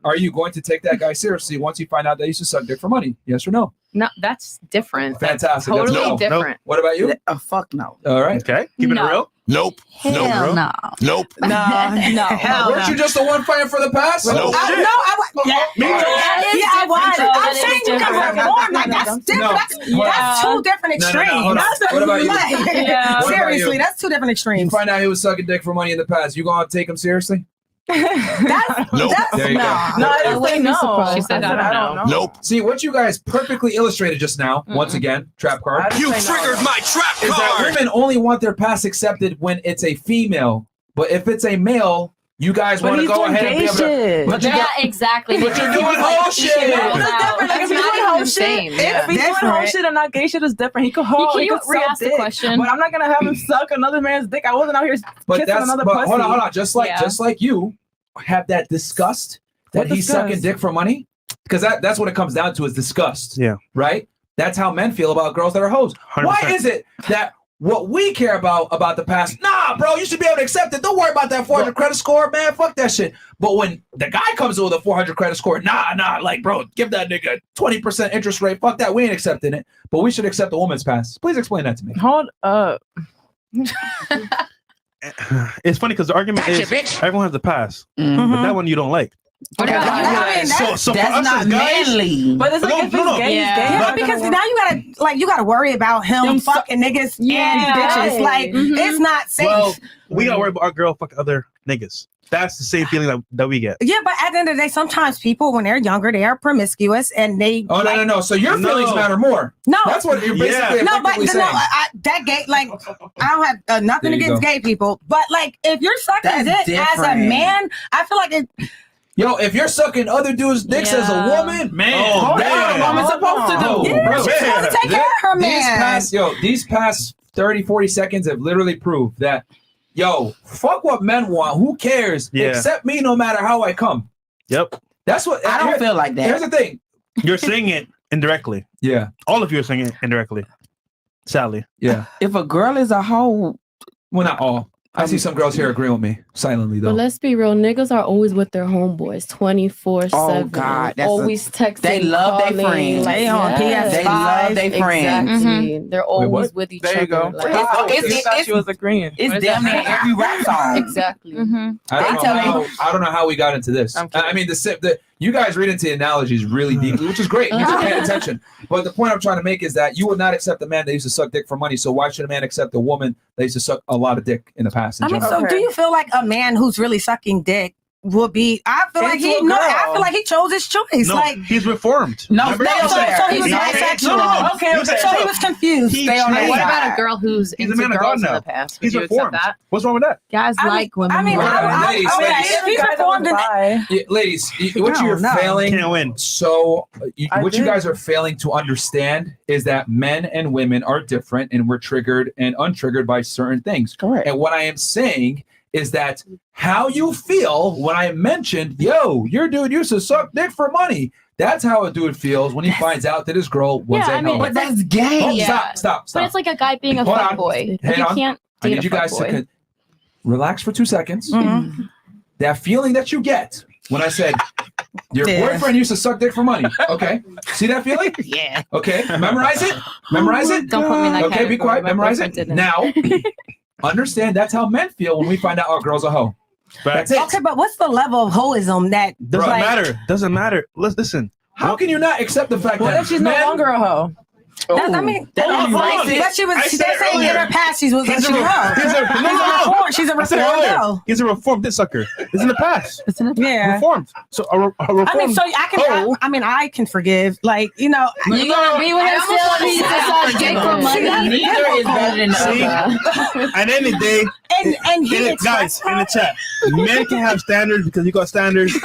Are you going to take that guy seriously once you find out that he used to suck dick for money? Yes or no? No, that's different. Fantastic. That's totally different. What about you? Fuck no. All right. Okay. Keeping it real. Nope. Hell no. Nope. No. Weren't you just the one fighting for the past? Nope. I was. I'm saying you can reform. Like, that's different. That's two different extremes. What about you? Seriously, that's two different extremes. You find out he was sucking dick for money in the past. You gonna take him seriously? Nope. There you go. I didn't say no. She said I don't know. Nope. See, what you guys perfectly illustrated just now, once again, trap card. You triggered my trap Is that card. women only want their past accepted when it's a female. But if it's a male, you guys want to go ahead and be able to. But exactly. But you're doing whole shit. If you're doing whole shit, if he's doing whole shit and not gay shit is different. He could hold. Can He you could suck re-ask the dick. question? But I'm not gonna have him suck another man's dick. I wasn't out here kissing another pussy. Hold on. Just like you, have that disgust that What he's disgust? sucking dick for money? Because that's what it comes down to is disgust. Yeah. Right? That's how men feel about girls that are hoes. 100%. Why is it that what we care about the past, nah, bro, you should be able to accept it. Don't worry about that 400 credit score, man. Fuck that shit. But when the guy comes in with a 400 credit score, nah, like, bro, give that nigga 20% interest rate. Fuck that. We ain't accepting it. But we should accept a woman's past. Please explain that to me. Hold up. It's funny because the argument is everyone has a pass, but that one you don't like. So for That's us not as guys, manly. But it's like if he's gay, he's gay. Yeah, because now you gotta worry about him fucking niggas and bitches. Like it's not safe. well, we gotta worry about our girl fucking other niggas. That's the same feeling that we get. Yeah, but at the end of the day, sometimes people, when they're younger, they are promiscuous and they. Oh, no. So your feelings matter more. No, that's what you're basically no, but effectively saying. that gay, like, I don't have nothing There you against go. gay people, but like, if you're sucking That's dick as a different. man, I feel like it. Yo, if you're sucking other dudes' dicks as a woman, man, Oh, that's what a woman's supposed to do. Yeah, she's supposed to take care of her man. These past 30, 40 seconds have literally proved that, yo, fuck what men want. Who cares? Yeah. Accept me no matter how I come. Yep. That's what I don't feel like that. Here's the thing. You're saying it indirectly. Yeah. All of you are saying it indirectly. Sadly. Yeah. If a girl is a hoe, well, not all. I see some girls here agreeing with me silently, though. But let's be real, niggas are always with their homeboys 24/7. Oh, God, that's always texting. they love their calling, friends. like, They on yes. They love their friends. Exactly. They're always with each There other. you go. Like, I thought she was agreeing. It's damn near every rap song. exactly. I don't know how we got into this. I mean, you guys read into analogies really deeply, which is great. You're just paying attention. But the point I'm trying to make is that you would not accept a man that used to suck dick for money. So why should a man accept a woman that used to suck a lot of dick in the past? I mean, so do you feel like a man who's really sucking dick will be? I feel like I feel like he chose his choice. No, like he's reformed. No, Remember? so he was bisexual. Okay. So he was confused. Stay on that What side. about a girl who's He's a into man of girls God in now. the past? Would He's you reformed. accept that? What's wrong with that? Guys like women. I mean, Ladies, if he's reformed, ladies, what you're failing, can't win. So what you did. guys are failing to understand is that men and women are different, and we're triggered and untriggered by certain things. Correct. And what I am saying is that how you feel when I mentioned, yo, your dude used to suck dick for money. That's how a dude feels when he finds out that his girl was Yeah, a I mean, hoe. But that's gay. Oh, Yeah. Stop. But it's like a guy being a Hold on. fuckboy. Hang You on. can't I date need a you guys to fuckboy. relax for 2 seconds. That feeling that you get when I said your Yeah. boyfriend used to suck dick for money. Okay. See that feeling? Yeah. Okay. Memorize it. Memorize it. Don't put me in that Okay, be category. quiet. My Memorize boyfriend it. didn't. Now, understand that's how men feel when we find out our girl's a hoe. That's it. Okay, but what's the level of hoism that Doesn't like, matter. Doesn't matter. Listen. How can you not accept the fact What that if she's no men- longer a hoe? I mean, That don't but mean she was. I They're said it saying in earlier. her past she was. He's She's a reformed. She's a I said it reformed earlier. girl. He's a reformed dick sucker. It's in the past. It's in the Yeah. Reformed. So a reformed. I mean, so I can. I mean, I can forgive. Like, you know. You gonna be with him still if he suck dick for money? neither is better than the See? other. At the end of the day, And he guys in the chat, men can have standards because you got standards.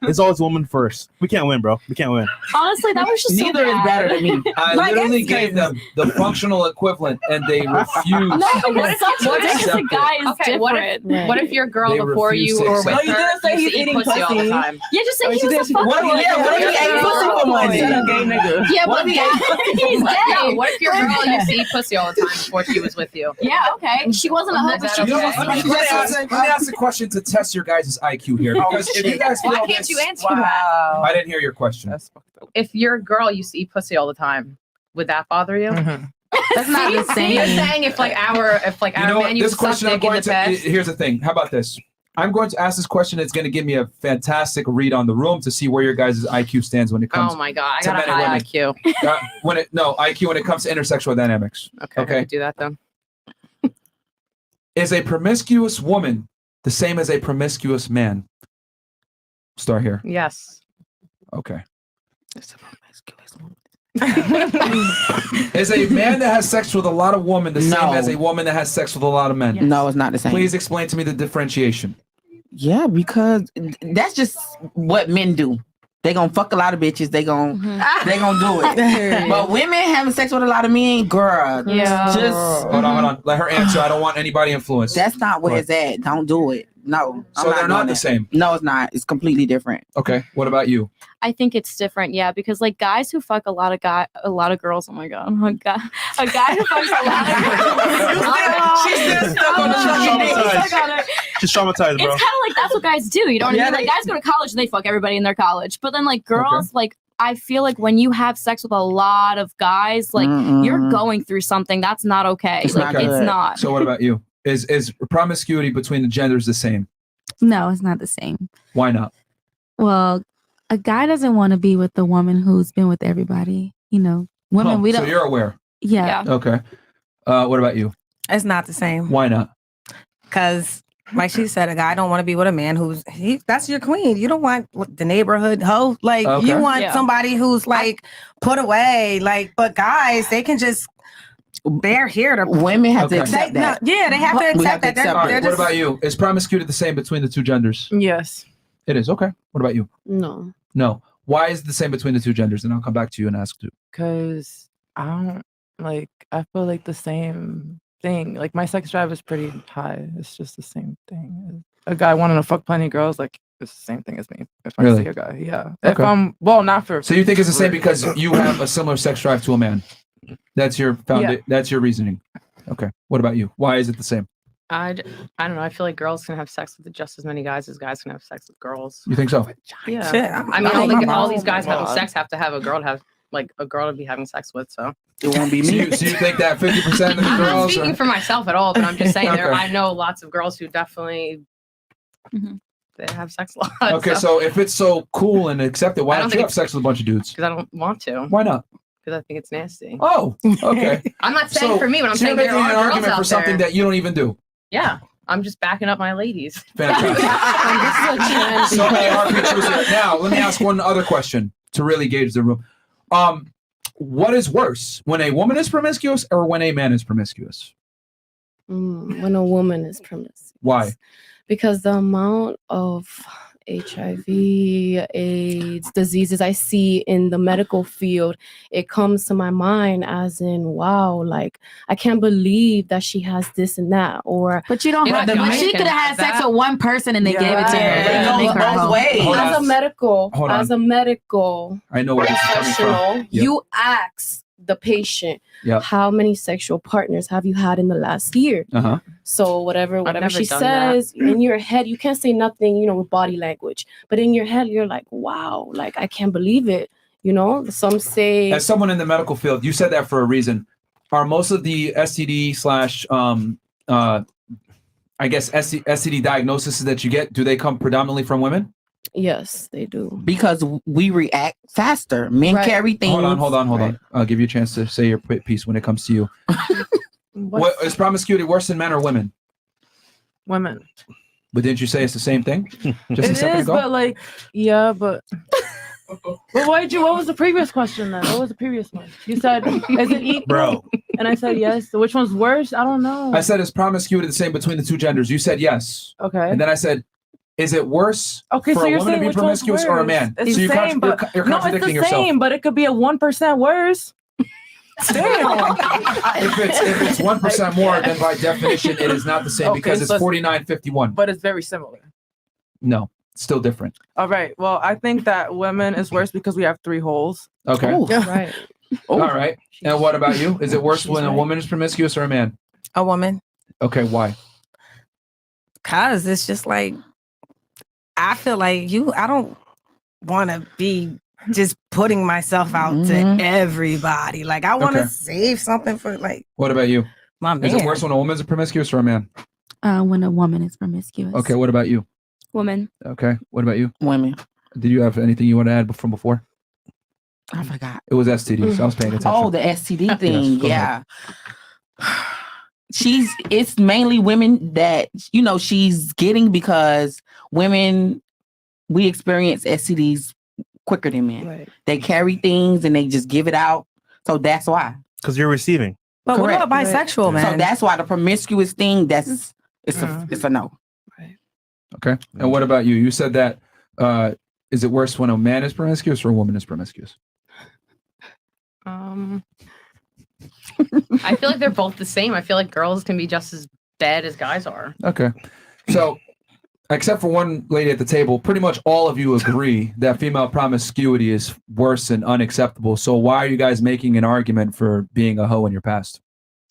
It's always woman first. We can't win, bro. We can't win. Honestly, that was just Neither so is bad. better than me. I Like, literally it's gave them the functional equivalent and they refused. No, but what if What if a guy is Okay, different? what if your girl They before refuse you to were accept with it. No, you her didn't say used he's to eat eating pussy all the pussy. time? Yeah, just say Oh, he she was did. a She- fuckboy. What if he ate pussy for money? Gay nigga. Yeah, but he's gay. Yeah, what if your girl used to eat pussy all the time before she was with you? Yeah, okay. She wasn't a hoe, but she You know was what? Let me ask a question to test your guys' IQ here. Because if you guys feel Why can't this, you answer that? I didn't hear your question. That's fucked up. If your girl used to eat pussy all the time, would that bother you? That's not the same. You're saying if our You know what? man used This to suck question I'm dick in going the to. past. Here's the thing. How about this? I'm going to ask this question. It's going to give me a fantastic read on the room to see where your guys' IQ stands when it comes. Oh my god, I to got a men and high women. IQ. IQ when it comes to intersexual dynamics. Okay, I could do that then. Is a promiscuous woman the same as a promiscuous man? Start here. Yes. Okay. Is a man that has sex with a lot of women the No. same as a woman that has sex with a lot of men? No, it's not the same. Please explain to me the differentiation. Yeah, because that's just what men do. They gonna fuck a lot of bitches. They gonna do it. But women having sex with a lot of men, girl. Yeah. Just Hold on. Let her answer. I don't want anybody influenced. that's not where Go it's at. Don't do it. No. So they're not the same. No, it's not. It's completely different. Okay. What about you? I think it's different, yeah, because like guys who fuck a lot of girls. Oh my god, a guy who fucks a lot of girls. She's stuck on the She's traumatized, bro. It's kind of like that's what guys do. You know what I mean? Like guys go to college and they fuck everybody in their college, but then like girls, like I feel like when you have sex with a lot of guys, like you're going through something that's not okay. It's not. So what about you? Is promiscuity between the genders the same? No, it's not the same. Why not? Well, a guy doesn't want to be with the woman who's been with everybody. You know, women, we don't. So you're aware. Yeah. Okay. What about you? It's not the same. Why not? Because, like she said, a guy don't want to be with a man that's your queen. You don't want the neighborhood hoe. Like you want somebody who's like put away. Like, but guys, they can just. They're here to. Women have to accept that. Yeah, they have to accept that. Right. What about you? Is promiscuity the same between the two genders? Yes. It is. Okay. What about you? No. No. Why is it the same between the two genders? And I'll come back to you and ask you. Because I feel like the same thing. Like my sex drive is pretty high. It's just the same thing. A guy wanting to fuck plenty of girls, like it's the same thing as me. If I see a guy, yeah. If I'm not for. So you think it's the same because you have a similar sex drive to a man? That's your That's your reasoning. Okay. What about you? Why is it the same? I don't know. I feel like girls can have sex with just as many guys as guys can have sex with girls. You think so? Yeah. Shit, I mean, I don't think all these guys having sex have to have a girl to be having sex with. So it won't be me. So you think that 50% of the I'm girls? not speaking for myself at all, but I'm just saying Okay. I know lots of girls who definitely they have sex a lot. Okay, so if it's so cool and accepted, why don't you have sex with a bunch of dudes? Because I don't want to. Why not? Because I think it's nasty. Oh, okay. I'm not saying for me, but I'm so saying you're there making are an girls argument out for something there. that you don't even do. Yeah, I'm just backing up my ladies. Fantastic. So many RP choosers. Now, let me ask one other question to really gauge the room. What is worse, when a woman is promiscuous or when a man is promiscuous? When a woman is promiscuous. Why? Because the amount of HIV, AIDS, diseases I see in the medical field, it comes to my mind as in, wow, like I can't believe that she has this and that. Or but you don't have to. She could have had sex with one person and they gave it to her. As a medical, I know where this is coming professional, from. Yep. you ask the patient, Yep. how many sexual partners have you had in the last year? Uh-huh. So whatever never she done says in your head, you can't say nothing, with body language. But in your head, you're like, wow, like I can't believe it. Some say. As someone in the medical field, you said that for a reason. Are most of the STD I guess STD diagnoses that you get, do they come predominantly from women? Yes, they do. Because we react faster. Men carry things. Hold on. I'll give you a chance to say your piece when it comes to you. What is promiscuity worse in men or women? Women. But didn't you say it's the same thing? Just a second ago? But but what was the previous question then? What was the previous one? You said, is it equal? Bro. And I said yes. So which one's worse? I don't know. I said, is promiscuity the same between the two genders? You said yes. Okay. And then I said, is it worse Okay, for so a you're woman to saying be which one's promiscuous or a worse? man? It's So the same, but you're no, it's contradicting the yourself. same, but it could be a 1% worse. Damn. If it's 1% more, then by definition it is not the same because it's 49-51. But it's very similar. No, still different. All right. Well, I think that women is worse because we have 3 holes. Okay. Right. All right. And what about you? Is it worse when a woman is promiscuous or a man? A woman. Okay. Why? Cause it's just like I feel like I don't want to be just putting myself out to everybody. Like I want to save something for like. What about you? My man. Is it worse when a woman's promiscuous or a man? When a woman is promiscuous. Okay. What about you? Woman. Okay. What about you? Women. Did you have anything you want to add from before? I forgot. It was STDs. I was paying attention. Oh, the STD thing. Yes, go yeah. It's mainly women that, she's getting because women, we experience STDs quicker than men. Right. They carry things and they just give it out. So that's why. Because you're receiving. But what about bisexual, man? So that's why the promiscuous thing, it's a no. Okay. And what about you? You said that, is it worse when a man is promiscuous or a woman is promiscuous? I feel like they're both the same. I feel like girls can be just as bad as guys are. Okay. So except for one lady at the table, pretty much all of you agree that female promiscuity is worse and unacceptable. So why are you guys making an argument for being a hoe in your past?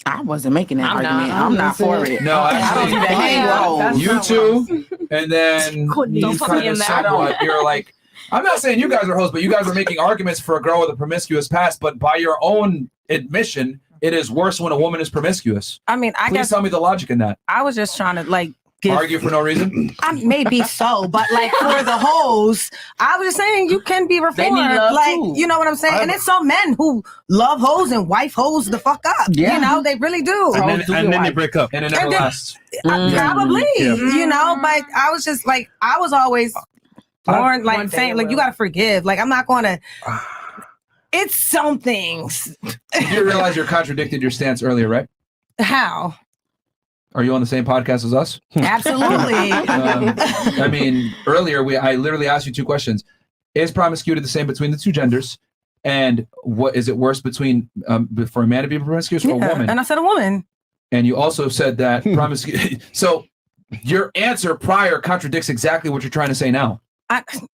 I wasn't making that I'm argument. not. I'm not for it. No, actually, I don't hang with hoes. you two, and then you Don't put me kind in of that. somewhat, you're like, I'm not saying you guys are hoes, but you guys are making arguments for a girl with a promiscuous past, but by your own admission, it is worse when a woman is promiscuous. I mean, I Please guess tell me the logic in that. I was just trying to like Argue for no reason? Maybe so, but like for the hoes, I was just saying you can be reformed. They need love like, too. you know what I'm saying? And it's some men who love hoes and wife hoes the fuck up. Yeah. You know, they really do. And then they break up. And it never lasts. Probably, you know, but I was just like, I was always born like saying, like, you got to forgive. Like, I'm not going to. It's some things. You realize you contradicted your stance earlier, right? How? Are you on the same podcast as us? Absolutely. I mean, earlier I literally asked you two questions: is promiscuity the same between the two genders, and what is it worse between for a man to be promiscuous or a woman? And I said a woman. And you also said that promiscuity. So your answer prior contradicts exactly what you're trying to say now.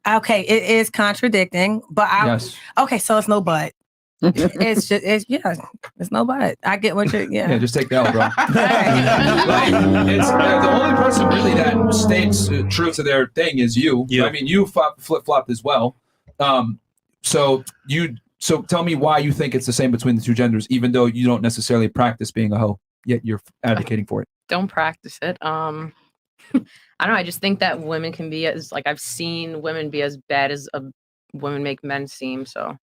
Okay, it is contradicting, but Yes. Okay, so it's no but. It's no but. I get what you're Yeah, just take that, bro. It's the only person really that stays true to their thing is you. I mean, you flip-flopped as well. So tell me why you think it's the same between the two genders, even though you don't necessarily practice being a hoe, yet you're advocating for it. Don't practice it. I don't know. I just think that women can be as I've seen women be as bad as women make men seem. So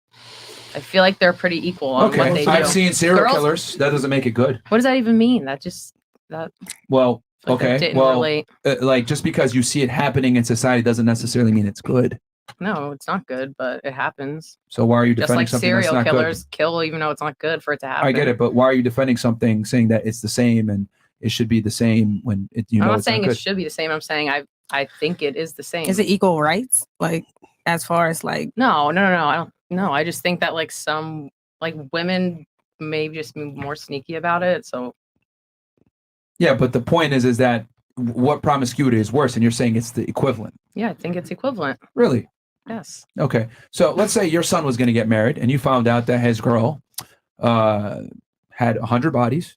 I feel like they're pretty equal on what they do. I've seen serial killers. That doesn't make it good. What does that even mean? Well, okay. didn't Well, relate. Like just because you see it happening in society doesn't necessarily mean it's good. No, it's not good, but it happens. So why are you Just defending like something that's serial not killers good? kill even though it's not good for it to happen. I get it, but why are you defending something saying that it's the same and it should be the same when I'm not it's saying not it good? should be the same. I'm saying I think it is the same. Is it equal rights? Like as far as like No. I don't know. I just think that some women may just be more sneaky about it. So Yeah, but the point is that what promiscuity is worse, and you're saying it's the equivalent. yeah, I think it's equivalent. Really? Yes. Okay. So let's say your son was going to get married, and you found out that his girl had 100 bodies,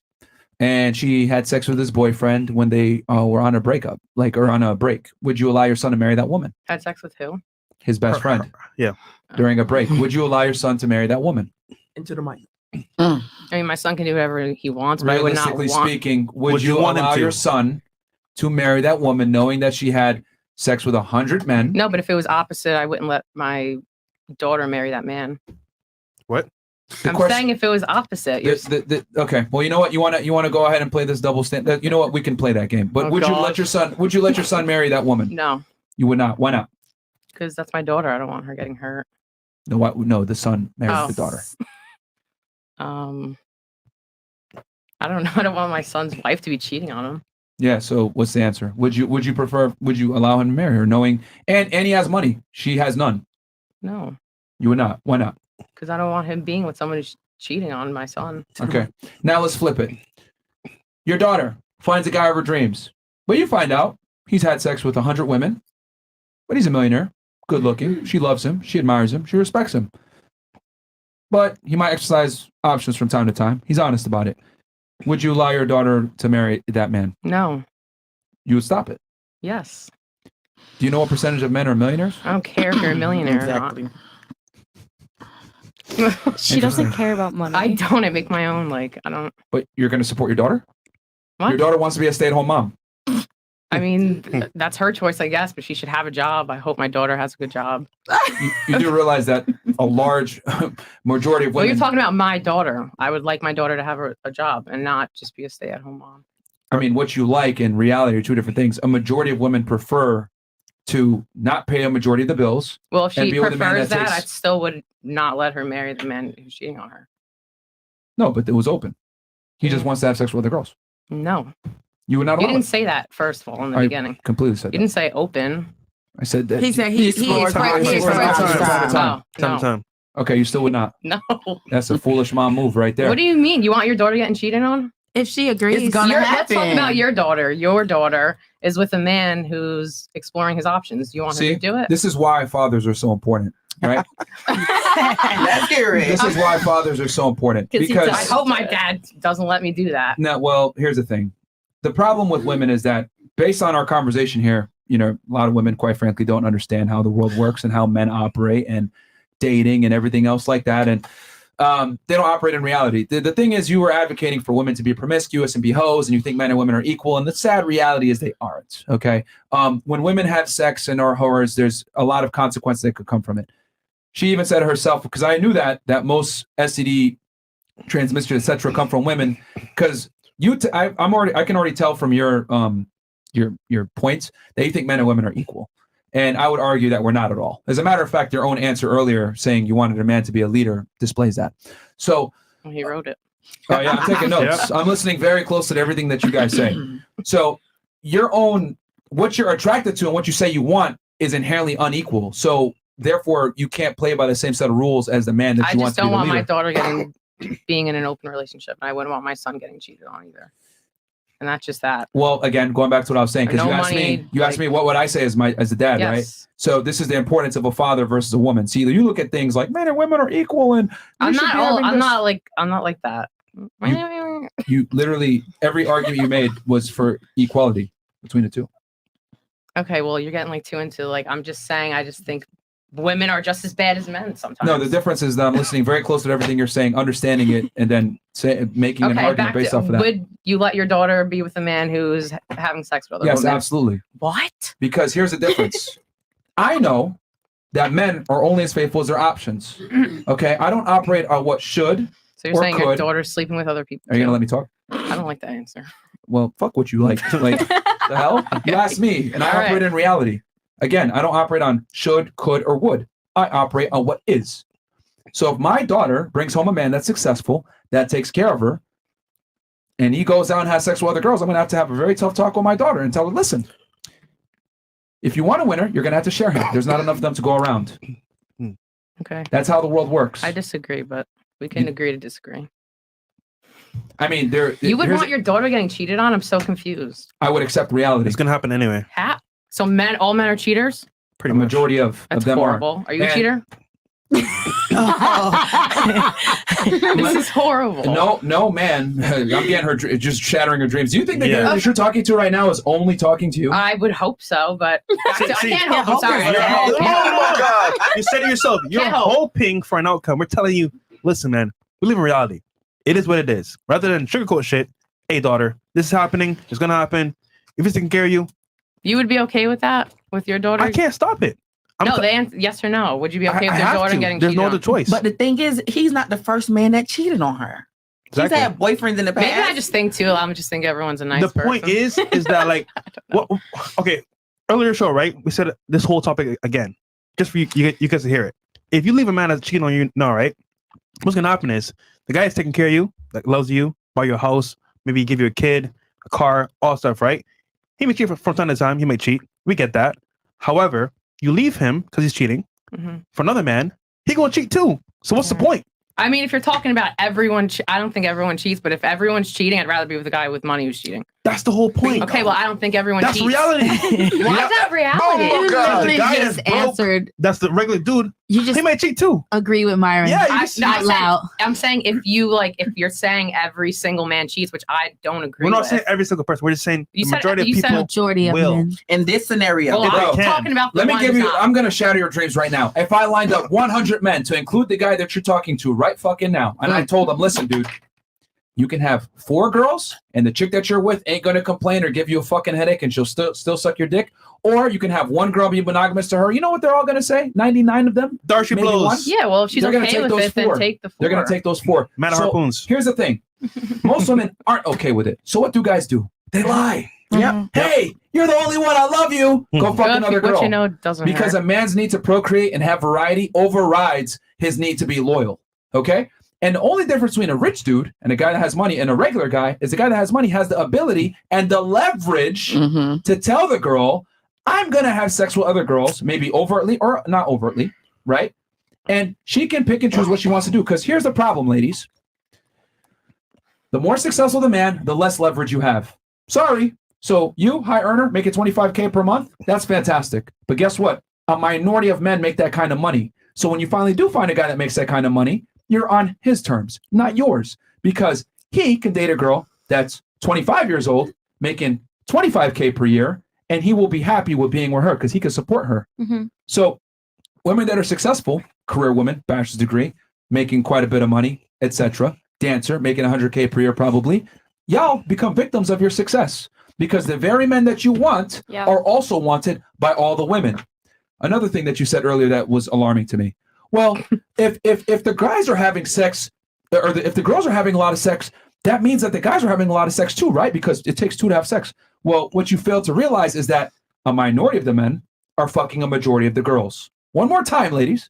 and she had sex with his boyfriend when they were on a breakup, or on a break. Would you allow your son to marry that woman? Had sex with who? His best friend. Yeah. During a break. Would you allow your son to marry that woman? Into the mic. I mean, my son can do whatever he wants, but I would not Realistically want. speaking, would you want him allow to? your son to marry that woman knowing that she had sex with 100 men? No, but if it was opposite, I wouldn't let my daughter marry that man. What? I'm saying if it was opposite. Okay. Well, you know what? You want to go ahead and play this double stand. You know what? We can play that game. But Oh, would you let gosh. your son? Would you let your son marry that woman? No, You would not. Why not? because that's my daughter. I don't want her getting hurt. No. What? No. The son marries Oh. the daughter. I don't know. I don't want my son's wife to be cheating on him. Yeah. So what's the answer? Would you prefer? Would you allow him to marry her, knowing and he has money, she has none? No, You would not. Why not? because I don't want him being with someone who's cheating on my son. Okay. Now let's flip it. Your daughter finds a guy of her dreams, but you find out he's had sex with 100 women, but he's a millionaire, good looking. She loves him. She admires him. She respects him. But he might exercise options from time to time. He's honest about it. Would you allow your daughter to marry that man? No. You would stop it. Yes. Do you know what percentage of men are millionaires? I don't care if you're a millionaire Exactly. or not. She doesn't care about money. I don't. I make my own. I don't. But you're going to support your daughter? What? Your daughter wants to be a stay-at-home mom. I mean, that's her choice, I guess, but she should have a job. I hope my daughter has a good job. You do realize that a large majority of Well, women... you're talking about my daughter. I would like my daughter to have a job and not just be a stay-at-home mom. I mean, what you like and reality are two different things. A majority of women prefer to not pay a majority of the bills. Well, if and she be with a man prefers that, I takes- still would not let her marry the man who's cheating on her. No, but it was open. He just wants to have sex with other girls. No. You would not You allow didn't it. say that, first of all, in the I beginning. completely said You that. didn't say open. I said that. He said he explores Time he to explores time. No, no. Okay, you still would not. No. That's a foolish mom move right there. What do you mean? You want your daughter getting cheated on? If she agrees, Let's talk about your daughter. Your daughter is with a man who's exploring his options. You want her to do it? This is why fathers are so important, right? Let's hear it. This is why fathers are so important. Because I hope my dad doesn't let me do that. No, well, here's the thing. The problem with women is that based on our conversation here, you know, a lot of women, quite frankly, don't understand how the world works and how men operate and dating and everything else like that. And they don't operate in reality. The thing is, you were advocating for women to be promiscuous and be hoes, and you think men and women are equal. And the sad reality is they aren't. Okay. When women have sex and are whores, there's a lot of consequences that could come from it. She even said herself, because I knew that most STD transmission, etc., come from women. Because I can already tell from your points that you think men and women are equal. And I would argue that we're not at all. As a matter of fact, your own answer earlier saying you wanted a man to be a leader displays that. So he wrote it. Oh yeah, I'm taking notes. I'm listening very closely to everything that you guys say. So what you're attracted to and what you say you want is inherently unequal. So therefore, you can't play by the same set of rules as the man that you want to be the leader. I just don't want my daughter being in an open relationship, and I wouldn't want my son getting cheated on either. And that's just that. Well, again, going back to what I was saying, because you asked me what would I say as a dad, yes. right? So this is the importance of a father versus a woman. See, you look at things like men and women are equal, and I'm not like that. You literally every argument you made was for equality between the two. Okay, well, you're getting like too into like I'm just saying. I just think women are just as bad as men sometimes. No, the difference is that I'm listening very close to everything you're saying, understanding it, and then making an argument based off of that. Would you let your daughter be with a man who's having sex with other women? Yes, absolutely. What? Because here's the difference. I know that men are only as faithful as their options. Okay, I don't operate on what should. So you're saying your daughter's sleeping with other people? Are you gonna let me talk? I don't like that answer. Well, fuck what you like. Like the hell? You asked me, and I operate in reality. Again, I don't operate on should, could, or would. I operate on what is. So if my daughter brings home a man that's successful, that takes care of her, and he goes out and has sex with other girls, I'm going to have a very tough talk with my daughter and tell her, listen, if you want a winner, you're going to have to share him. There's not enough of them to go around. Okay. That's how the world works. I disagree, but we can agree to disagree. I mean, you would want your daughter getting cheated on? I'm so confused. I would accept reality. It's going to happen anyway. So all men are cheaters? Pretty much. Majority of them horrible. Are you a cheater? This is horrible. No, man. I'm getting her just shattering her dreams. Do you think the guy that you're talking to right now is only talking to you? I would hope so, but I can't hope. I'm sorry. Oh my God! You said it yourself. You're hoping for an outcome. We're telling you, listen, man. We live in reality. It is what it is. Rather than sugarcoat shit. Hey, daughter, this is happening. It's gonna happen. If it's taking care of you. You would be okay with that with your daughter? I can't stop it. Yes or no. Would you be okay with your daughter getting cheated on? There's no other choice. But the thing is, he's not the first man that cheated on her. Exactly. She's had boyfriends in the past. Maybe I just think too. I'm just think everyone's a nice person. The point is that like, okay, earlier show, right? We said this whole topic again, just for you guys to hear it. If you leave a man that's cheating on you, no, right? What's gonna happen is the guy is taking care of you, like loves you, buy your house, maybe give you a kid, a car, all stuff, right? He may cheat from time to time. He may cheat. We get that. However, you leave him because he's cheating for another man. He gonna cheat too. So what's the point? I mean, if you're talking about everyone, I don't think everyone cheats. But if everyone's cheating, I'd rather be with a guy with money who's cheating. That's the whole point. Okay, well, I don't think everyone cheats. That's reality. Why is that reality? Oh, God. The guy just that's broke, answered. That's the regular dude. He might cheat too. Agree with Myron. Yeah, I'm saying if you're saying every single man cheats, which I don't agree with. We're not saying every single person. We're just saying the majority of people men. In this scenario. Well, I'm talking about Let me give you, I'm going to shatter your dreams right now. If I lined up 100 men to include the guy that you're talking to right fucking now, and I told them, listen, dude, you can have 4 girls and the chick that you're with ain't going to complain or give you a fucking headache and she'll still suck your dick. Or you can have 1 girl be monogamous to her. You know what they're all going to say? 99 of them? Darcy blows. 1? Yeah, well, if she's okay with it, then take the 4. They're going to take those 4. Man of harpoons. Here's the thing. Most women aren't okay with it. So what do guys do? They lie. Yeah. Hey, you're the only one. I love you. Go fuck another girl. What you know doesn't because hurt. A man's need to procreate and have variety overrides his need to be loyal. Okay? And the only difference between a rich dude and a guy that has money and a regular guy is the guy that has money has the ability and the leverage to tell the girl, I'm going to have sex with other girls, maybe overtly or not overtly, right? And she can pick and choose what she wants to do. Because here's the problem, ladies. The more successful the man, the less leverage you have. Sorry. So you, high earner, making $25K per month, that's fantastic. But guess what? A minority of men make that kind of money. So when you finally do find a guy that makes that kind of money, you're on his terms, not yours. Because he can date a girl that's 25 years old, making $25K per year, and he will be happy with being with her because he can support her. So women that are successful, career women, bachelor's degree, making quite a bit of money, etc., dancer, making 100K per year probably, y'all become victims of your success because the very men that you want are also wanted by all the women. Another thing that you said earlier that was alarming to me. Well, if the guys are having sex, or if the girls are having a lot of sex, that means that the guys are having a lot of sex too, right? Because it takes two to have sex. Well, what you fail to realize is that a minority of the men are fucking a majority of the girls. One more time, ladies.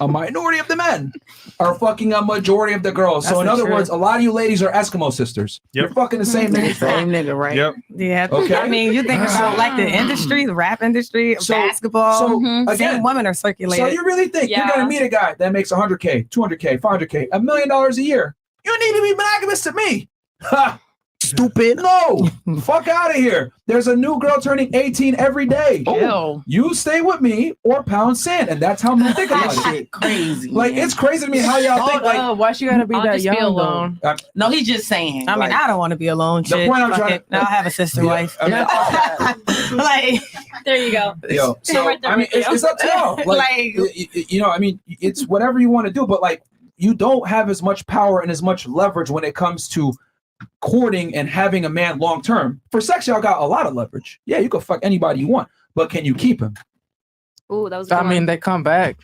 A minority of the men are fucking a majority of the girls. So in other words, a lot of you ladies are Eskimo sisters. You're fucking the same nigga. Same nigga, right? Yep. Yeah. Okay. I mean, you think about like the industry, the rap industry, basketball. So again, same women are circulated. So you really think you're gonna meet a guy that makes 100K, 200K, 500K, $1 million a year? You need to be monogamous to me. Ha! Stupid. No. Fuck out of here. There's a new girl turning 18 every day. Ew. You stay with me or pound sand. And that's how men think about That it. shit crazy. Like, it's crazy to me how y'all think. Like, why she gotta be I'll that just young be alone. No, he's just saying. I mean, I don't want to be alone. The Shit. point I'm Fuck trying it. I'll have a sister wife. I mean, Like, There you go. yo, so Right there I mean, with you. it's up to y'all. Like, Like- you know, I mean, it's whatever you want to do, but like, you don't have as much power and as much leverage when it comes to courting and having a man long term. For sex, y'all got a lot of leverage. Yeah, you can fuck anybody you want, but can you keep him? Ooh, that was. A good I mean, one. they come back.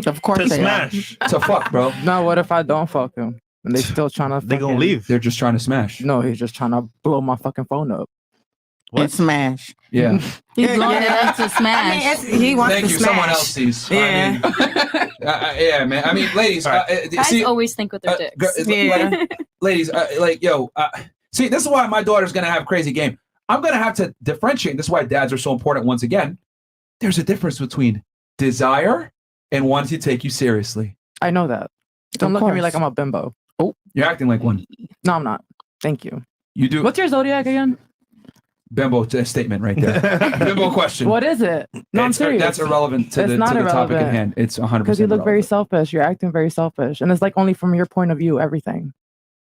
Of course To they smash. To fuck, bro. Now, what if I don't fuck him and they still trying to? They gonna leave. They're just trying to smash. No, he's just trying to blow my fucking phone up. are. And smash. Yeah. He's blowing it up to I smash. mean, he wants Thank to you. smash. Someone else sees. Yeah. I mean, yeah, man. I mean, ladies. Guys See, always think with their dicks. Yeah. ladies, like, yo, see, this is why my daughter's gonna have crazy game. I'm gonna have to differentiate. This is why dads are so important. Once again, there's a difference between desire and wanting to take you seriously. I know that. Don't look at me like I'm a bimbo. Oh, you're acting like one. No, I'm not. Thank you. You do. What's your zodiac again? Bimbo statement right there. Bimbo question. What is it? No, I'm serious. That's irrelevant to It's the not topic at irrelevant. hand. It's 100%. Because you look very irrelevant. selfish. You're acting very selfish, and it's like only from your point of view. Everything.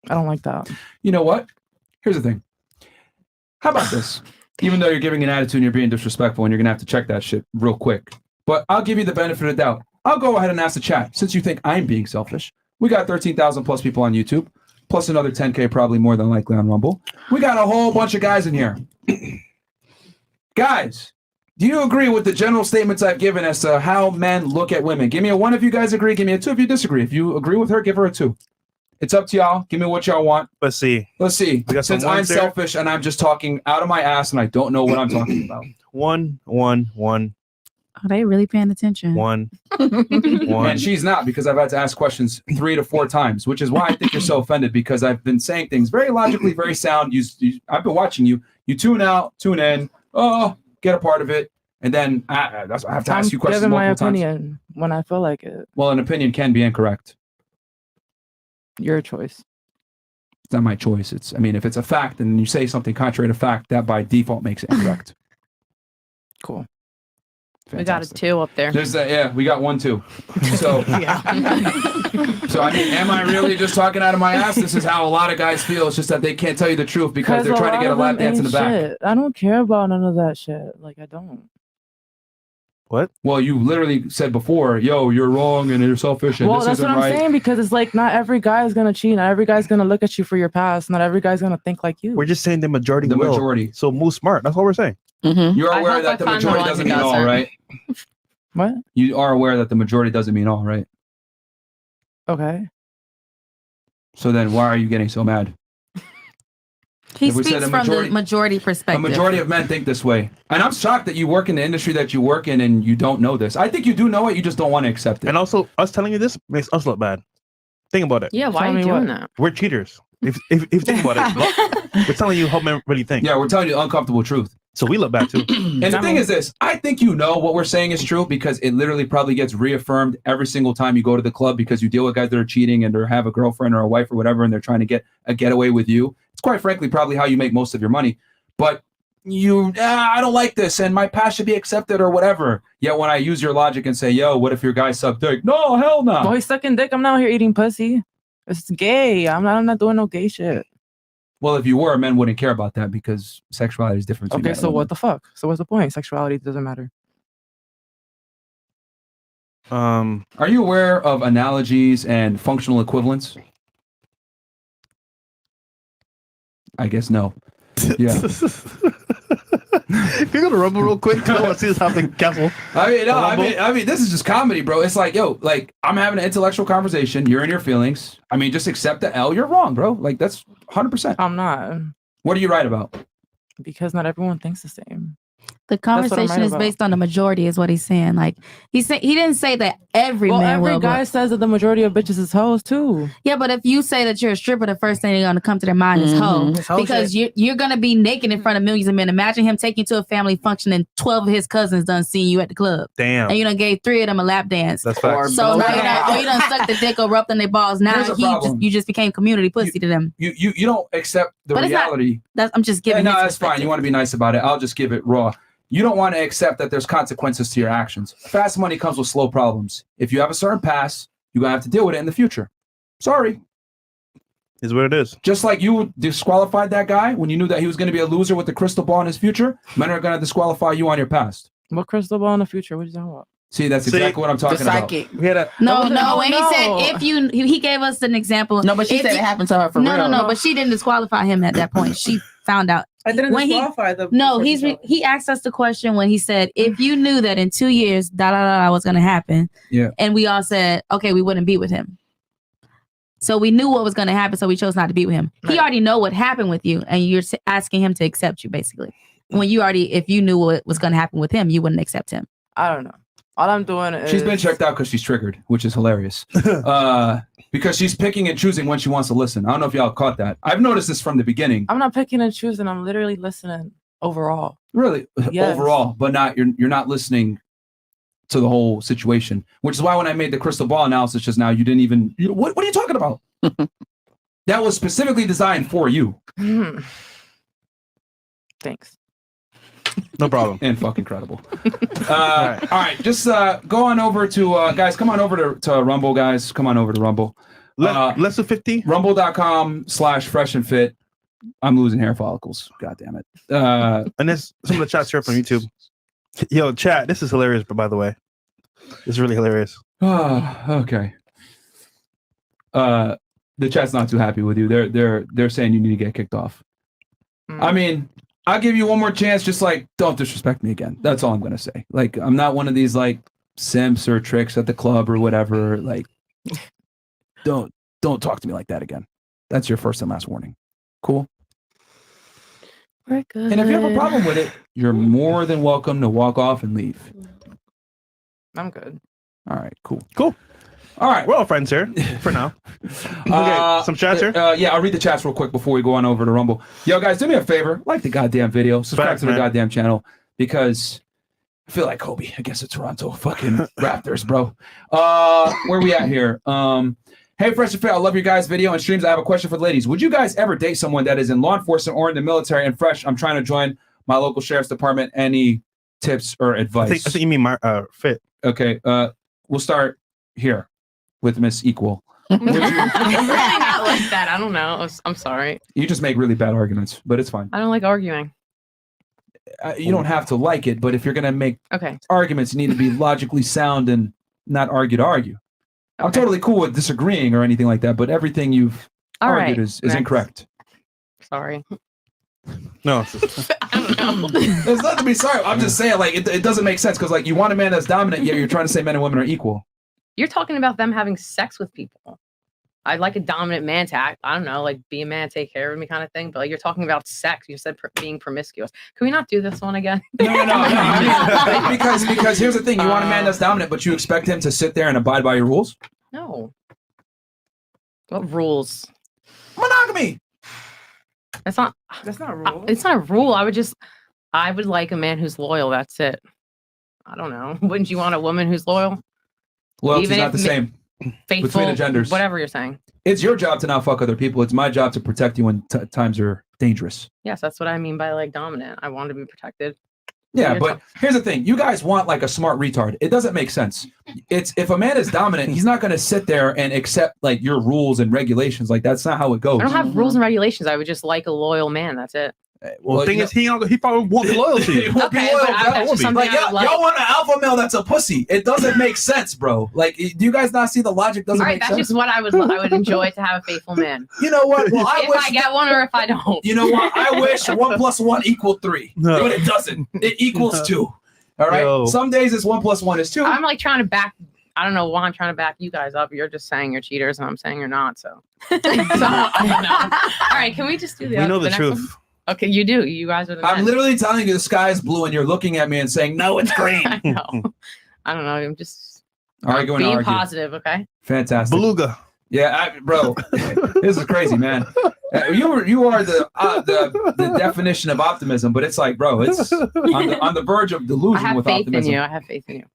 I don't like that. You know what? Here's the thing. How about this? Even though you're giving an attitude and you're being disrespectful, and you're gonna have to check that shit real quick. But I'll give you the benefit of the doubt. I'll go ahead and ask the chat. Since you think I'm being selfish, we got 13,000 plus people on YouTube, plus another 10K probably more than likely on Rumble. We got a whole bunch of guys in here. Guys, do you agree with the general statements I've given as to how men look at women? Give me a 1 if you guys agree. Give me a 2 if you disagree. If you agree with her, give her a 2. It's up to y'all. Give me what y'all want. Let's see. Let's see. We got some Since I'm ones there. selfish and I'm just talking out of my ass and I don't know what I'm talking about. One. Are they really paying attention? One. And she's not, because I've had to ask questions 3 to 4 times, which is why I think you're so offended, because I've been saying things very logically, very sound. I've been watching you. You tune out, tune in, get a part of it, and then I have to ask you questions giving my multiple times. opinion when I feel like it. Well, an opinion can be incorrect. Your choice. It's not my choice. If it's a fact and you say something contrary to fact, that by default makes it incorrect. Cool. We got a 2 up there. There's that. Yeah, we got 1 too. So, so I mean, am I really just talking out of my ass? This is how a lot of guys feel. It's just that they can't tell you the truth because they're trying to get a lap dance in the back. Shit. I don't care about none of that shit. Like, I don't. What? Well, you literally said before, yo, you're wrong and you're selfish and Well, this that's isn't what I'm right. saying, because it's like not every guy is gonna cheat. Not every guy's gonna look at you for your past. Not every guy's gonna think like you. We're just saying the majority. The will. majority. So move smart. That's what we're saying. You're I aware hope that I the find the majority one doesn't who mean all, doesn't. right? What? You are aware that the majority doesn't mean all, right? Okay. So then why are you getting so mad? He If we said speaks a from majority- the majority A perspective. majority of men think this way. And I'm shocked that you work in the industry that you work in and you don't know this. I think you do know it, you just don't want to accept it. And also, us telling you this makes us look bad. Think about it. Yeah, why Tell are you me doing what? that? We're cheaters. If you think about it, we're telling you how men really think. Yeah, we're telling you the uncomfortable truth. So we look bad too. And the thing is this, I think you know what we're saying is true because it literally probably gets reaffirmed every single time you go to the club because you deal with guys that are cheating and or have a girlfriend or a wife or whatever and they're trying to get a getaway with you. It's quite frankly probably how you make most of your money. But I don't like this and my past should be accepted or whatever. Yet when I use your logic and say, yo, what if your guy sucked dick? No, hell no. Well, he's sucking dick. I'm not here eating pussy. It's gay. I'm not doing no gay shit. Well, if you were, men wouldn't care about that because sexuality is different. Okay, so what the fuck? So what's the point? Sexuality doesn't matter. Are you aware of analogies and functional equivalents? I guess no. Yeah. Can you go to Rumble real quick? I want to see this happen. Castle. I mean, this is just comedy, bro. It's like, yo, like I'm having an intellectual conversation. You're in your feelings. I mean, just accept the L. You're wrong, bro. Like that's 100%. I'm not. What are you right about? Because not everyone thinks the same. The conversation is based on the majority, is what he's saying. Like he didn't say that every man will. Every guy says that the majority of bitches is hoes too. Yeah, but if you say that you're a stripper, the first thing they're gonna come to their mind is hoe, because you're gonna be naked in front of millions of men. Imagine him taking you to a family function and 12 of his cousins done seeing you at the club. Damn. And you done gave 3 of them a lap dance. That's facts. So now you done sucked the dick or rubbed on their balls. Now you just became community pussy to them. You don't accept the reality. I'm just giving. No, that's fine. You want to be nice about it. I'll just give it raw. You don't want to accept that there's consequences to your actions. Fast money comes with slow problems. If you have a certain past, you're going to have to deal with it in the future. Sorry. Is what it is. Just like you disqualified that guy when you knew that he was going to be a loser with the crystal ball in his future, men are going to disqualify you on your past. What crystal ball in the future? What are you talking about? See, that's exactly what I'm talking about. We had a No. When he said if you, he gave us an example. No, but she said it happened to her for real. No, but she didn't disqualify him at that point. She found out. I didn't disqualify them. No, he asked us the question when he said, if you knew that in 2 years, was going to happen. Yeah. And we all said, okay, we wouldn't be with him. So we knew what was going to happen, so we chose not to be with him. Right. He already know what happened with you, and you're asking him to accept you, basically. When if you knew what was going to happen with him, you wouldn't accept him. I don't know. All I'm doing is... She's been checked out because she's triggered, which is hilarious. Because she's picking and choosing when she wants to listen. I don't know if y'all caught that. I've noticed this from the beginning. I'm not picking and choosing. I'm literally listening overall. Really? Yes. Overall, but you're not listening to the whole situation, which is why when I made the crystal ball analysis just now, you didn't even... What are you talking about? That was specifically designed for you. Thanks. No problem. And fucking incredible. All right. Just go on over to guys. Come on over to Rumble, guys. Come on over to Rumble. Less than 50. Rumble.com/freshandfit. I'm losing hair follicles. God damn it. And there's some of the chats here from YouTube. Yo, chat. This is hilarious. But by the way, it's really hilarious. Okay. The chat's not too happy with you. They're saying you need to get kicked off. I mean, I'll give you one more chance. Just like, don't disrespect me again. That's all I'm gonna say. Like, I'm not one of these like simps or tricks at the club or whatever. Like, don't talk to me like that again. That's your first and last warning. Cool. We're good. And if you have a problem with it, you're more than welcome to walk off and leave. I'm good. All right. Cool. All right, we're all friends here for now. Okay, some chats here? Yeah, I'll read the chats real quick before we go on over to Rumble. Yo, guys, do me a favor. Like the goddamn video. Subscribe to the goddamn channel because I feel like Kobe against the Toronto fucking Raptors, bro. Where we at here? Hey, Fresh and Fit, I love your guys' video and streams. I have a question for the ladies. Would you guys ever date someone that is in law enforcement or in the military? And Fresh, I'm trying to join my local sheriff's department. Any tips or advice? I think you mean Fit. Okay, we'll start here with Miss Equal. I'm really not like that. I don't know. I'm sorry. You just make really bad arguments, but it's fine. I don't like arguing. You don't have to like it, but if you're going to make arguments, you need to be logically sound and not argue to argue. Okay. I'm totally cool with disagreeing or anything like that, but everything you've argued is incorrect. Sorry. No. I don't know. There's nothing to be sorry. I'm just saying, like, it doesn't make sense because, like, you want a man that's dominant, yet you're trying to say men and women are equal. You're talking about them having sex with people. I'd like a dominant man to act, I don't know, like be a man, take care of me kind of thing. But like, you're talking about sex. You said being promiscuous. Can we not do this one again? No. I mean, because here's the thing. You want a man that's dominant, but you expect him to sit there and abide by your rules? No. What rules? Monogamy. That's not a rule. It's not a rule. I would just I would like a man who's loyal. That's it. I don't know. Wouldn't you want a woman who's loyal? Loyalty's not the same Faithful, between the genders. whatever you're saying. It's your job to not fuck other people. It's my job to protect you when times are dangerous. Yes, that's what I mean by like dominant. I want to be protected. Yeah, but here's the thing. You guys want like a smart retard. It doesn't make sense. It's if a man is dominant, he's not going to sit there and accept like your rules and regulations. Like that's not how it goes. I don't have rules and regulations. I would just like a loyal man. That's it. Well, the thing is, he probably won't be loyal to you. He won't be Okay, loyal, but bro. that's just something Like, I would like. y'all want an alpha male that's a pussy. It doesn't make sense, bro. Like, do you guys not see the logic? Doesn't All right, make that's sense. just what I would enjoy to have a faithful man. You know what? Well, I if wish I get one or if I don't. You know what? I wish 1 + 1 = 3, No. but it doesn't. It equals 2. All right. Yo. Some days it's 1 + 1 is 2. I'm like trying to back. I don't know why I'm trying to back you guys up. You're just saying you're cheaters, and I'm saying you're not. So, I don't know. All right, can we just do the? We know the next truth. one? Okay, you do. You guys are the. I'm men. literally telling you the sky is blue, and you're looking at me and saying, "No, it's green." I know. I don't know. I'm just Arguing, being argue. positive. Okay. Fantastic. Beluga. Yeah, bro, this is crazy, man. You are the definition of optimism, but it's like, bro, it's on the verge of I delusion have with faith optimism. in you. I have faith in you.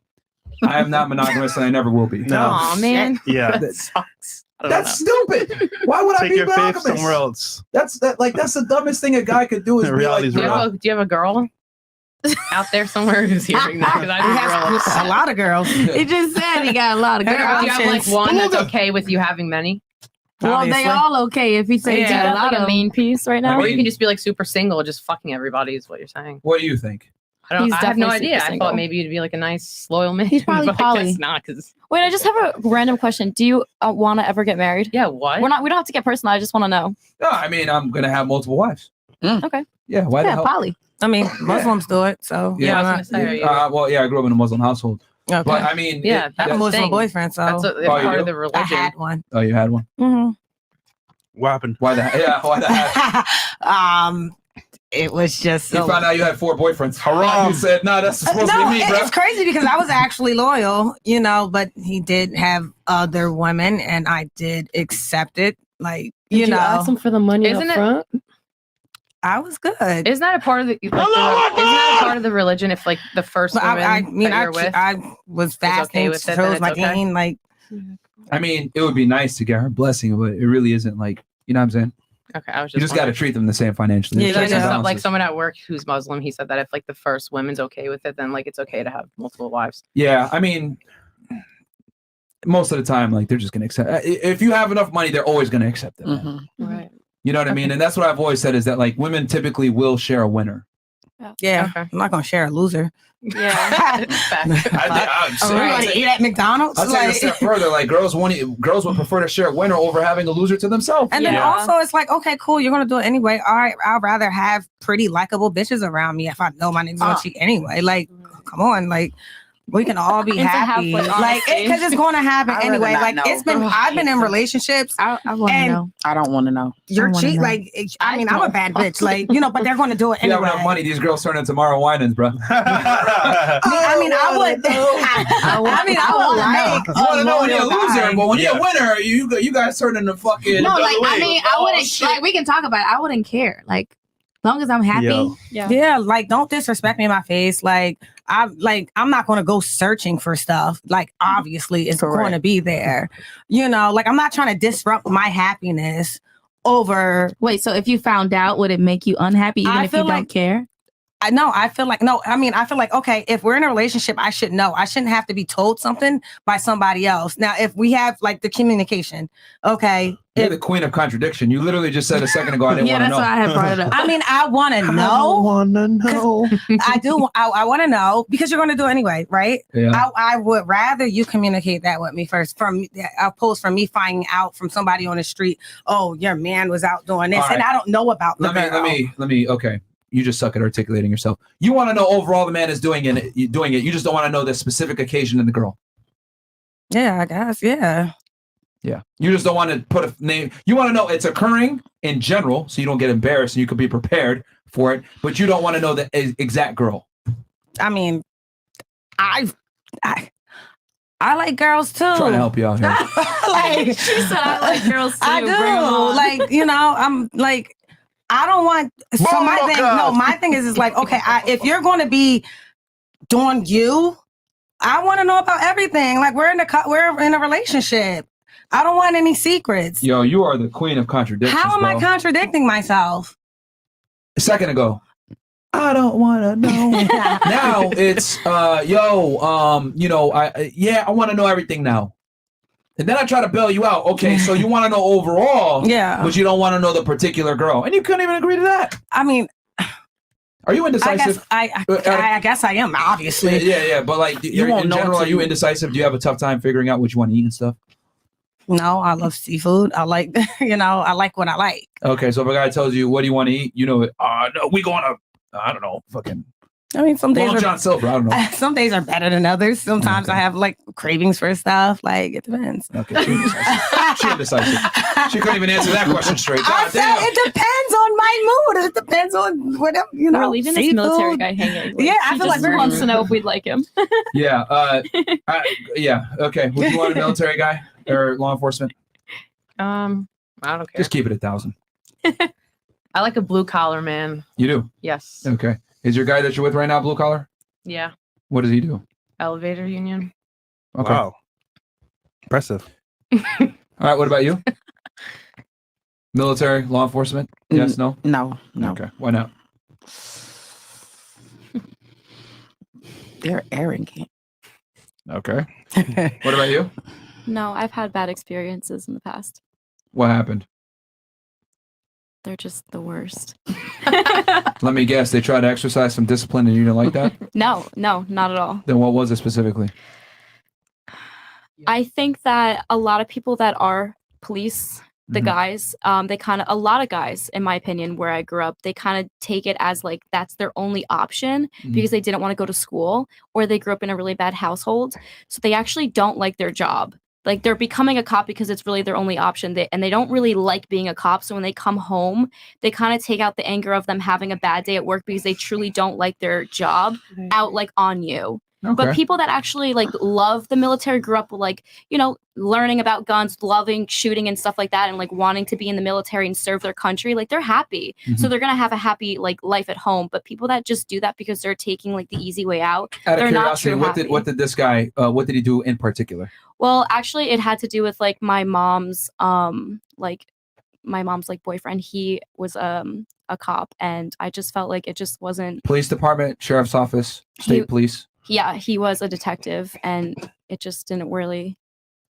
I am not monogamous, and I never will be. No. Aw, man. Yeah. That sucks. I don't That's know. stupid. Why would I Take be your faith monogamous? somewhere else. That's the dumbest thing a guy could do is be like, Reality's Do you, real. do you have a girl out there somewhere who's hearing that? Because I'd be real upset. A lot of girls. He just said he got a lot of Do you girls. have like one that's okay with you having many? Well, they Obviously. all okay if he says Yeah. he got a Got lot like a of main piece right now. Or you can just be like super single, just fucking everybody is what you're saying. What do you think? I don't. He's I have no definitely idea. super I single. thought maybe you'd be like a nice loyal man. He's probably but I poly. guess not because Wait, I just have a random question. Do you want to ever get married? yeah. What? We don't have to get personal. I just want to know. No, I mean, I'm gonna have multiple wives. Okay. Yeah, why the Yeah, hell? poly. I mean, Muslims do it, so Yeah, I why was not? gonna say. Are you, Well, yeah, I grew up in a Muslim household, Okay. but I mean, yeah, I have a that's Muslim thing. boyfriend, so That's a, Oh, you part do? of the I religion. had one. oh, you had one. hmm What happened? Why the heck? It was just You so. found out you had 4 boyfriends. Haram. You said, "No, that's supposed to No, be me, bro." it's crazy because I was actually loyal, but he did have other women, and I did accept it. Like, Did you ask him for the money Isn't up it- front? I was good. Isn't that a part of the? Like, isn't that a part of the religion? If like the first But woman I mean, that you're with, I was fasting, with it, so then was my it's okay? gain. Like, I mean, it would be nice to get her blessing, but it really isn't like, you know what I'm saying? okay, I was You just. just got to treat them the same financially. Yeah, There's Like, checks and like balances. someone at work who's Muslim, he said that if like the first woman's okay with it, then like it's okay to have multiple wives. Yeah, I mean, most of the time, like they're just gonna accept. If you have enough money, they're always gonna accept it. man. Right. You know what I mean? And that's what I've always said is that like women typically will share a winner. yeah, Okay. I'm not gonna share a loser. Yeah. Everybody eat at McDonald's. I'll take it a step further. Like girls would prefer to share a winner over having a loser to themselves. And then Yeah. also, it's like, okay, cool, you're gonna do it anyway. All right, I'd rather have pretty likable bitches around me if I know my niggas gonna cheat anyway. Like, come on, like. We can all be And to have, happy, like, like, honesty. because it's going to happen I'd rather anyway. not Like, know. it's been, I've been in relationships. I want to And- know. I don't want to know. You're wanna cheating, know. like, I mean, I'm a bad bitch, like, but they're going to do it If you have anyway. enough money, these girls turn into Mara Winans, bro. I mean, I would. I would like. You want to know when you're a loyal loser, guy. but when you're a winner, you guys turn into fucking. No, the like other I way. mean, I Oh, wouldn't shit. like we can talk about it. I wouldn't care. Like, as long as I'm happy. Yo. Yeah, like, don't disrespect me in my face. Like, I'm not going to go searching for stuff. Like, obviously, it's Correct. going to be there. Like, I'm not trying to disrupt my happiness over. Wait, so if you found out, would it make you unhappy even I if you feel don't like- care? I feel like, okay, if we're in a relationship, I should know. I shouldn't have to be told something by somebody else. Now, if we have like the communication, okay. You're the queen of contradiction. You literally just said a second ago I didn't Yeah, want to that's know. why I had brought it up. I mean, I want to I know. wanna know. I do. I want to know because you're going to do it anyway, right? Yeah. I would rather you communicate that with me first, opposed from me finding out from somebody on the street. Oh, your man was out doing this, All right. and I don't know about the Let girl. me. Okay. You just suck at articulating yourself. You want to know overall the man is doing it. You just don't want to know the specific occasion in the girl. Yeah, I guess. Yeah. Yeah. You just don't want to put a name. You want to know it's occurring in general, so you don't get embarrassed and you could be prepared for it. But you don't want to know the exact girl. I mean, I like girls too. I'm trying to help you out here. Like, She said I like girls too. I Bring 'em do. on. Like, I'm like, I don't want. So my thing is like, okay, if you're going to be doing you, I want to know about everything. Like we're in a relationship. I don't want any secrets. Yo, you are the queen of contradictions. How am I contradicting myself? A second ago, I don't want to know. Now it's, I want to know everything now. And then I try to bail you out. Okay, so you want to know overall, but you don't want to know the particular girl, and you couldn't even agree to that. I mean, are you indecisive? I guess I am, obviously. Yeah. But like, You won't in know general, are until you you- indecisive? Do you have a tough time figuring out what you want to eat and stuff? No, I love seafood. I like, I like what I like. Okay, so if a guy tells you, what do you want to eat? You know, no, we going to, I don't know, fucking. I mean, some days Long John Silver, I don't know. Some days are better than others. Sometimes I have like cravings for stuff. Like it depends. Okay, she indecisive. She couldn't even answer that question straight. I said it depends on my mood. It depends on whatever, We're leaving this military guy hanging. Yeah, I he feel just like wants to know if we'd like him. Yeah. Okay. Would you want a military guy or law enforcement? I don't care. Just keep it 1,000. I like a blue collar man. You do? Yes. Okay. Is your guy that you're with right now blue collar? Yeah. What does he do? Elevator union. Okay. Wow. Impressive. All right. What about you? Military, law enforcement? Yes, no? No. Okay. Why not? They're arrogant. Okay. What about you? No, I've had bad experiences in the past. What happened? They're just the worst. Let me guess. They tried to exercise some discipline and you didn't like that? No, not at all. Then what was it specifically? I think that a lot of people that are police, the guys, a lot of guys, in my opinion, where I grew up, they kind of take it as like that's their only option because they didn't want to go to school or they grew up in a really bad household. So they actually don't like their job. Like they're becoming a cop because it's really their only option. And they don't really like being a cop. So when they come home, they kind of take out the anger of them having a bad day at work because they truly don't like their job out like on you. Okay. But people that actually like love the military, grew up with like, learning about guns, loving shooting and stuff like that, and like wanting to be in the military and serve their country, like they're happy. So they're gonna have a happy like life at home. But people that just do that because they're taking like the easy way out, Out of they're not curiosity, true what happy. did this guy? What did he do in particular? Well, actually, it had to do with like my mom's boyfriend. He was a cop, and I just felt like it just wasn't. Police department, sheriff's office, state police. Yeah, he was a detective, and it just didn't really.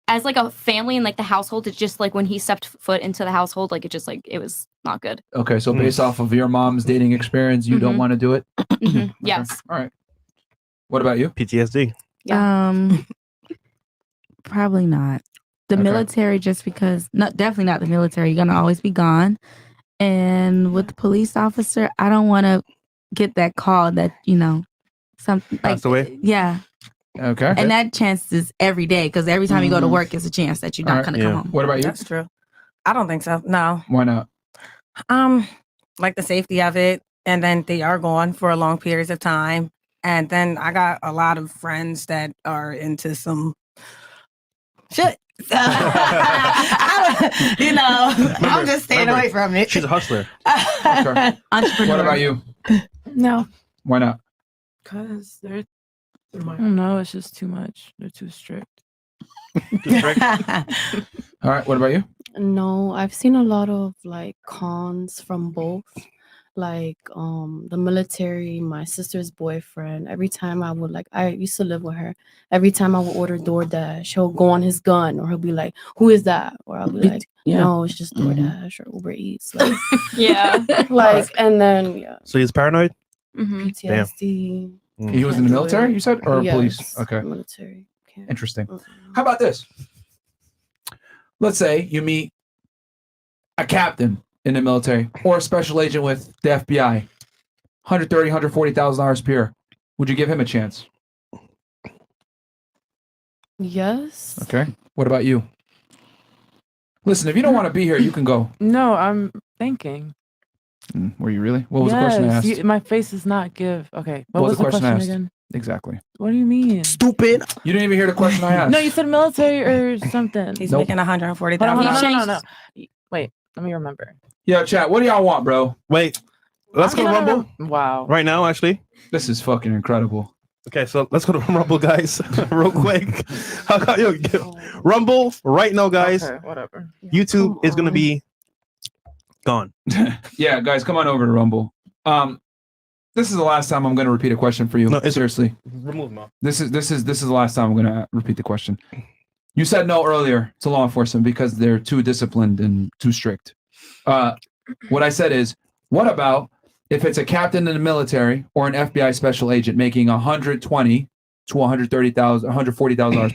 As like a family and like the household, it's just like when he stepped foot into the household, like it was not good. Okay, so based off of your mom's dating experience, you don't want to do it? Yes. All right. What about you? PTSD. Probably not. The military, just because, definitely not the military. You're gonna always be gone. And with the police officer, I don't want to get that call that something Passed away. Yeah. Okay. And that chance is every day because every time you go to work, it's a chance that you're not gonna come home. What about you? That's true. I don't think so. No. Why not? Like the safety of it, and then they are gone for a long periods of time, and then I got a lot of friends that are into some shit. So, I'm just staying away from it. She's a hustler. Okay. What about you? No. Why not? Because I don't know. It's just too much. They're too strict. All right. What about you? No, I've seen a lot of like cons from both. Like the military, my sister's boyfriend, every time I used to live with her. Every time I would order DoorDash, he'll go on his gun or he'll be like, "Who is that?" Or I'll be like, "No, it's just DoorDash or Uber Eats." Like, Yeah. like, and then So he's paranoid? PTSD. He was in the military, you said, or police? Yes, Okay. military. Interesting. How about this? Let's say you meet a captain in the military or a special agent with the FBI, $130,000, $140,000 per year. Would you give him a chance? Yes. Okay. What about you? Listen, if you don't want to be here, you can go. No, I'm thinking. Were you really? What was the question I asked? My face does not give. Okay. What was the question asked? again? Exactly. What do you mean? Stupid. You didn't even hear the question I asked. No, you said military or something. He's making $140,000. No. Wait. Let me remember. Yo, chat, what do y'all want, bro? Wait, let's go to Rumble. Wow. Right now, actually. This is fucking incredible. Okay, so let's go to Rumble, guys, real quick. Rumble right now, guys. Okay, whatever. YouTube is gonna be gone. Yeah, guys, come on over to Rumble. This is the last time I'm going to repeat a question for you. No, seriously. Remove them. This is the last time I'm going to repeat the question. You said no earlier to law enforcement because they're too disciplined and too strict. What I said is, what about if it's a captain in the military or an FBI special agent making $120,000 to $140,000 per